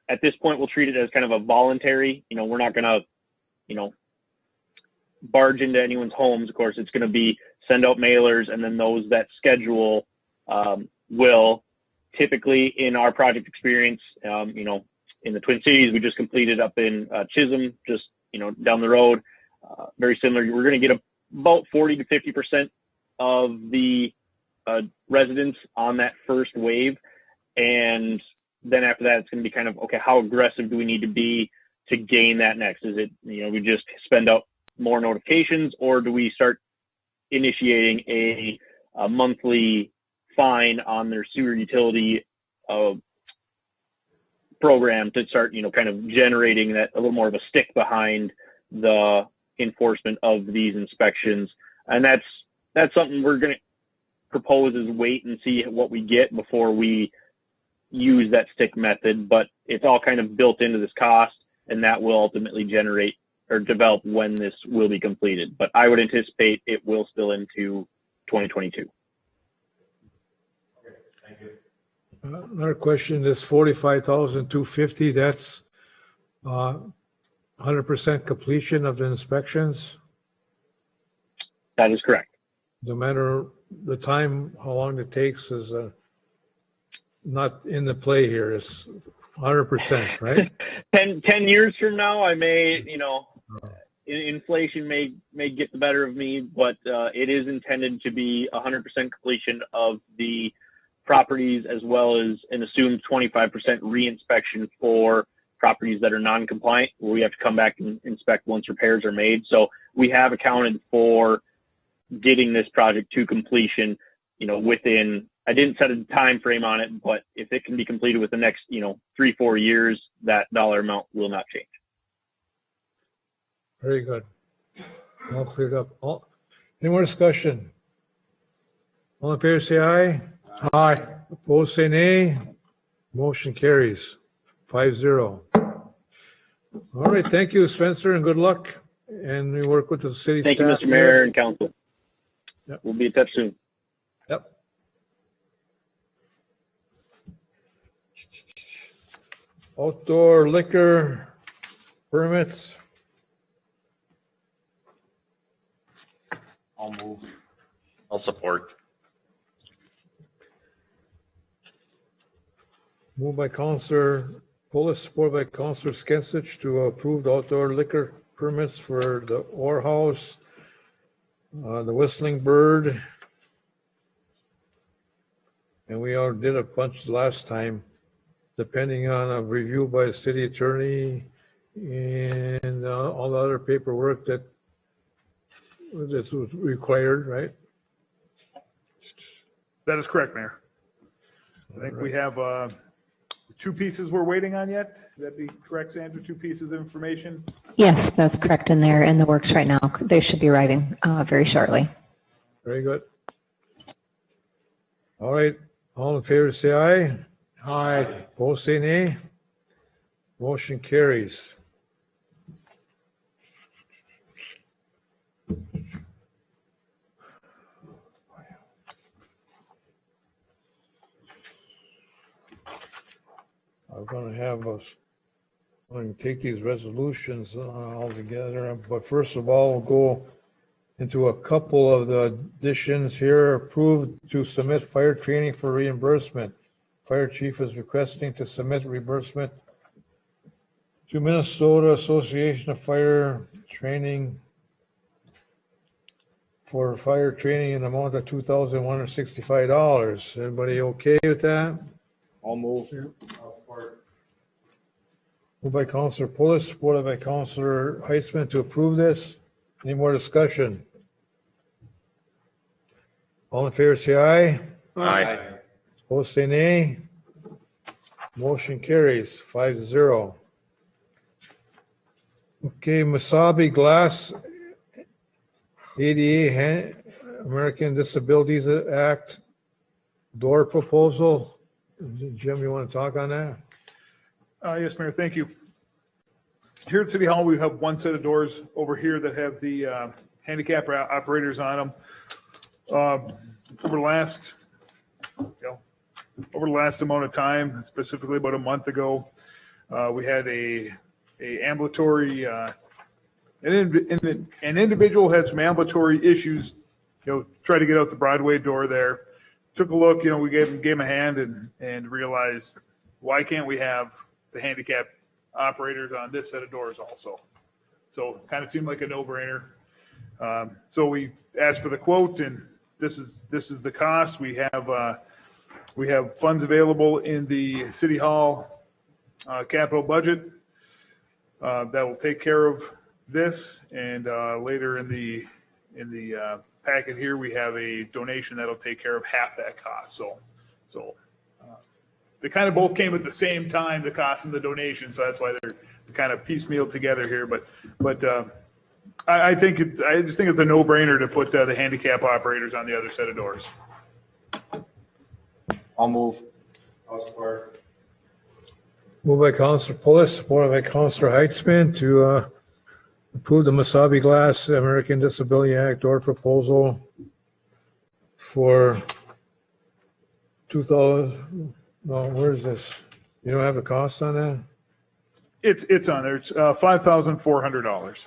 at this point, we'll treat it as kind of a voluntary, we're not going to, barge into anyone's homes. Of course, it's going to be send out mailers, and then those that schedule will typically, in our project experience, in the Twin Cities, we just completed up in Chisholm, just, down the road, very similar. We're going to get about 40 to 50% of the residents on that first wave. And then after that, it's going to be kind of, okay, how aggressive do we need to be to gain that next? Is it, we just spend out more notifications, or do we start initiating a monthly fine on their sewer utility program to start, kind of generating that a little more of a stick behind the enforcement of these inspections? And that's something we're going to propose is wait and see what we get before we use that stick method, but it's all kind of built into this cost, and that will ultimately generate or develop when this will be completed. But I would anticipate it will spill into 2022. Thank you. Another question, this 45,250, that's 100% completion of the inspections? That is correct. No matter the time, how long it takes is not in the play here. It's 100%, right? 10 years from now, I may, inflation may get the better of me, but it is intended to be 100% completion of the properties, as well as an assumed 25% reinspection for properties that are non-compliant, where we have to come back and inspect once repairs are made. So we have accounted for getting this project to completion, within, I didn't set a time frame on it, but if it can be completed with the next, 3-4 years, that dollar amount will not change. Very good. All cleared up. Any more discussion? All in favor, say aye. Aye. Opposed, say nay. Motion carries 5-0. All right, thank you, Spencer, and good luck. And we work with the city staff. Thank you, Mr. Mayor and Council. Yep. We'll be in touch soon. Yep. Outdoor liquor permits. I'll move. I'll support. Moved by Councilor Pulis, supported by Councilor Skinsich to approve the outdoor liquor permits for the Ore House, the Whistling Bird. And we all did a bunch last time, depending on a review by the city attorney and all the other paperwork that's required, right? That is correct, Mayor. I think we have 2 pieces we're waiting on yet. Would that be correct, Sandra? 2 pieces of information? Yes, that's correct, and they're in the works right now. They should be arriving very shortly. Very good. All right, all in favor, say aye. Aye. Opposed, say nay. Motion carries. I'm going to take these resolutions all together, but first of all, we'll go into a couple of the additions here. Approved to submit fire training for reimbursement. Fire chief is requesting to submit reimbursement to Minnesota Association of Fire Training for fire training in the amount of $2,165. Everybody okay with that? I'll move. Moved by Councilor Pulis, supported by Councilor Heitzman to approve this. Any more discussion? All in favor, say aye. Aye. Opposed, say nay. Motion carries 5-0. Okay, Masabi Glass, ADA, American Disabilities Act, door proposal. Jim, you want to talk on that? Yes, Mayor, thank you. Here at City Hall, we have one set of doors over here that have the handicap operators on them. Over the last, over the last amount of time, specifically about a month ago, we had a ambulatory, an individual had some ambulatory issues, try to get out the Broadway door there. Took a look, we gave him a hand and realized, why can't we have the handicap operators on this set of doors also? So kind of seemed like a no-brainer. So we asked for the quote, and this is the cost. We have funds available in the City Hall capital budget that will take care of this. And later in the packet here, we have a donation that'll take care of half that cost. So they kind of both came at the same time, the cost and the donation. So that's why they're kind of piecemeal together here. But I just think it's a no-brainer to put the handicap operators on the other set of doors. I'll move. I'll support. Moved by Councilor Pulis, supported by Councilor Heitzman to approve the Masabi Glass American Disability Act door proposal for 2000. No, where is this? You don't have a cost on that? It's on there. It's $5,400.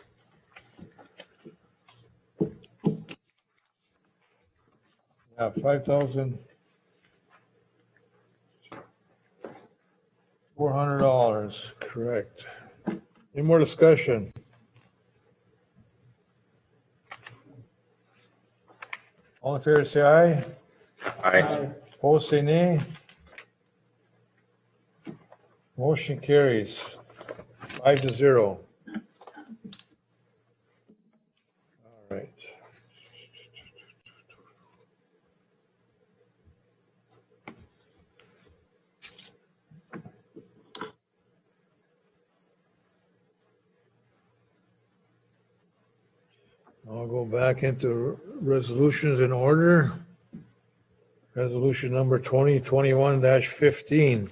Yeah, $5,400, correct. Any more discussion? All in favor, say aye. Aye. Opposed, say nay. Motion carries 5-0. All right. I'll go back into resolutions in order. Resolution number 2021-15.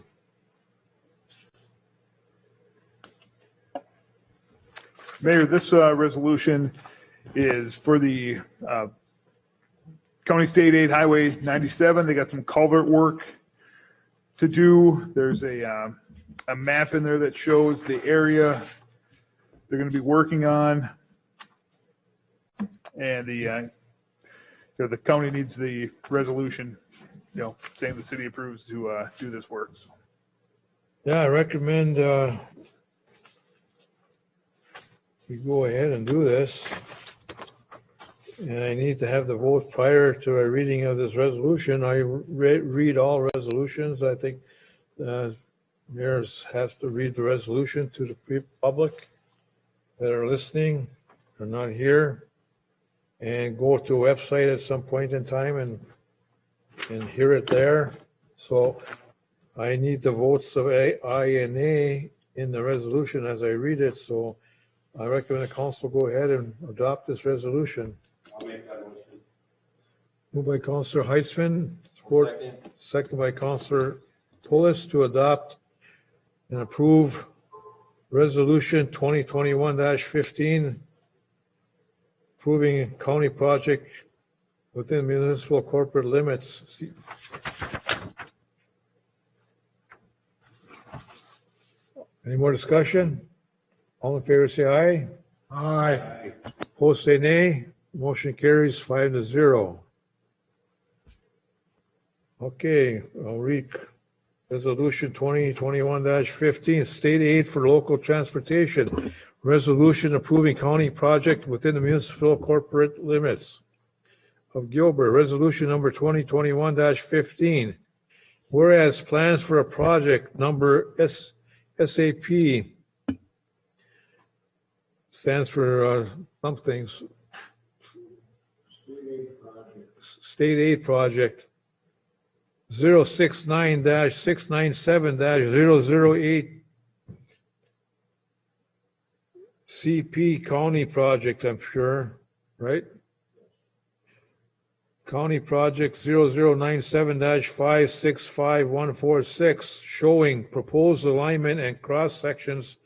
Mayor, this resolution is for the County State Aid Highway 97. They got some culvert work to do. There's a map in there that shows the area they're going to be working on. And the county needs the resolution, saying the city approves to do this work. So. Yeah, I recommend we go ahead and do this. And I need to have the vote prior to a reading of this resolution. I read all resolutions. I think mayors have to read the resolution to the public that are listening or not here, and go to a website at some point in time and hear it there. So I need the votes of aye and nay in the resolution as I read it. So I recommend the council go ahead and adopt this resolution. I'll make that motion. Moved by Councilor Heitzman, second by Councilor Pulis to adopt and approve Resolution 2021-15, approving county project within municipal corporate limits. Any more discussion? All in favor, say aye. Aye. Opposed, say nay. Motion carries 5-0. Okay, I'll read Resolution 2021-15, State Aid for Local Transportation. Resolution approving county project within the municipal corporate limits of Gilbert. Resolution number 2021-15. Whereas plans for a project number SAP stands for some things. State Aid Project 069-697-008 CP County project, I'm sure, right? County project 0097-565146, showing proposed alignment and cross sections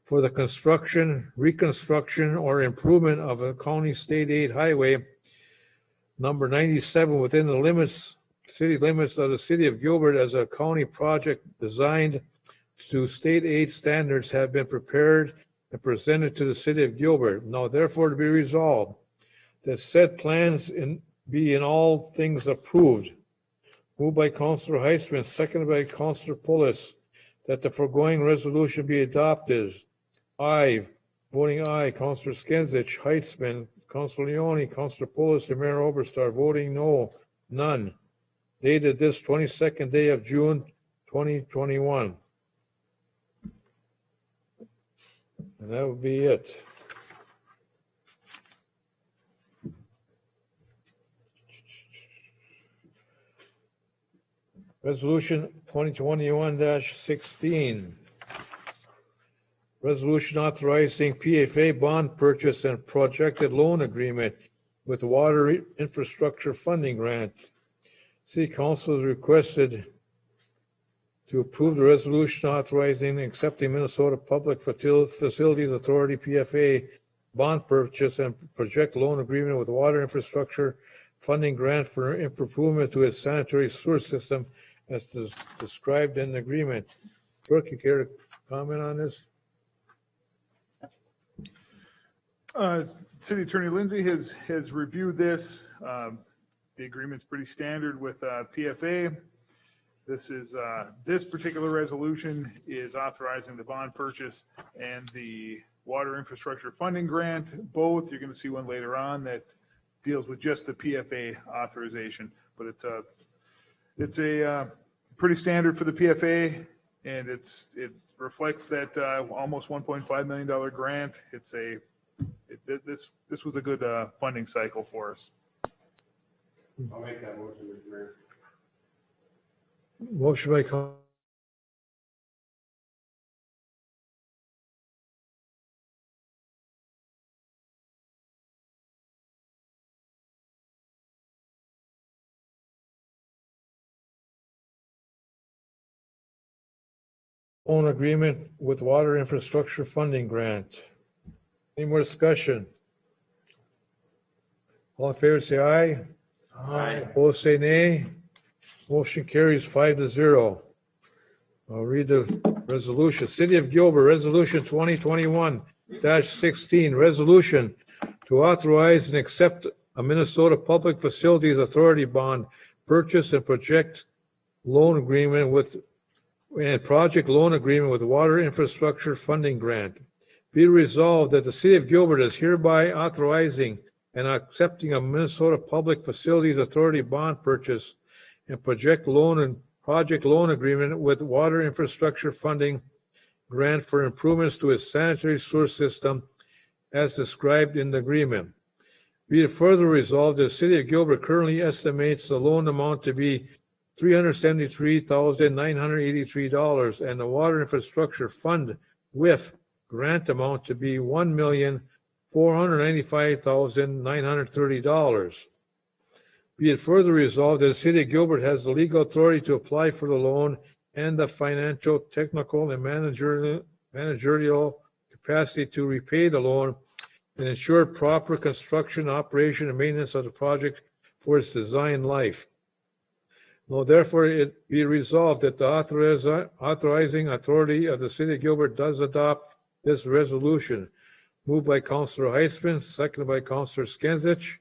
for the construction, reconstruction, or improvement of a county state aid highway number 97 within the limits, city limits of the city of Gilbert as a county project designed to state aid standards have been prepared and presented to the city of Gilbert. Now therefore to be resolved that said plans be in all things approved. Moved by Councilor Heisman, seconded by Councilor Pulis, that the foregoing resolution be adopted. Aye, voting aye, Councilor Skinsich, Heitzman, Councilor Leone, Councilor Pulis, and Mayor Oberstar, voting no, none. Dated this 22nd day of June, 2021. And that would be it. Resolution 2021-16. Resolution authorizing PFA bond purchase and projected loan agreement with Water Infrastructure Funding Grant. City Council is requested to approve the resolution authorizing and accepting Minnesota Public Facilities Authority PFA bond purchase and project loan agreement with Water Infrastructure Funding Grant for improvement to its sanitary sewer system as described in the agreement. Clerk, you care to comment on this? City Attorney Lindsay has reviewed this. The agreement's pretty standard with PFA. This particular resolution is authorizing the bond purchase and the Water Infrastructure Funding Grant. Both, you're going to see one later on that deals with just the PFA authorization, but it's a pretty standard for the PFA, and it reflects that almost $1.5 million grant. This was a good funding cycle for us. I'll make that motion, Mr. Mayor. Motion by loan agreement with Water Infrastructure Funding Grant. Any more discussion? All in favor, say aye. Aye. Opposed, say nay. Motion carries 5-0. I'll read the resolution. City of Gilbert, Resolution 2021-16, resolution to authorize and accept a Minnesota Public Facilities Authority bond purchase and project loan agreement with project loan agreement with Water Infrastructure Funding Grant. Be resolved that the City of Gilbert is hereby authorizing and accepting a Minnesota Public Facilities Authority bond purchase and project loan agreement with Water Infrastructure Funding Grant for improvements to its sanitary sewer system as described in the agreement. Be it further resolved that the City of Gilbert currently estimates the loan amount to be $373,983 and the Water Infrastructure Fund with grant amount to be $1,495,930. Be it further resolved that the City of Gilbert has the legal authority to apply for the loan and the financial, technical, and managerial capacity to repay the loan and ensure proper construction, operation, and maintenance of the project for its design life. Now, therefore, it be resolved that the authorizing authority of the City of Gilbert does adopt this resolution. Moved by Councilor Heitzman, seconded by Councilor Skinsich.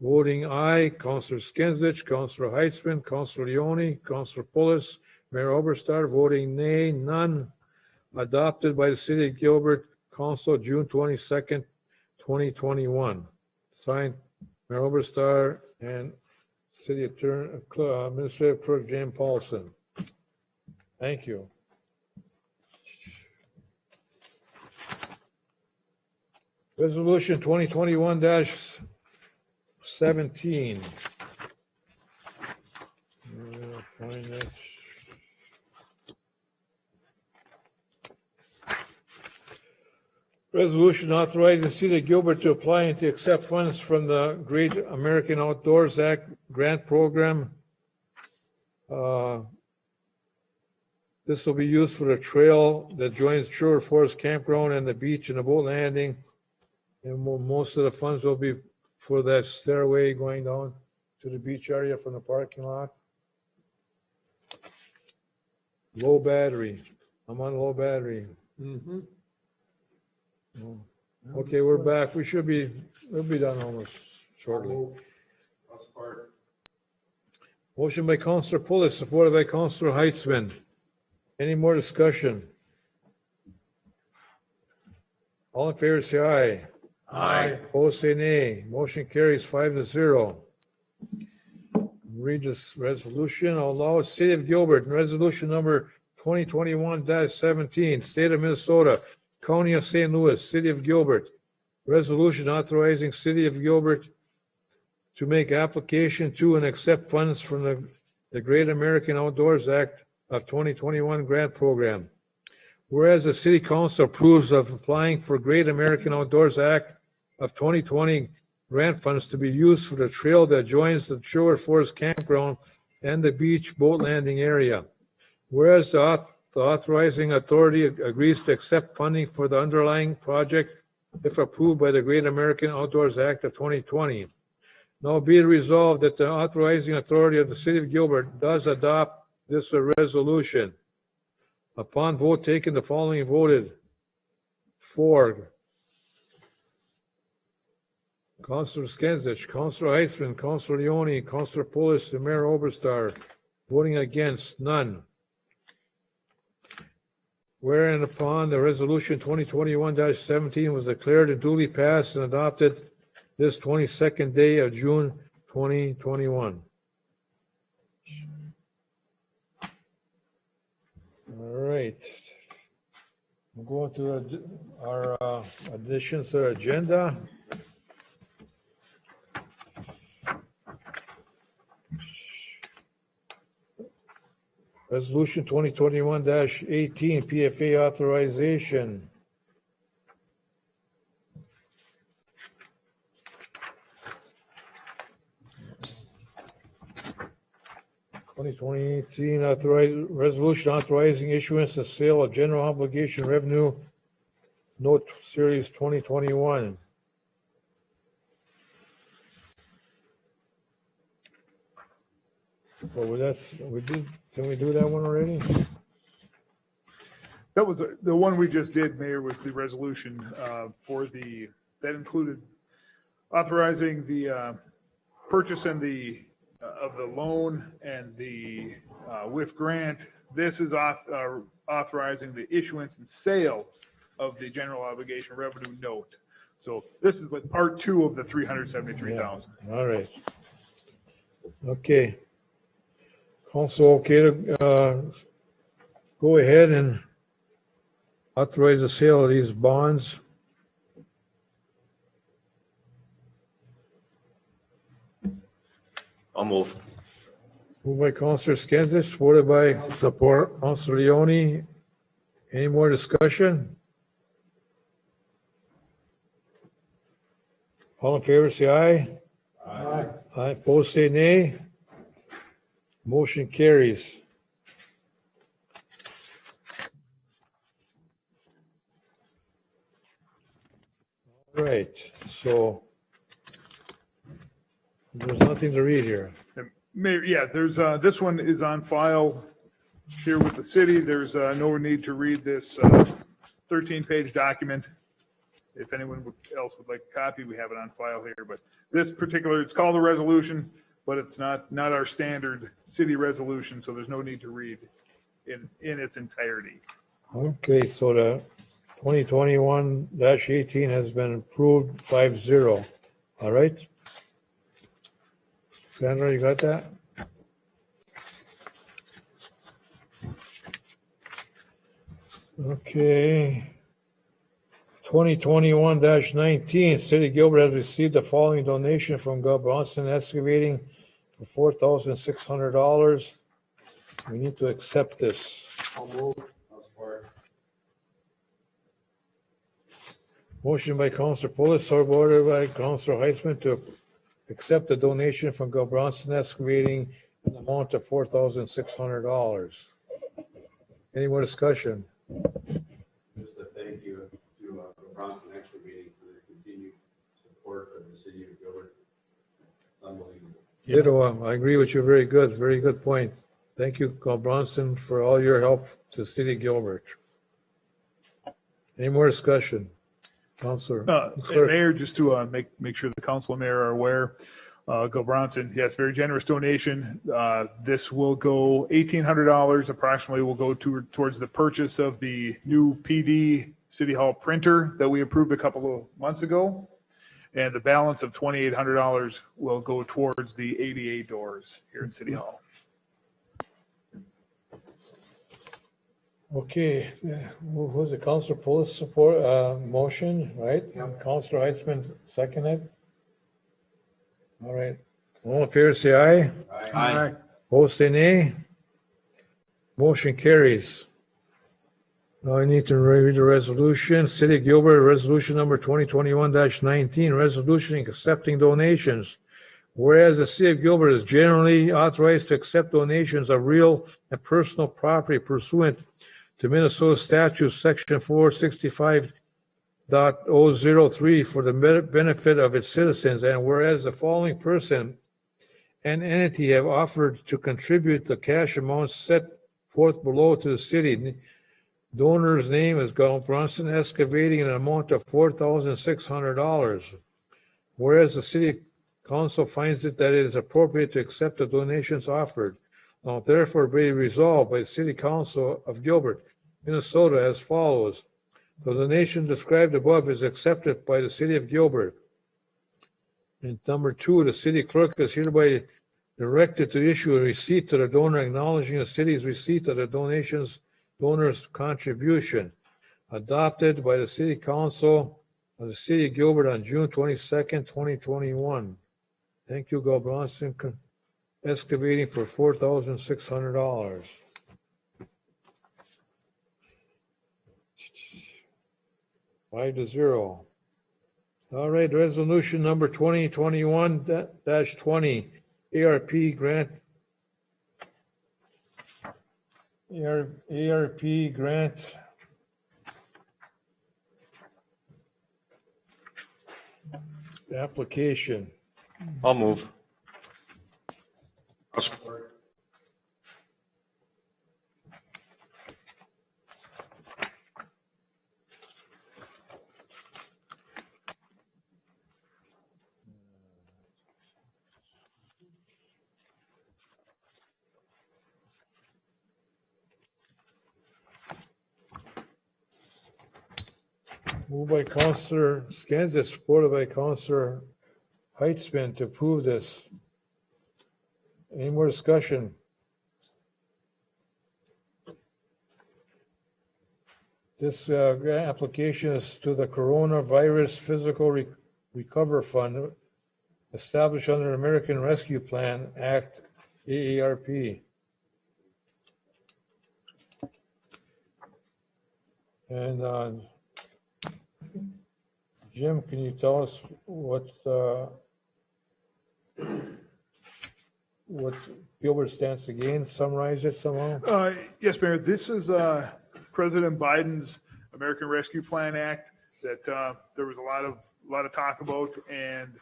Voting aye, Councilor Skinsich, Councilor Heitzman, Councilor Leone, Councilor Pulis, Mayor Oberstar. Voting nay, none. Adopted by the City of Gilbert Council, June 22nd, 2021. Signed, Mayor Oberstar and City Attorney, Administrative Clerk James Paulson. Thank you. Resolution 2021-17. I'll find it. Resolution authorizing the city of Gilbert to apply and to accept funds from the Great American Outdoors Act grant program. This will be used for the trail that joins Sure Forest Campground and the beach and the boat landing. And most of the funds will be for that stairway going down to the beach area from the parking lot. Low battery. I'm on low battery. Mm-hmm. Okay, we're back. We'll be done almost shortly. I'll support. Motion by Councilor Pulis, supported by Councilor Heitzman. Any more discussion? All in favor, say aye. Aye. Opposed, say nay. Motion carries 5-0. Read this resolution. I'll allow City of Gilbert, resolution number 2021-17, State of Minnesota, County of St. Louis, City of Gilbert. Resolution authorizing City of Gilbert to make application to and accept funds from the Great American Outdoors Act of 2021 grant program. Whereas the City Council approves of applying for Great American Outdoors Act of 2020 grant funds to be used for the trail that joins the Sure Forest Campground and the beach boat landing area. Whereas the authorizing authority agrees to accept funding for the underlying project if approved by the Great American Outdoors Act of 2020. Now be it resolved that the authorizing authority of the City of Gilbert does adopt this resolution. Upon vote taken, the following voted for: Councilor Skenzich, Councilor Heitzman, Councilor Leone, Councilor Pulis, and Mayor Oberstar. Voting against, none. Wherein upon the resolution 2021-17 was declared and duly passed and adopted this 22nd day of June 2021. All right. We'll go into our additions to our agenda. Resolution 2021-18, PFA authorization. Resolution authorizing issuance and sale of general obligation revenue note series 2021. Well, can we do that one already? That was the one we just did, Mayor, was the resolution that included authorizing the purchase and of the loan and the WIF grant. This is authorizing the issuance and sale of the general obligation revenue note. So this is like part 2 of the 373,000. Yeah. All right. Okay. Also, okay to go ahead and authorize the sale of these bonds. I'll move. Moved by Councilor Skenzich, supported by support Councilor Leone. Any more discussion? All in favor, say aye. Aye. Aye, opposed, say nay. Motion carries. All right, so there's nothing to read here. Mayor, yeah, there's this one is on file here with the city. There's no need to read this 13-page document. If anyone else would like a copy, we have it on file here. But this particular, it's called a resolution, but it's not our standard city resolution, so there's no need to read in its entirety. Okay, so the 2021-18 has been approved 5-0. All right? Sandra, you got that? Okay. 2021-19, City of Gilbert has received the following donation from Bronson Excavating for $4,600. We need to accept this. I'll move. I'll support. Motion by Counselor Pulis, supported by Counselor Heitzman to accept the donation from Gilbert Excavating in the amount of $4,600. Any more discussion? Just a thank you to Bronson Excavating for their continued support of the city of Gilbert. Unbelievable. Ditto, I agree with you. Very good point. Thank you, Carl Bronson, for all your help to City of Gilbert. Any more discussion? Counselor. Clerk. Mayor, just to make sure the council and mayor are aware, Go Bronson, yes, very generous donation. This will go $1,800 approximately will go towards the purchase of the new PD City Hall printer that we approved a couple of months ago. And the balance of $2,800 will go towards the ADA doors here in City Hall. Okay, what was it? Counselor Pulis support, motion, right? Counselor Heitzman seconded. All right. All in favor, say aye. Aye. Opposed, say nay. Motion carries. Now I need to read the resolution. City of Gilbert, resolution number 2021-19, resolution accepting donations. Whereas the city of Gilbert is generally authorized to accept donations of real and personal property pursuant to Minnesota statute section 465.003 for the benefit of its citizens. And whereas the following person and entity have offered to contribute the cash amounts set forth below to the city. Donor's name is Bronson Excavating in an amount of $4,600. Whereas the city council finds it that it is appropriate to accept the donations offered. Now therefore be resolved by the City Council of Gilbert, Minnesota as follows. The donation described above is accepted by the City of Gilbert. And number 2, the city clerk is hereby directed to issue a receipt to the donor acknowledging the city's receipt of the donor's contribution, adopted by the City Council of the City of Gilbert on June 22nd, 2021. Thank you, Go Bronson Excavating for $4,600. Five to 0. All right, resolution number 2021-20, ARP grant. ARP grant. Application. I'll move. Moved by Councilor Skansas, supported by Councilor Heitzman to approve this. Any more discussion? This grant application is to the Coronavirus Physical Recovery Fund established under the American Rescue Plan Act, AARP. And Jim, can you tell us what Gilbert stands to gain? Summarize it somehow. Yes, Mayor. This is President Biden's American Rescue Plan Act that there was a lot of talk about, and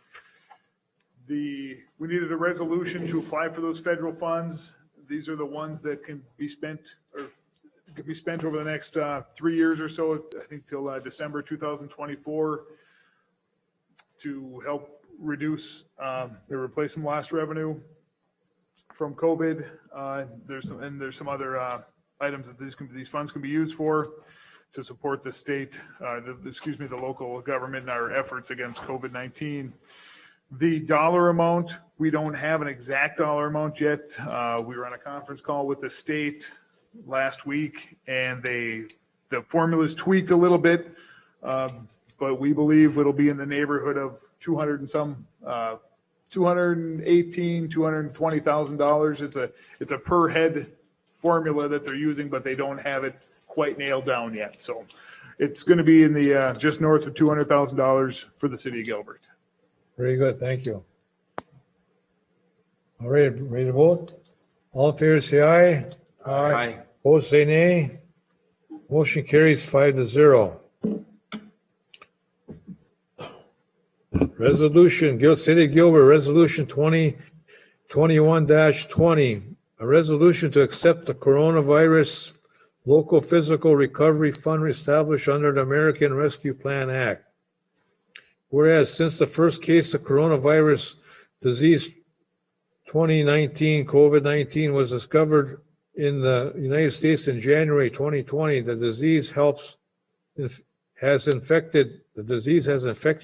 we needed a resolution to apply for those federal funds. These are the ones that can be spent over the next 3 years or so, I think till December 2024, to help reduce replace some lost revenue from COVID. There's some other items that these funds can be used for to support the state, the local government in our efforts against COVID-19. The dollar amount, we don't have an exact dollar amount yet. We were on a conference call with the state last week, and the formula's tweaked a little bit, but we believe it'll be in the neighborhood of $220,000. It's a per head formula that they're using, but they don't have it quite nailed down yet. So It's going to be in the, just north of $200,000 for the city of Gilbert. Very good, thank you. All right, ready to vote? All in favor, say aye. Aye. Opposed, say nay. Motion carries 5-0. Resolution, City of Gilbert, Resolution 2021-20, a resolution to accept the coronavirus local physical recovery fund established under the American Rescue Plan Act. Whereas since the first case of coronavirus disease 2019, COVID-19 was discovered in the United States in January 2020, the disease has infected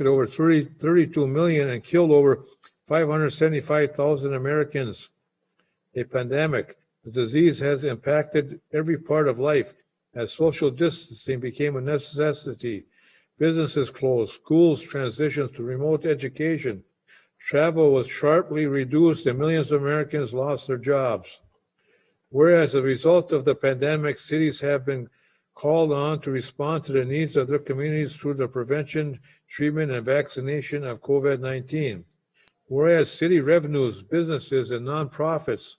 over 32 million and killed over 575,000 Americans. A pandemic. The disease has impacted every part of life as social distancing became a necessity. Businesses closed, schools transitioned to remote education. Travel was sharply reduced and millions of Americans lost their jobs. Whereas as a result of the pandemic, cities have been called on to respond to the needs of their communities through the prevention, treatment, and vaccination of COVID-19. Whereas city revenues, businesses, and nonprofits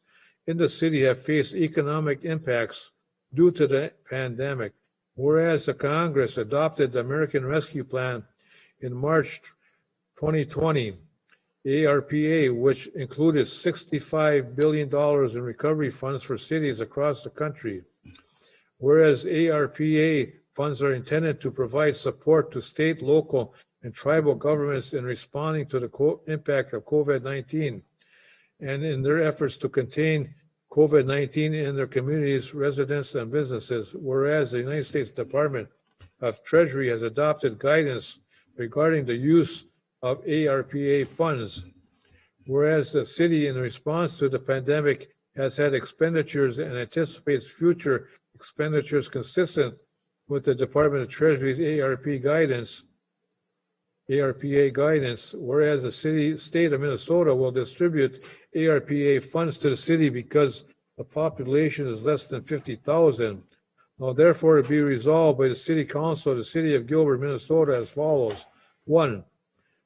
in the city have faced economic impacts due to the pandemic. Whereas the Congress adopted the American Rescue Plan in March 2020, ARPA, which included $65 billion in recovery funds for cities across the country. Whereas ARPA funds are intended to provide support to state, local, and tribal governments in responding to the impact of COVID-19 and in their efforts to contain COVID-19 in their communities, residents, and businesses. Whereas the United States Department of Treasury has adopted guidance regarding the use of ARPA funds. Whereas the city, in response to the pandemic, has had expenditures and anticipates future expenditures consistent with the Department of Treasury's ARPA guidance, whereas the state of Minnesota will distribute ARPA funds to the city because the population is less than 50,000. Now therefore it be resolved by the City Council of the City of Gilbert, Minnesota as follows. 1.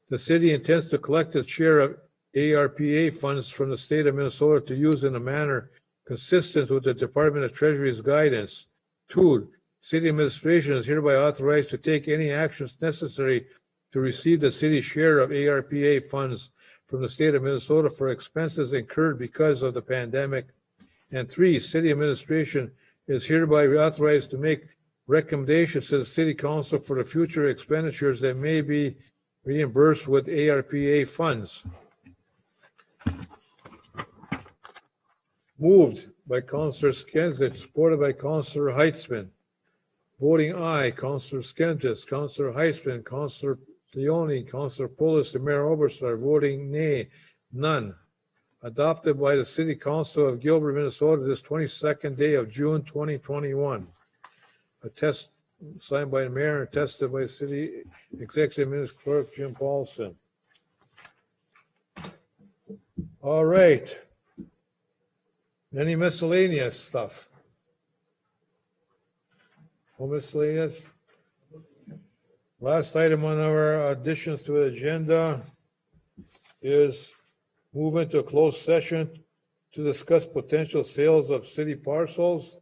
The city intends to collect its share of ARPA funds from the state of Minnesota to use in a manner consistent with the Department of Treasury's guidance. 2. City administration is hereby authorized to take any actions necessary to receive the city's share of ARPA funds from the state of Minnesota for expenses incurred because of the pandemic. And 3, city administration is hereby authorized to make recommendations to the city council for the future expenditures that may be reimbursed with ARPA funds. Moved by Councillor Skinsich, supported by Councillor Heitzman. Voting aye, Councillor Skinsich, Councillor Heitzman, Councillor Leone, Councillor Pulis, and Mayor Oberstar. Voting nay, none. Adopted by the City Council of Gilbert, Minnesota, this 22nd day of June 2021. A test signed by the mayor and attested by the City Executive Minister Clerk Jim Paulson. All right. Any miscellaneous stuff? No miscellaneous? Last item on our additions to the agenda is move into a closed session to discuss potential sales of city parcels.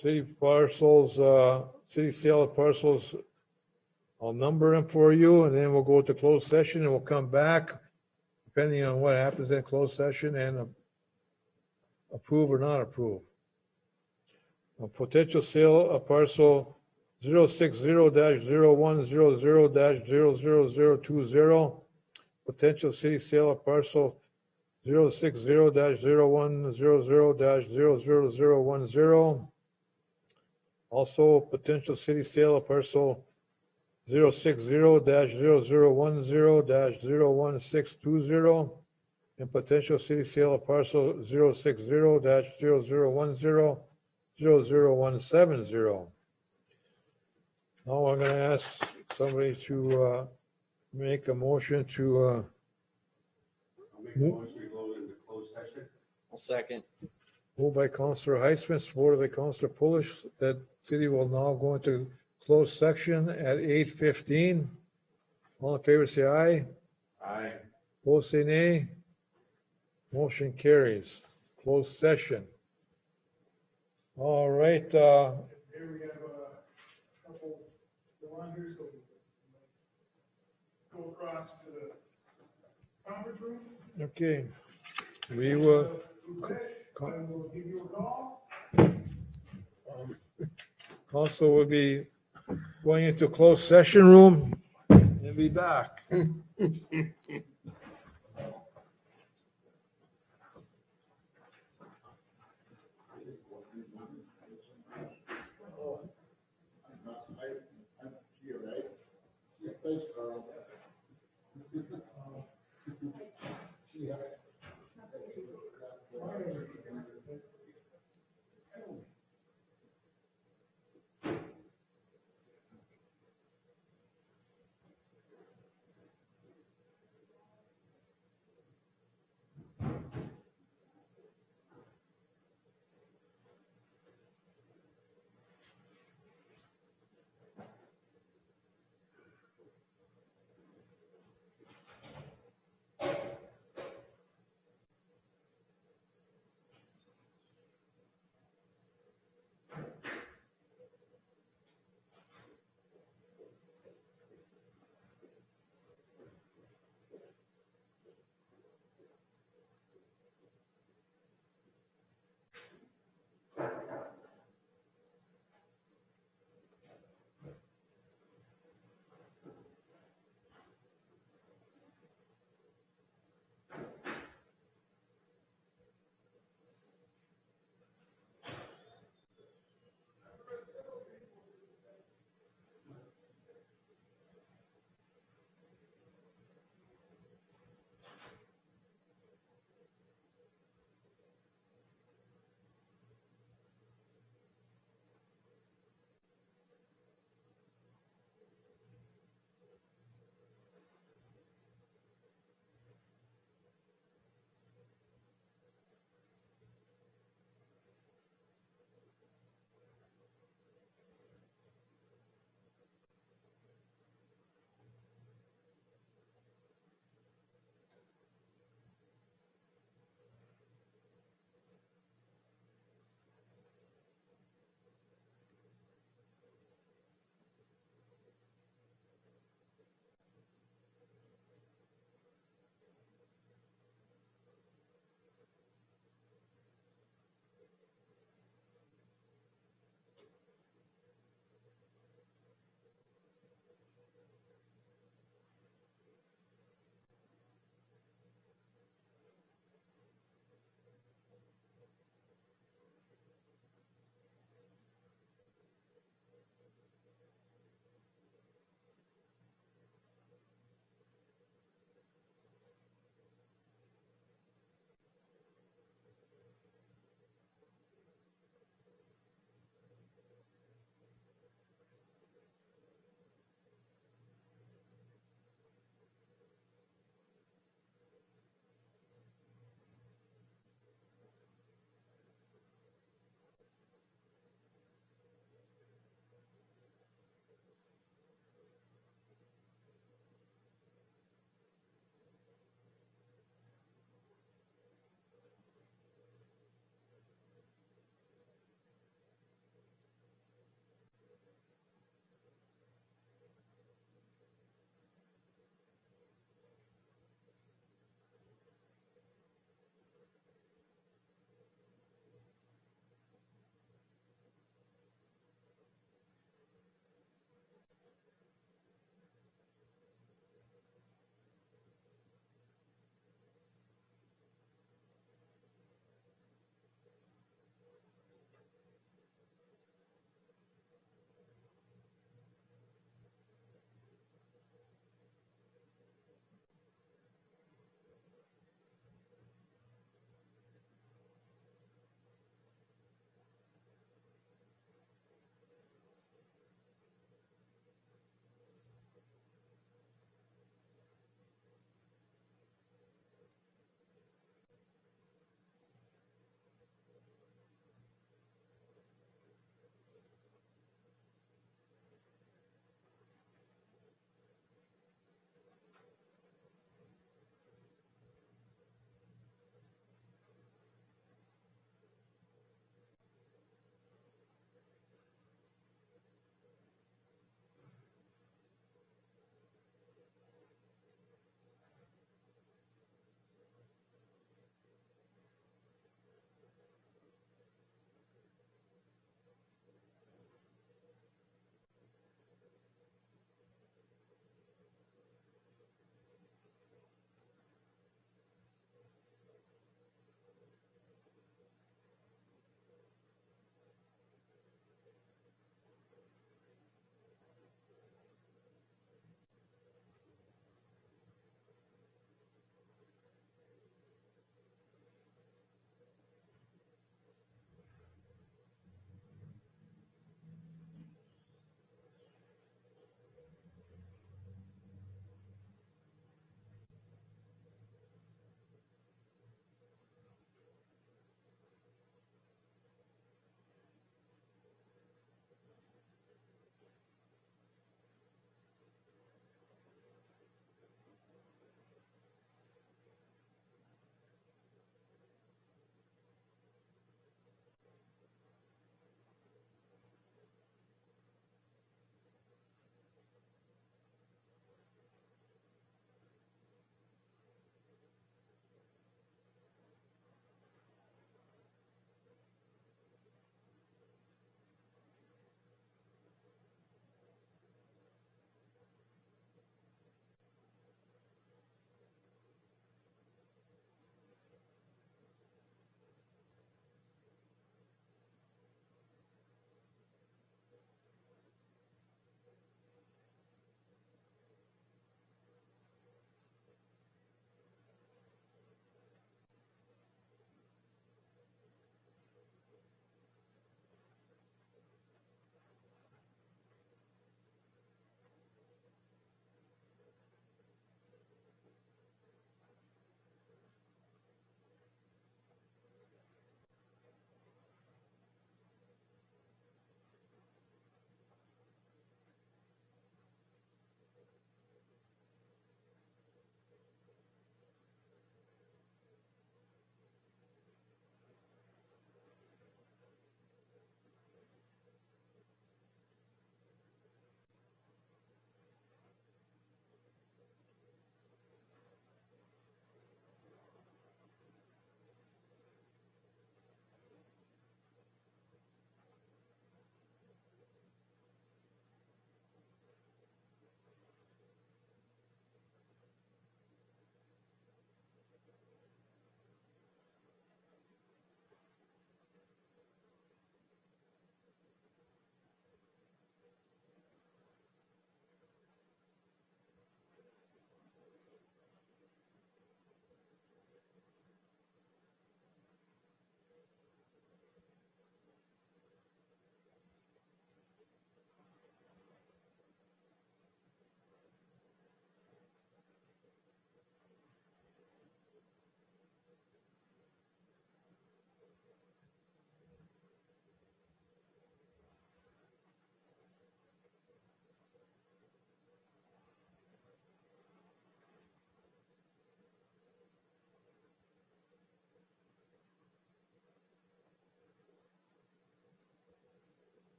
City sale of parcels. I'll number them for you and then we'll go to closed session and we'll come back depending on what happens in closed session and approve or not approve. A potential sale of parcel 060-0100-00020. Potential city sale of parcel 060-0100-00010. Also potential city sale of parcel 060-0010-01620 and potential city sale of parcel 060-0010-00170. Now I'm going to ask somebody to make a motion to I'll make a motion to go into closed session. I'll second. Moved by Counselor Heisman, supported by Counselor Pulish, that city will now go into closed section at 8:15. All in favor, say aye. Aye. Opposed, say nay. Motion carries. Closed session. All right, Here we have a couple go on here, so we can go across to the conference room. okay. We will, Wish, I will give you a call. council will be going into closed session room and be back. Thanks, Carl.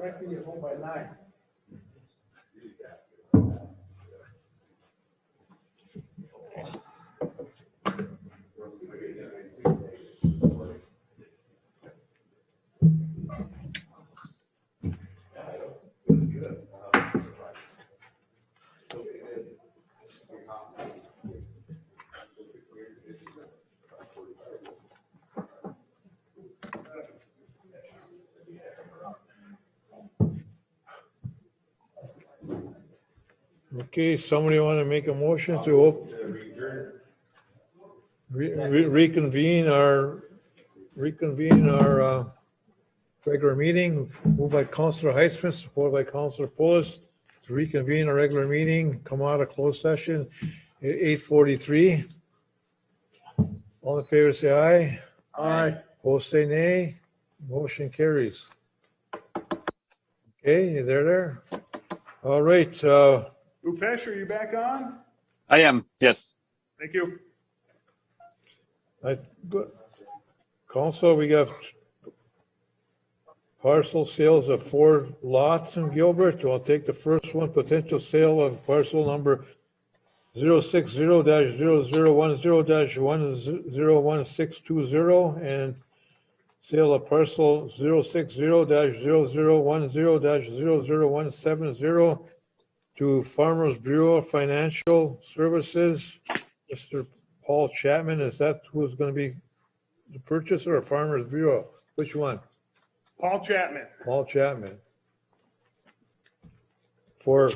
reckon you're home by 9. Okay, somebody want to make a motion to reconvene our regular meeting? Moved by Councillor Heitzman, supported by Councillor Pulis, to reconvene our regular meeting, come out of closed session at 8:43. All in favor, say aye. Aye. Opposed, say nay. Motion carries. Okay, you there? All right, Upesh, are you back on? I am, yes. Thank you. good. Council, we got parcel sales of 4 lots in Gilbert. I'll take the first one, potential sale of parcel number 060-0010-101620 and sale of parcel 060-0010-00170 to Farmers Bureau Financial Services. Mr. Paul Chapman, is that who's going to be the purchaser or Farmers Bureau? Which one? Paul Chapman. Paul Chapman. For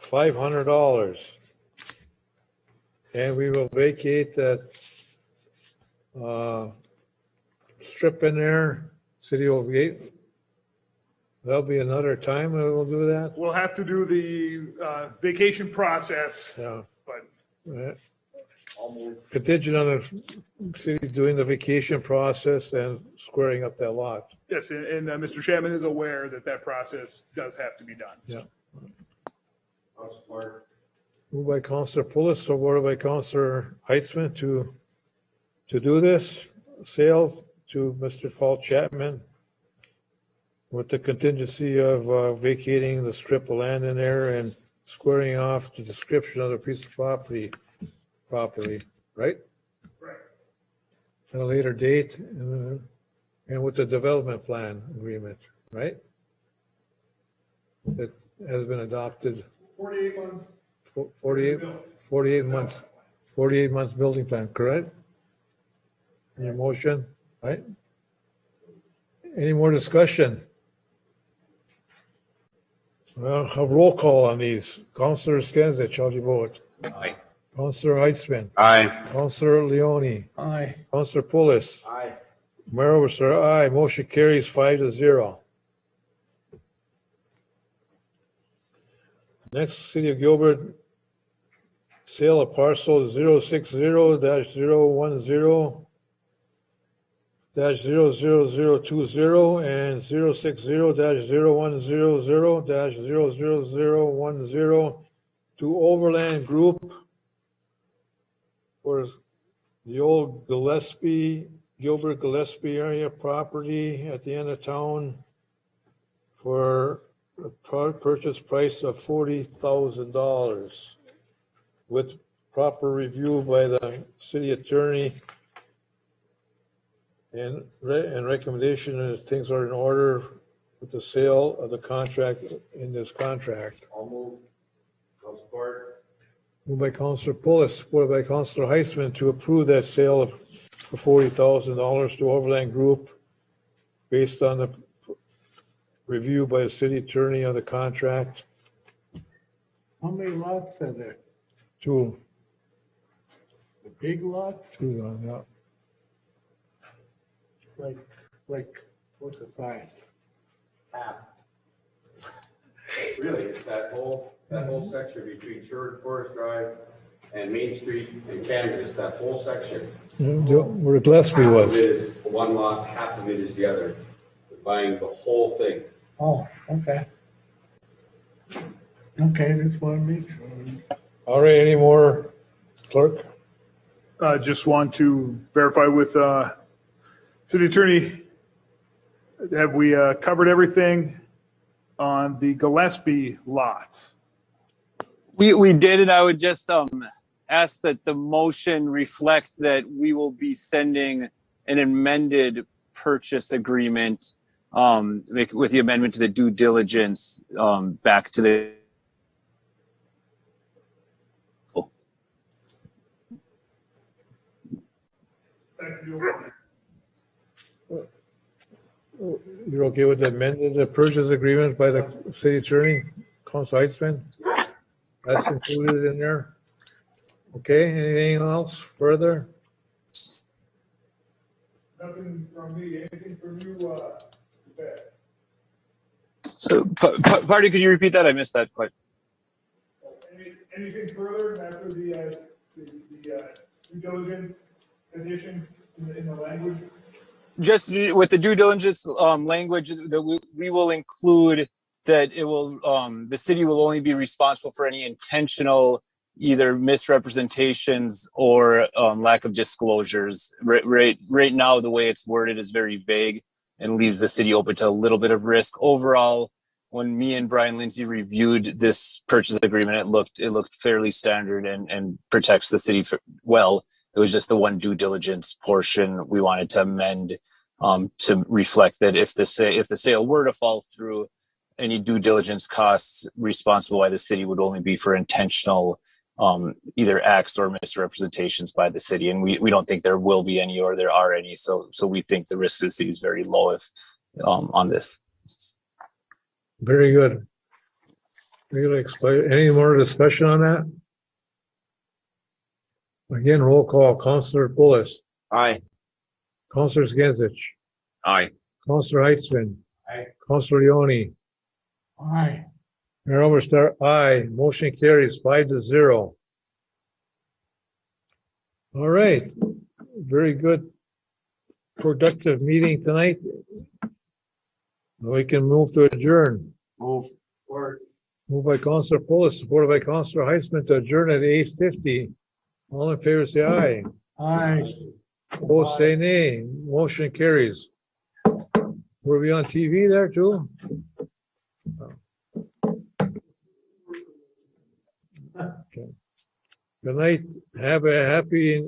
$500. And we will vacate that strip in there, City of Gate. That'll be another time we will do that. We'll have to do the vacation process, Yeah. but Contingent on the city doing the vacation process and squaring up that lot. yes, and Mr. Chapman is aware that that process does have to be done. Yeah. I'll support. Moved by Councillor Pulis, supported by Councillor Heitzman to do this sale to Mr. Paul Chapman with the contingency of vacating the strip of land in there and squaring off the description of the piece of property properly, right? Right. At a later date and with the development plan agreement, right? That has been adopted. 48 months. 48 months building plan, correct? Your motion, right? Any more discussion? Well, have roll call on these. Councillor Skinsich, how do you vote? Aye. Councillor Heitzman, Aye. Councillor Leone, Aye. Councillor Pulis, Aye. Mayor Overser, aye. Motion carries 5-0. Next, City of Gilbert, sale of parcel 060-010-00020 and 060-0100-00010 to Overland Group for the old Gilbert Gillespie area property at the end of town for a purchase price of $40,000 with proper review by the city attorney and recommendation that things are in order with the sale of the contract in this contract. I'll move. I'll support. Moved by Councillor Pulis, supported by Councillor Heitzman to approve that sale for $40,000 to Overland Group based on the review by the city attorney of the contract. How many lots are there? Two, The big lots? yeah. Like, what's the size? Half. Really, it's that whole section between Sherwood Forest Drive and Main Street and Kansas, that whole section. Where Gillespie Half of was. it is one lot, half of it is the other. We're buying the whole thing. Oh, okay. Okay, just want to make sure. All right, any more, clerk? Just want to verify with city attorney, have we covered everything on the Gillespie lots. We did, and I would just ask that the motion reflect that we will be sending an amended purchase agreement with the amendment to the due diligence back to the. You're okay with the amended purchase agreement by the city attorney, Council Heitzman? That's included in there. Okay, anything else further? Nothing from me, anything from you, Pat? So, Party, could you repeat that? I missed that question. Anything further after the due diligence addition in the language? Just with the due diligence language that we will include that it will the city will only be responsible for any intentional either misrepresentations or lack of disclosures. Right now, the way it's worded is very vague and leaves the city open to a little bit of risk. Overall, when me and Brian Lindsay reviewed this purchase agreement, it looked fairly standard and protects the city well. It was just the one due diligence portion we wanted to amend to reflect that if the sale were to fall through, any due diligence costs responsible by the city would only be for intentional either acts or misrepresentations by the city. And we don't think there will be any or there are any. So we think the risk to the city is very low if on this. Very good. Any more discussion on that? Again, roll call. Councilor Bullis. Aye. Councilor Skinsich. Aye. Councilor Heitzman. Aye. Councilor Leone. Aye. Mayor Oberstar, aye. Motion carries 5-0. All right. Very good, productive meeting tonight. We can move to adjourn. Move. Or Moved by Councilor Pulis, supported by Councilor Heitzman to adjourn at 8:50. All in favor, say aye. Aye. Opposed, say nay. Motion carries. Were we on TV there too? Okay. Good night. Have a happy